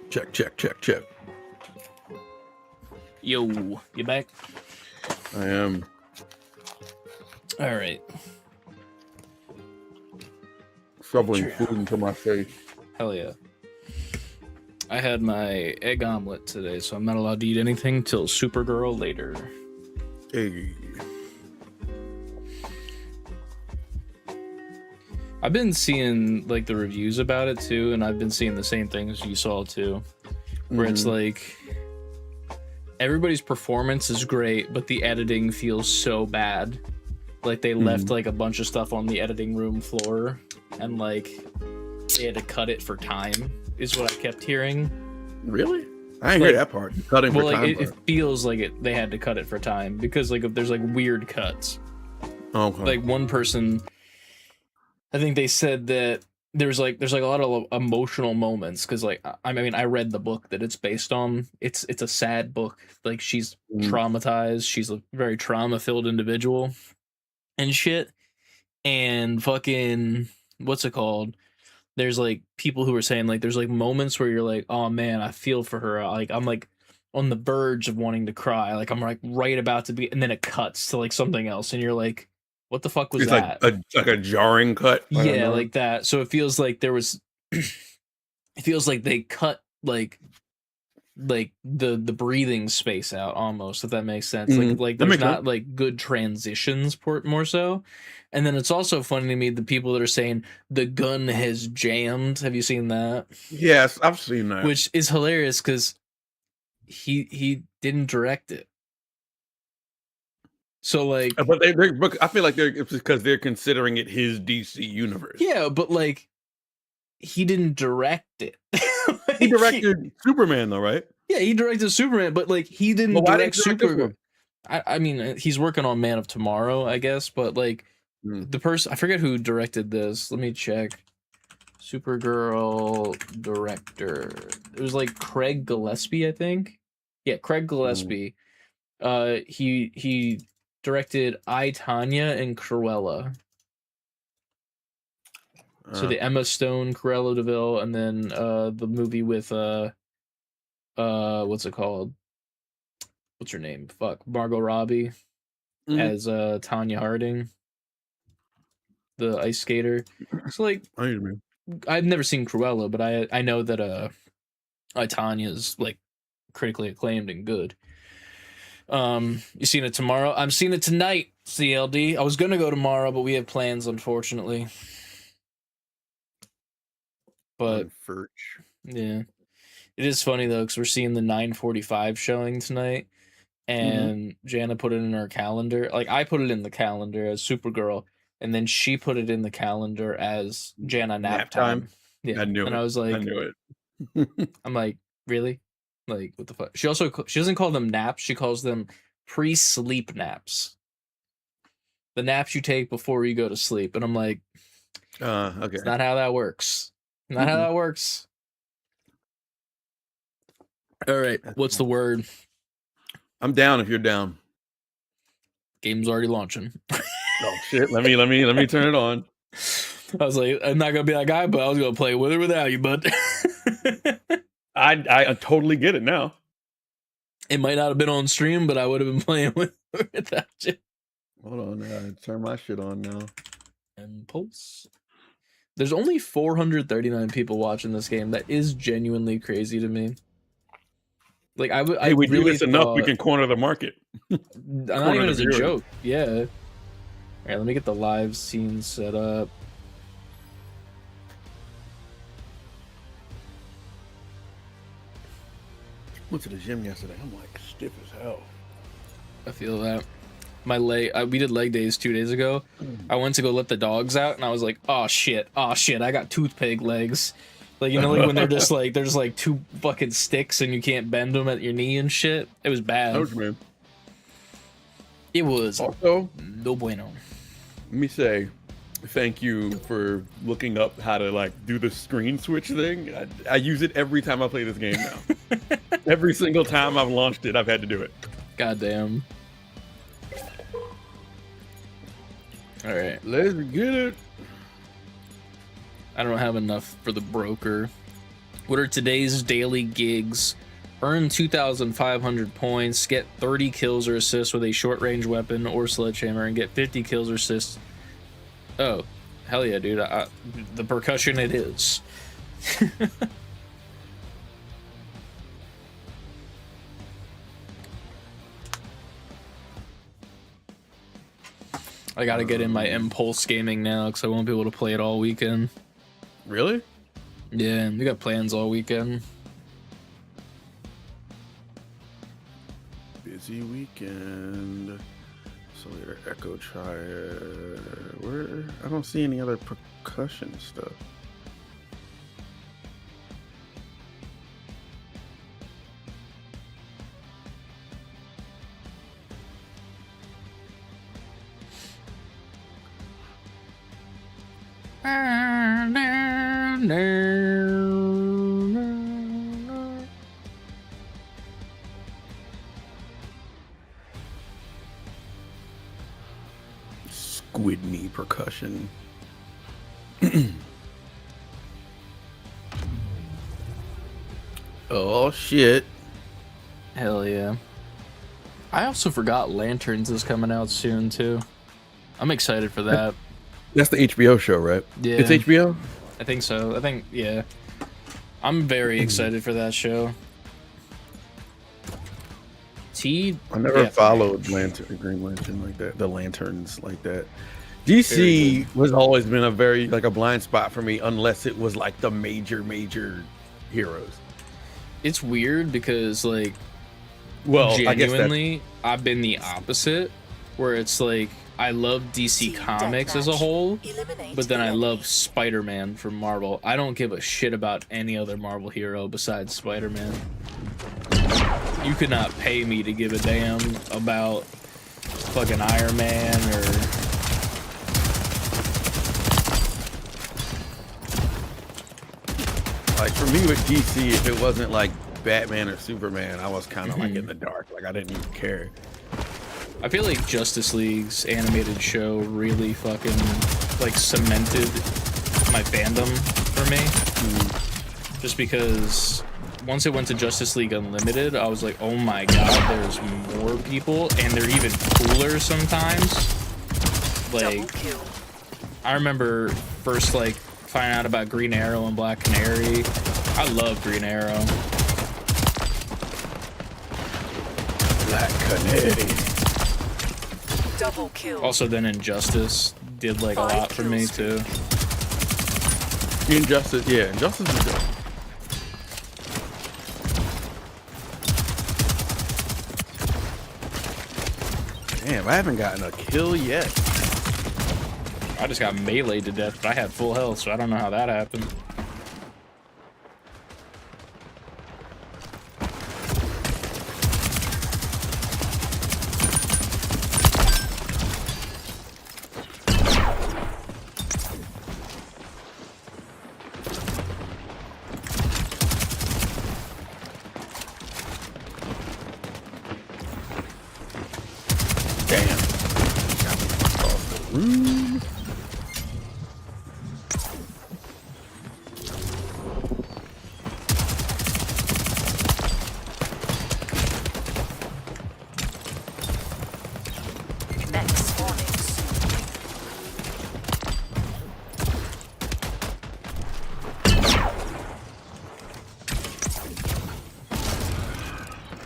Check, check, check, check. Yo, you back? I am. All right. Shoveling food into my face. Hell yeah. I had my egg omelet today, so I'm not allowed to eat anything till Supergirl later. Hey. I've been seeing like the reviews about it too, and I've been seeing the same things you saw too, where it's like everybody's performance is great, but the editing feels so bad. Like they left like a bunch of stuff on the editing room floor, and like they had to cut it for time, is what I kept hearing. Really? I didn't hear that part. Cutting for time. It feels like they had to cut it for time because like if there's like weird cuts. Okay. Like one person, I think they said that there's like a lot of emotional moments because like I mean I read the book that it's based on. It's a sad book. Like she's traumatized. She's a very trauma-filled individual and shit. And fucking what's it called? There's like people who are saying like there's like moments where you're like, oh man, I feel for her. Like I'm like on the verge of wanting to cry. Like I'm like right about to be, and then it cuts to like something else, and you're like, what the fuck was it's that? Like a jarring cut. Yeah, like that. So it feels like there was. It feels like they cut like the breathing space out almost, if that makes sense. Like there's not like good transitions more so. And then it's also funny to me the people that are saying the gun has jammed. Have you seen that? Yes, I've seen that. Which is hilarious because he didn't direct it. So like, but I feel like it's because they're considering it his DC universe. Yeah, but like he didn't direct it. Like, he directed Superman though, right? Yeah, he directed Superman, but like he didn't direct Superman. I mean, he's working on Man of Tomorrow, I guess, but like the person, I forget who directed this. Let me check. Supergirl director. It was like Craig Gillespie, I think. Yeah, Craig Gillespie. He directed I, Tonya and Cruella. So the Emma Stone, Cruella DeVille, and then the movie with what's it called? What's her name? Fuck, Margot Robbie as Tanya Harding, the ice skater. So like, I've never seen Cruella, but I know that I, Tanya's like critically acclaimed and good. You seen it tomorrow? I'm seeing it tonight. CLD. I was gonna go tomorrow, but we have plans, unfortunately. But yeah, it is funny though because we're seeing the 9:45 showing tonight, and Jana put it in her calendar. Like I put it in the calendar as Supergirl, and then she put it in the calendar as Jana nap time. Yeah, I knew I was like, I knew it. I'm like, really? Like what the fuck? She doesn't call them naps. She calls them pre-sleep naps. The naps you take before you go to sleep, and I'm like, okay, it's not how that works. Not how that works. All right, what's the word? I'm down if you're down. Game's already launching. Oh shit! Let me turn it on. I was like, I'm not gonna be that guy, but I was gonna play with or without you, bud. I totally get it now. It might not have been on stream, but I would have been playing with or without you. Hold on, I gotta turn my shit on now. Impulse. There's only 439 people watching this game. That is genuinely crazy to me. Like I would, we really do this enough. We can corner the market. Not even as a joke. Yeah. All right, let me get the live scene set up. Went to the gym yesterday. I'm like stiff as hell. I feel that. My leg, we did leg days 2 days ago. I went to go let the dogs out, and I was like, "Oh shit, I got toothpick legs." Like you know, like when they're just like there's like two fucking sticks and you can't bend them at your knee and shit. It was bad. Man. It was also no bueno. Let me say thank you for looking up how to like do the screen switch thing. I use it every time I play this game now. Every single time I've launched it, I've had to do it. Goddamn. All right, let's get it. I don't have enough for the broker. What are today's daily gigs? Earn 2,500 points, get 30 kills or assists with a short-range weapon or sledgehammer, and get 50 kills or assists. Oh, hell yeah, dude. The percussion it is. I gotta get in my Impulse gaming now because I won't be able to play it all weekend. Really? Yeah, we got plans all weekend. Busy weekend. Solitaire Echo Triad. Where? I don't see any other percussion stuff. Squid knee percussion. Oh shit. Hell yeah. I also forgot Lanterns is coming out soon too. I'm excited for that. That's the HBO show, right? Yeah. It's HBO? I think so. I think, yeah. I'm very excited for that show. I never followed Green Lantern like that. The Lanterns like that. DC has always been a very like a blind spot for me unless it was like the major heroes. It's weird because like genuinely I guess I've been the opposite where it's like I love DC Comics as a whole, but then I love Spider-Man from Marvel. I don't give a shit about any other Marvel hero besides Spider-Man. You could not pay me to give a damn about fucking Iron Man or Like for me with DC, if it wasn't like Batman or Superman, I was kind of like in the dark. Like I didn't even care. I feel like Justice League's animated show really fucking like cemented my fandom for me. Just because once it went to Justice League Unlimited, I was like, oh my god, there's more people and they're even cooler sometimes. Like, I remember first like finding out about Green Arrow and Black Canary. I love Green Arrow. Black Canary. Double kill. Also then Injustice did like a lot for me too. Injustice, yeah, Injustice is good. Damn, I haven't gotten a kill yet. I just got meleeed to death, but I had full health, so I don't know how that happened.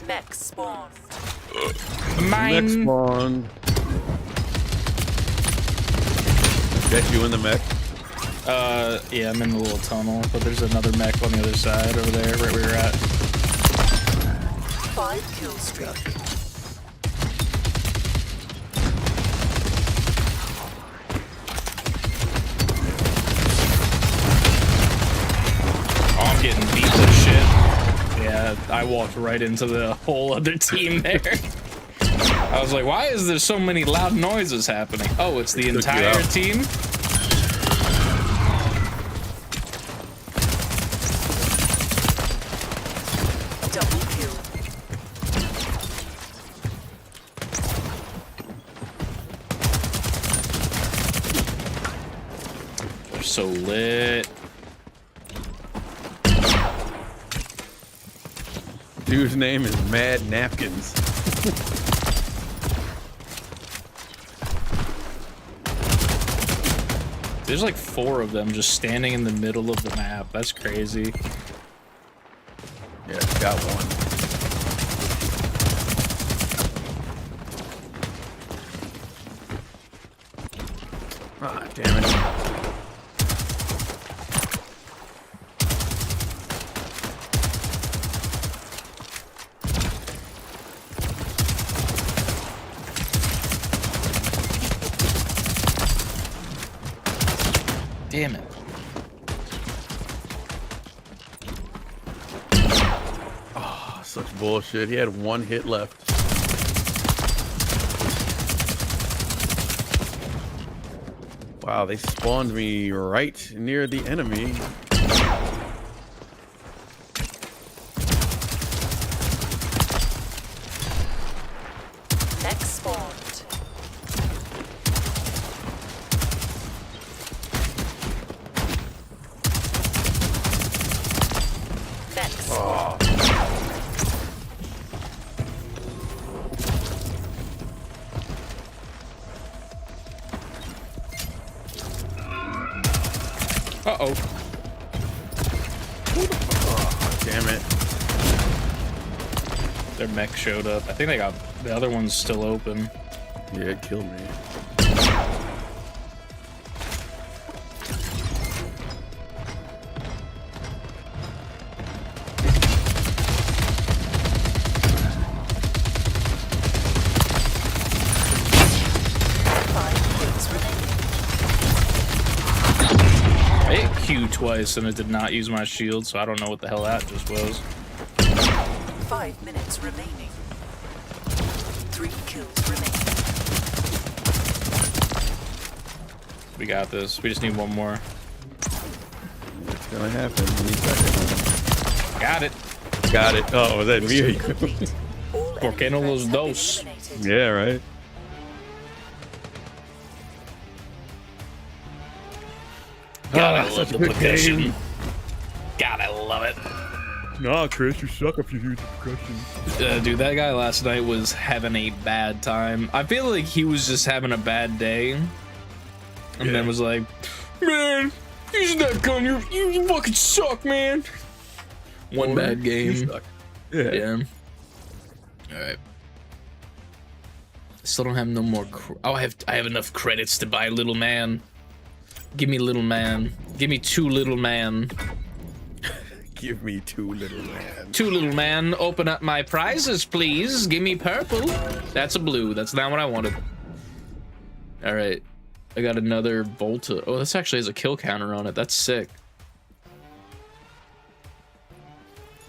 Mech spawn. Mine. Mech spawn. That's you in the mech? Yeah, I'm in the little tunnel, but there's another mech on the other side over there, right where you're at. 5 kill streak. Oh, I'm getting beat to shit. Yeah, I walked right into the whole other team there. I was like, why is there so many loud noises happening? Oh, it's the entire team? Double kill. They're so lit. Dude's name is Mad Napkins. There's like 4 of them just standing in the middle of the map. That's crazy. Yeah, got one. Ah, damn it. Damn it. Oh, such bullshit. He had 1 hit left. Wow, they spawned me right near the enemy. Mech spawned. Mech spawned. Uh-oh. Oh, damn it. Their mech showed up. I think they got the other one's still open. Yeah, it killed me. I hit Q twice and it did not use my shield, so I don't know what the hell that just was. 5 minutes remaining. 3 kills remaining. We got this. We just need one more. gonna happen any second. Got it. Got it. Oh, was that me? Complete. All ¿Por qué no enemy los threats have been dos? eliminated. Yeah, right. Gotta that's love such a the good percussion. game. Gotta love it. Nah, Chris, you suck if you use the percussion. Dude, that guy last night was having a bad time. I feel like he was just having a bad day. And then was like, man, using that gun, you fucking suck, man. One bad game. Yeah. Yeah. Alright. Still don't have no more. Oh, I have enough credits to buy Little Man. Give me Little Man. Give me 2 Little Man. Give me 2 little man. 2 Little Man. Open up my prizes, please. Give me purple. That's a blue. That's not what I wanted. All right. I got another Volta. Oh, this actually has a kill counter on it. That's sick.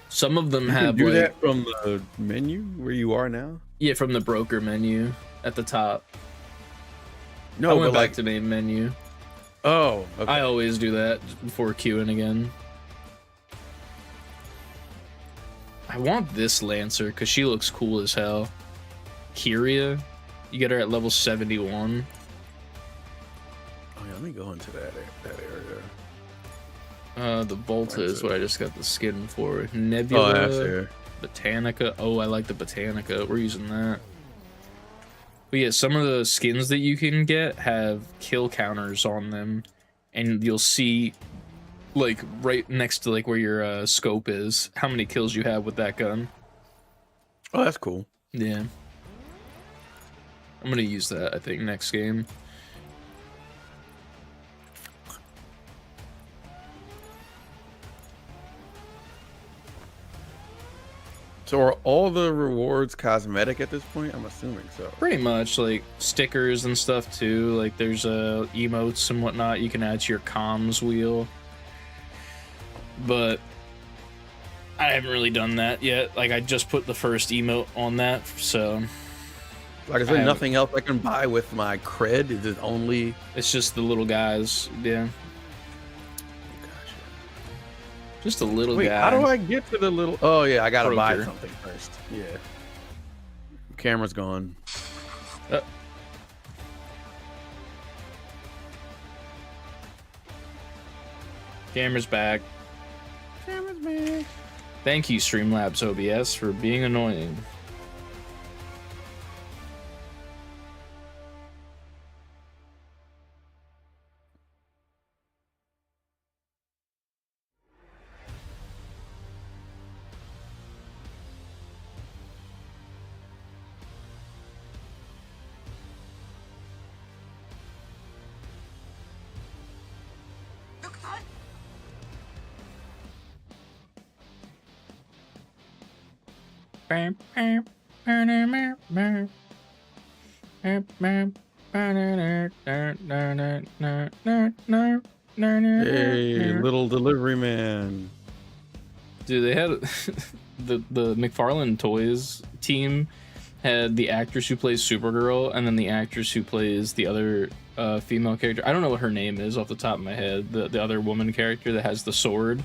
Some of them You have can do like, that from the menu where you are now. yeah, from the broker menu at the top. I No, went but back to main menu. oh, okay. I always do that before queuing again. I want this Lancer because she looks cool as hell. Kyria, you get her at level 71. Oh, yeah, let me go into that area. The Volta is what I just got the skin for. Oh, Nebula, that's there. Botanica. Oh, I like the Botanica. We're using that. But yeah, some of the skins that you can get have kill counters on them, and you'll see, like, right next to like where your scope is, how many kills you have with that gun. Oh, that's cool. Yeah. I'm gonna use that, I think, next game. So are all the rewards cosmetic at this point? I'm assuming so. Pretty much, like, stickers and stuff, too. Like, there's emotes and whatnot you can add to your comms wheel. But I haven't really done that yet. Like, I just put the first emote on that, so... Like I said, nothing else I can buy with my cred. Is it only... It's just the little guys, yeah. Just a little Wait, guy. how do I get to the little... Oh, yeah, I gotta buy Broker. something first. Yeah. Camera's gone. Camera's back. Camera's back. Thank you, Streamlabs OBS, for being annoying. Hey, little delivery man. Dude, they had the McFarlane Toys team had the actress who plays Supergirl and then the actress who plays the other female character. I don't know what her name is off the top of my head. The other woman character that has the sword.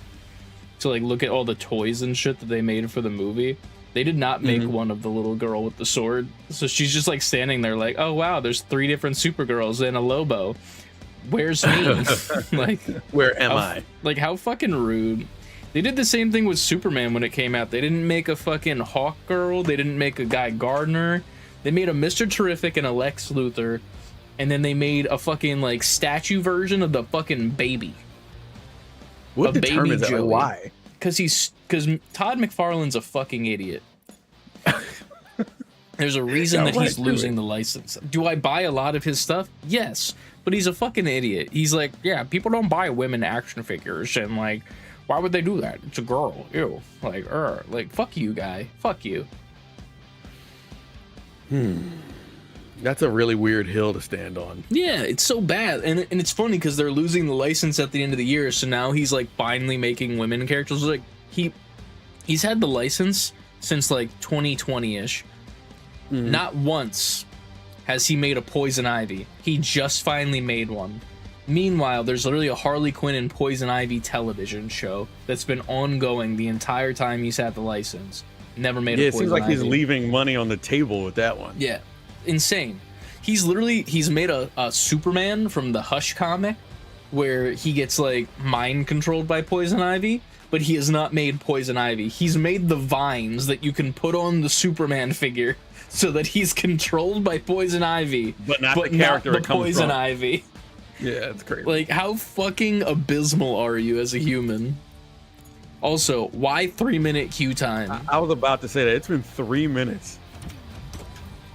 To like look at all the toys and shit that they made for the movie. They did not make one of the little girl with the sword. So she's just like standing there like, oh wow, there's 3 different Supergirls and a Lobo. Where's me? Like, Where am I? Like, how fucking rude. They did the same thing with Superman when it came out. They didn't make a fucking Hawk Girl. They didn't make a Guy Gardner. They made a Mr. Terrific and a Lex Luthor. And then they made a fucking, like, statue version of the fucking baby. What a baby determines that? Joey. Why? Because Todd McFarlane's a fucking idiot. There's a reason that he's losing the license. Do I buy a lot of his stuff? Yes. But he's a fucking idiot. He's like, yeah, people don't buy women action figures. And, like, why would they do that? It's a girl. Ew. Like, fuck you, guy. Fuck you. That's a really weird hill to stand on. Yeah, it's so bad. And it's funny because they're losing the license at the end of the year. So now he's, like, finally making women characters. Like, he's had the license since, like, 2020-ish. Not once has he made a Poison Ivy. He just finally made one. Meanwhile, there's literally a Harley Quinn and Poison Ivy television show that's been ongoing the entire time he's had the license. Never made a Yeah, it Poison seems like he's Ivy. leaving money on the table with that one. Yeah, insane. He's made a Superman from the Hush comic where he gets like mind controlled by Poison Ivy, but he has not made Poison Ivy. He's made the vines that you can put on the Superman figure so that he's controlled by Poison Ivy, But not the character the it comes Poison from. Ivy. Yeah, it's crazy. Like, how fucking abysmal are you as a human? Also, why 3-minute queue time? I was about to say that. It's been 3 minutes.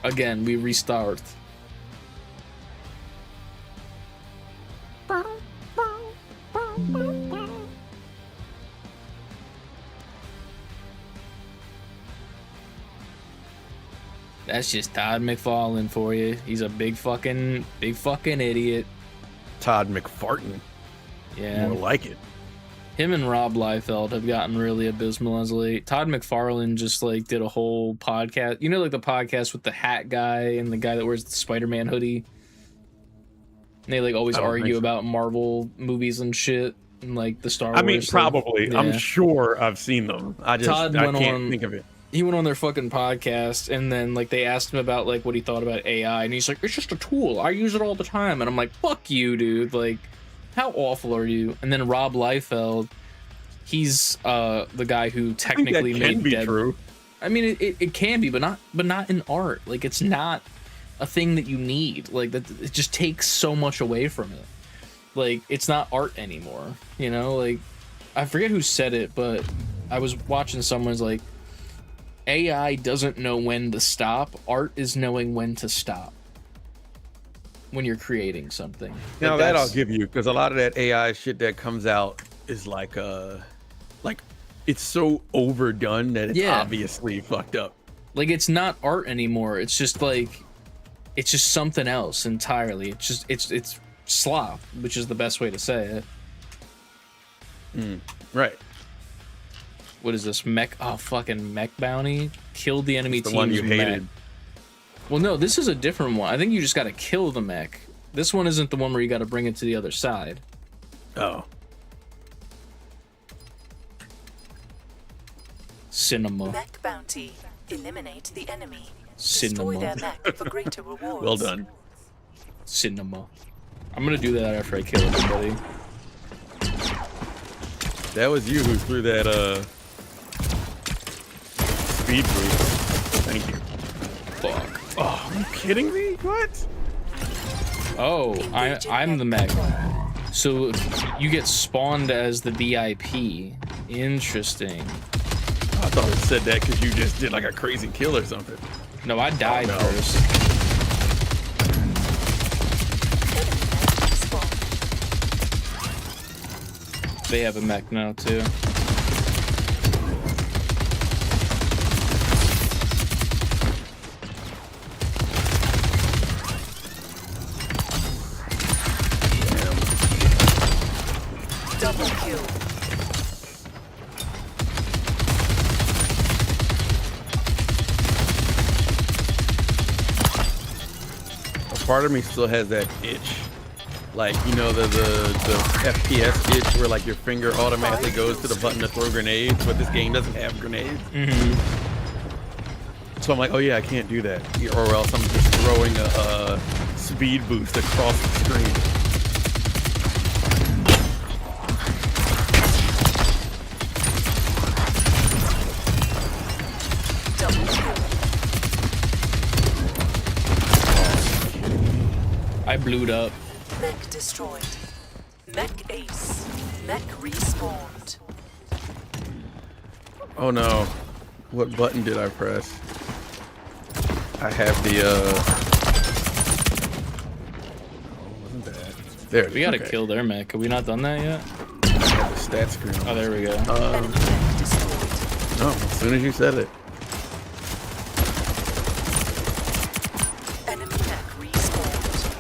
Again, we restart. That's just Todd McFarlane for you. He's a big fucking idiot. Todd McFartin. Yeah. More like it. Him and Rob Liefeld have gotten really abysmal as of late. Todd McFarlane just like did a whole podcast. You know, like the podcast with the hat guy and the guy that wears the Spider-Man hoodie. And they like always I don't argue think so. about Marvel movies and shit and like the Star Wars. I mean, stuff. probably. Yeah. I'm sure I've seen them. I Todd I went can't on- think of it. He went on their fucking podcast and then like they asked him about like what he thought about AI and he's like, it's just a tool. I use it all the time. And I'm like, fuck you, dude. Like, how awful are you? And then Rob Liefeld, he's the guy who I think technically that can made be Dead. true. I mean, it can be, but not in art. Like, it's not a thing that you need. Like, that it just takes so much away from it. Like, it's not art anymore. You know, like I forget who said it, but I was watching someone's like, AI doesn't know when to stop. Art is knowing when to stop. When you're creating something. Now Like, that I'll that's- give you, because a lot of that AI shit that comes out is like it's so overdone that it's Yeah. obviously fucked up. like it's not art anymore. It's just like it's just something else entirely. It's just it's slop, which is the best way to say it. Right. What is this mech? Oh, fucking mech bounty. Killed the enemy The team's one you mech. hated. Well, no, this is a different one. I think you just got to kill the mech. This one isn't the one where you got to bring it to the other side. Oh. Cinema. Mech bounty. Eliminate the enemy. Cinema. Destroy their mech for greater rewards. Well done. Cinema. I'm gonna do that after I kill everybody. That was you who threw that speed boost. Thank you. Fuck. Oh, are you kidding me? What? Oh, Engaging I'm the mech mech. control. So you get spawned as the VIP. Interesting. I thought it said that because you just did like a crazy kill or something. No, I died no. first. Enemy mech respawn. They have a mech now too. Double kill. A part of me still has that itch. Like, you know, the FPS itch where like your finger automatically goes to the button to throw grenades, but this game doesn't have grenades. So I'm like, oh yeah, I can't do that. Or else I'm just throwing a speed boost across the screen. Double kill. I blew it up. Mech destroyed. Mech ace. Mech respawned. Oh no. What button did I press? I have the Oh, wasn't that? There. We gotta okay. kill their mech. Have we not done that yet? I have the stat screen on. Oh, there we go. Enemy mech destroyed. No, as soon as you said it. Enemy mech respawned.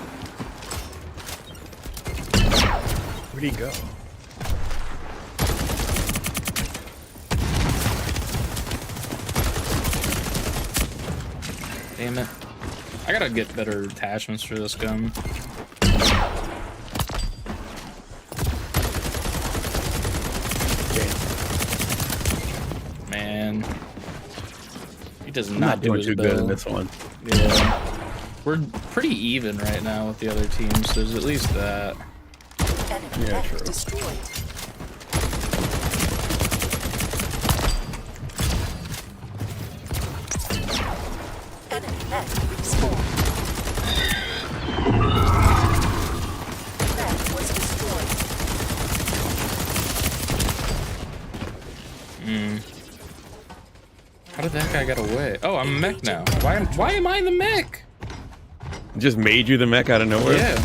Where'd he go? Damn it. I gotta get better attachments for this gun. man. He does I'm not not do doing his too good in bill. this one. Yeah. We're pretty even right now with the other teams. There's at least that. Enemy Yeah, mech true. destroyed. Enemy mech respawned. Mech was destroyed. How did that guy get away? Oh, I'm a mech now. Why am I the mech? Just made you the mech out of nowhere? Yeah.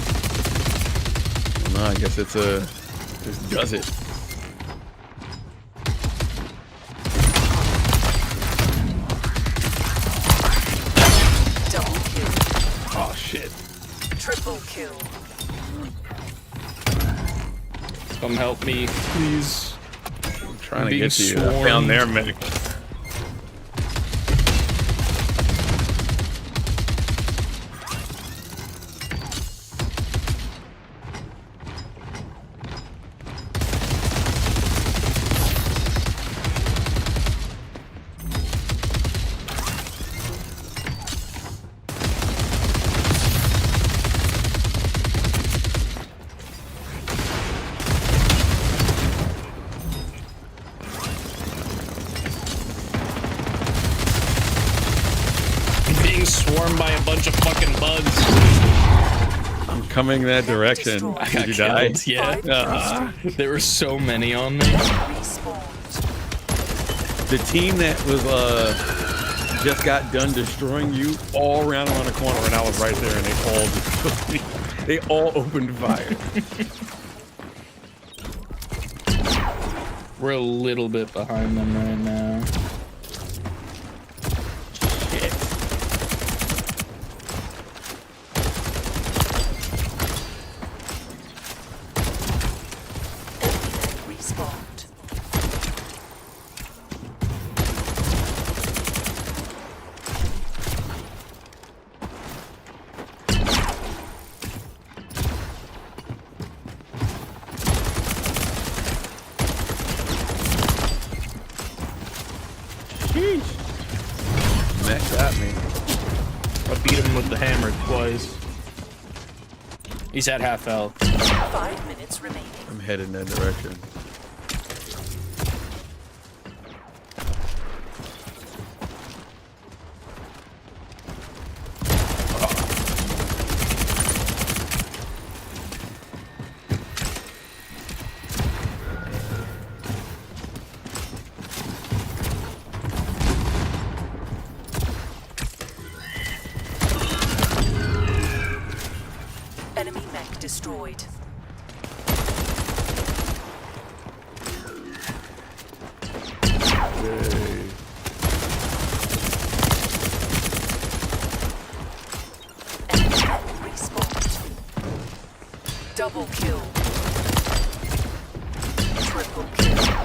Well, no, I guess it's a... Just does it. Double kill. Oh, shit. Triple kill. Come help me, please. I'm trying to being get to you. I swarmed. found their mech. I'm being swarmed by a bunch of fucking bugs. I'm coming that direction. I Did you die? killed. Yeah. Ah. There were so many on me. Respawned. The team that was just got done destroying you all ran around the corner and I was right there and they all destroyed me. They all opened fire. We're a little bit behind them right now. Shit. Enemy mech respawned. Mech got me. I beat him with the hammer twice. He's at half health. 5 minutes remaining. I'm headed in that direction. Enemy mech destroyed. Yay. Enemy mech respawned. Double kill. Triple kill.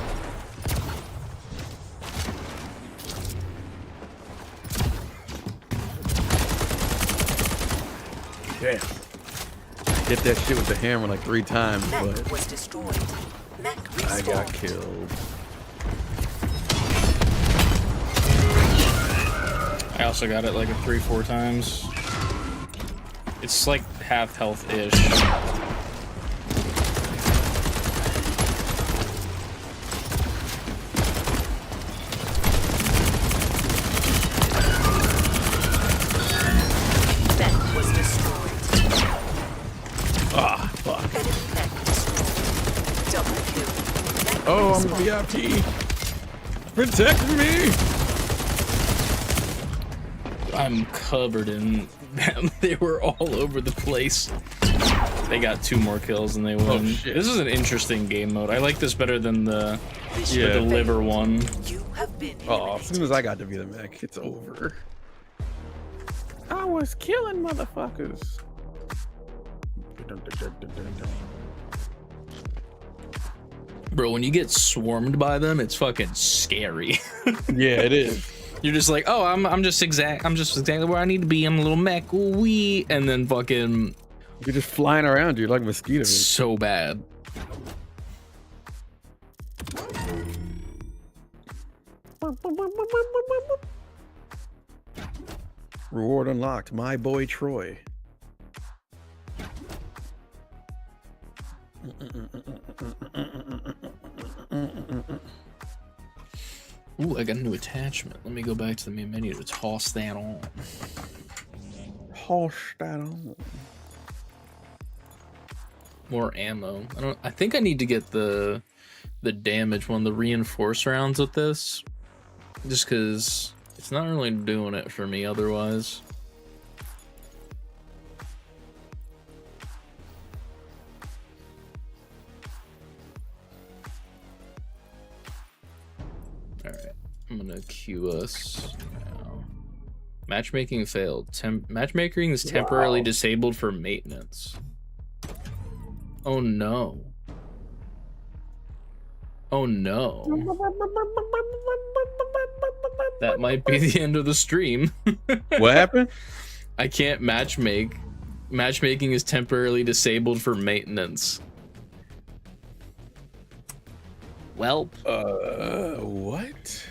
Damn. Hit that shit with the hammer like 3 times, Mech but was destroyed. Mech respawned. I got killed. I also got it like 3-4 times. It's like half health-ish. Mech was destroyed. Ah, fuck. Enemy mech destroyed. Double kill. Mech Oh, I'm respawned. VIP. Protect me. I'm covered in them. They were all over the place. They got 2 more kills and they win. shit. This is an interesting game mode. I like this better than the Yeah. deliver one. You have been Oh, as eliminated. soon as I got to be the mech, it's over. I was killing motherfuckers. Bro, when you get swarmed by them, it's fucking scary. Yeah, it is. You're just like, oh, I'm just exactly where I need to be. I'm a little mech, wee, and then fucking You're just flying around, dude, like mosquitoes. so bad. Reward unlocked. My boy Troy. Ooh, I got a new attachment. Let me go back to the main menu to toss that on. Toss that on. More ammo. I think I need to get the damage one, the reinforce rounds with this. Just because it's not really doing it for me otherwise. Alright, I'm gonna queue us now. Matchmaking failed. Matchmaking is temporarily disabled for maintenance. Oh no. Oh no. That might be the end of the stream. What happened? I can't matchmake. Matchmaking is temporarily disabled for maintenance. Well, what?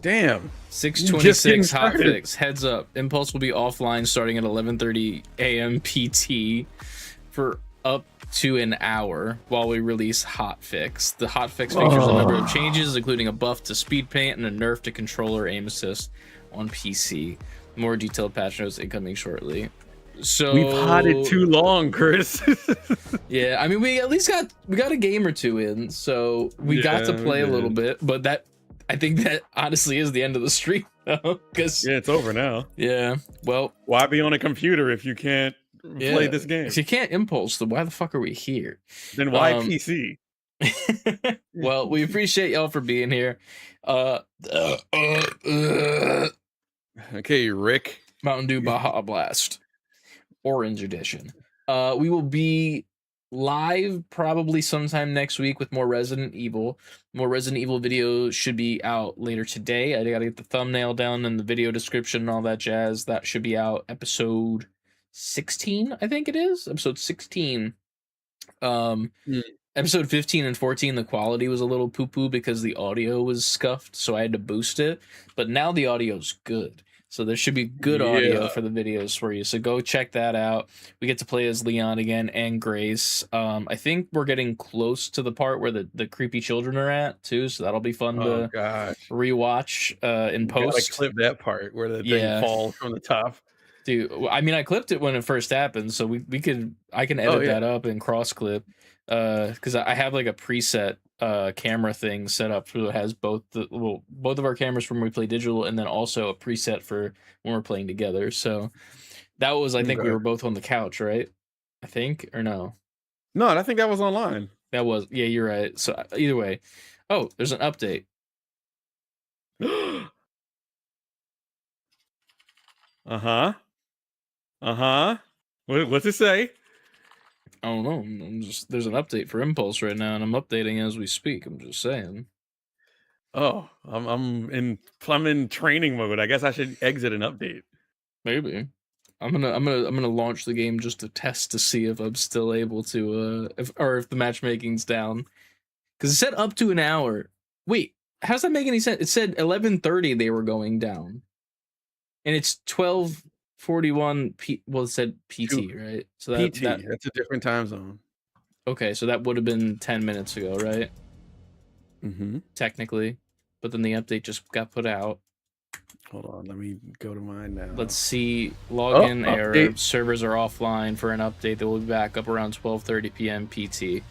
Damn. 626 hotfix. Heads up. Impulse will be offline starting at 11:30 a.m. PT for up to an hour while we release hotfix. The hotfix features a number of changes, including a buff to speed paint and a nerf to controller aim assist on PC. More detailed patch notes incoming shortly. So We've potted too long, Chris. yeah, I mean we got a game or two in, so we got to play a little bit, but I think that honestly is the end of the stream though, because yeah, it's over now. Yeah, well, why be on a computer if you can't play this game? If you can't impulse, then why the fuck are we here? Then why PC? Well, we appreciate y'all for being here. Okay, Rick. Mountain Dew Baja Blast, Orange Edition. We will be live probably sometime next week with more Resident Evil. More Resident Evil videos should be out later today. I gotta get the thumbnail down and the video description and all that jazz. That should be out episode 16, I think it is. Episode 16. Episode 15 and 14, the quality was a little poo-poo because the audio was scuffed, so I had to boost it. But now the audio's good. So there should be good audio for the videos for you. So go check that out. We get to play as Leon again and Grace. I think we're getting close to the part where the creepy children are at too. So that'll be fun to rewatch in post. Gotta clip that part where the thing falls from the top. Dude, I mean, I clipped it when it first happened, so I can edit that up and cross clip. Because I have like a preset camera thing set up so it has both of our cameras from when we play digital and then also a preset for when we're playing together. So that was, I think we were both on the couch, right? I think, or no? No, I think that was online. That was, yeah, you're right. So either way, oh, there's an update. What's it say? I don't know. There's an update for Impulse right now, and I'm updating as we speak. I'm just saying. Oh, I'm in training mode. I guess I should exit and update. Maybe. I'm gonna launch the game just to test to see if I'm still able to if the matchmaking's down. Because it said up to an hour. Wait, how does that make any sense? It said 11:30 they were going down, and it's 12:41. Well, it said PT, right? So that's a different time zone. Okay, so that would have been 10 minutes ago, right? Mm-hmm. Technically, but then the update just got put out. Hold on, let me go to mine now. Let's see. Login error. Servers are offline for an update that will be back up around 12:30 p.m. PT.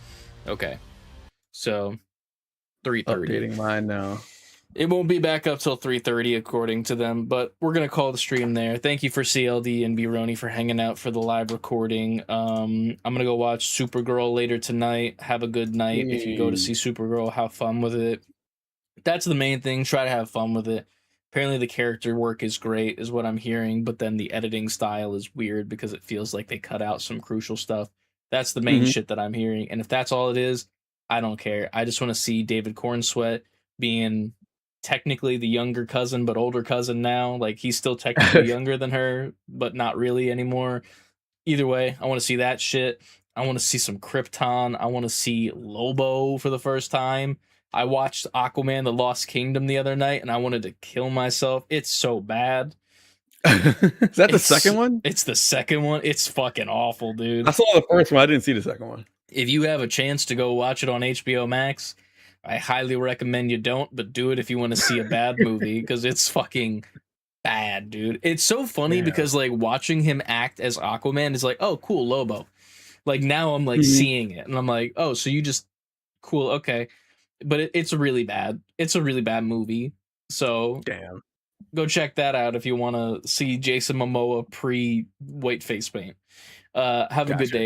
Okay, so 3:30. Updating mine now. It won't be back up till 3:30 according to them, but we're gonna call the stream there. Thank you for CLD and Brony for hanging out for the live recording. I'm gonna go watch Supergirl later tonight. Have a good night. If you go to see Supergirl, have fun with it. That's the main thing. Try to have fun with it. Apparently the character work is great, is what I'm hearing, but then the editing style is weird because it feels like they cut out some crucial stuff. That's the main shit that I'm hearing. And if that's all it is, I don't care. I just want to see David Cornsweet being technically the younger cousin, but older cousin now. Like, he's still technically younger than her, but not really anymore. Either way, I want to see that shit. I want to see some Krypton. I want to see Lobo for the first time. I watched Aquaman: The Lost Kingdom the other night, and I wanted to kill myself. It's so bad. Is that the second one? It's the second one. It's fucking awful, dude. I saw the first one. I didn't see the second one. If you have a chance to go watch it on HBO Max, I highly recommend you don't, but do it if you want to see a bad movie, because it's fucking bad, dude. It's so funny because like watching him act as Aquaman is like, oh, cool, Lobo. Like now I'm like seeing it, and I'm like, oh, so you just cool, okay. But it's really bad. It's a really bad movie. So damn. Go check that out if you want to see Jason Momoa pre-white face paint. Have a good day.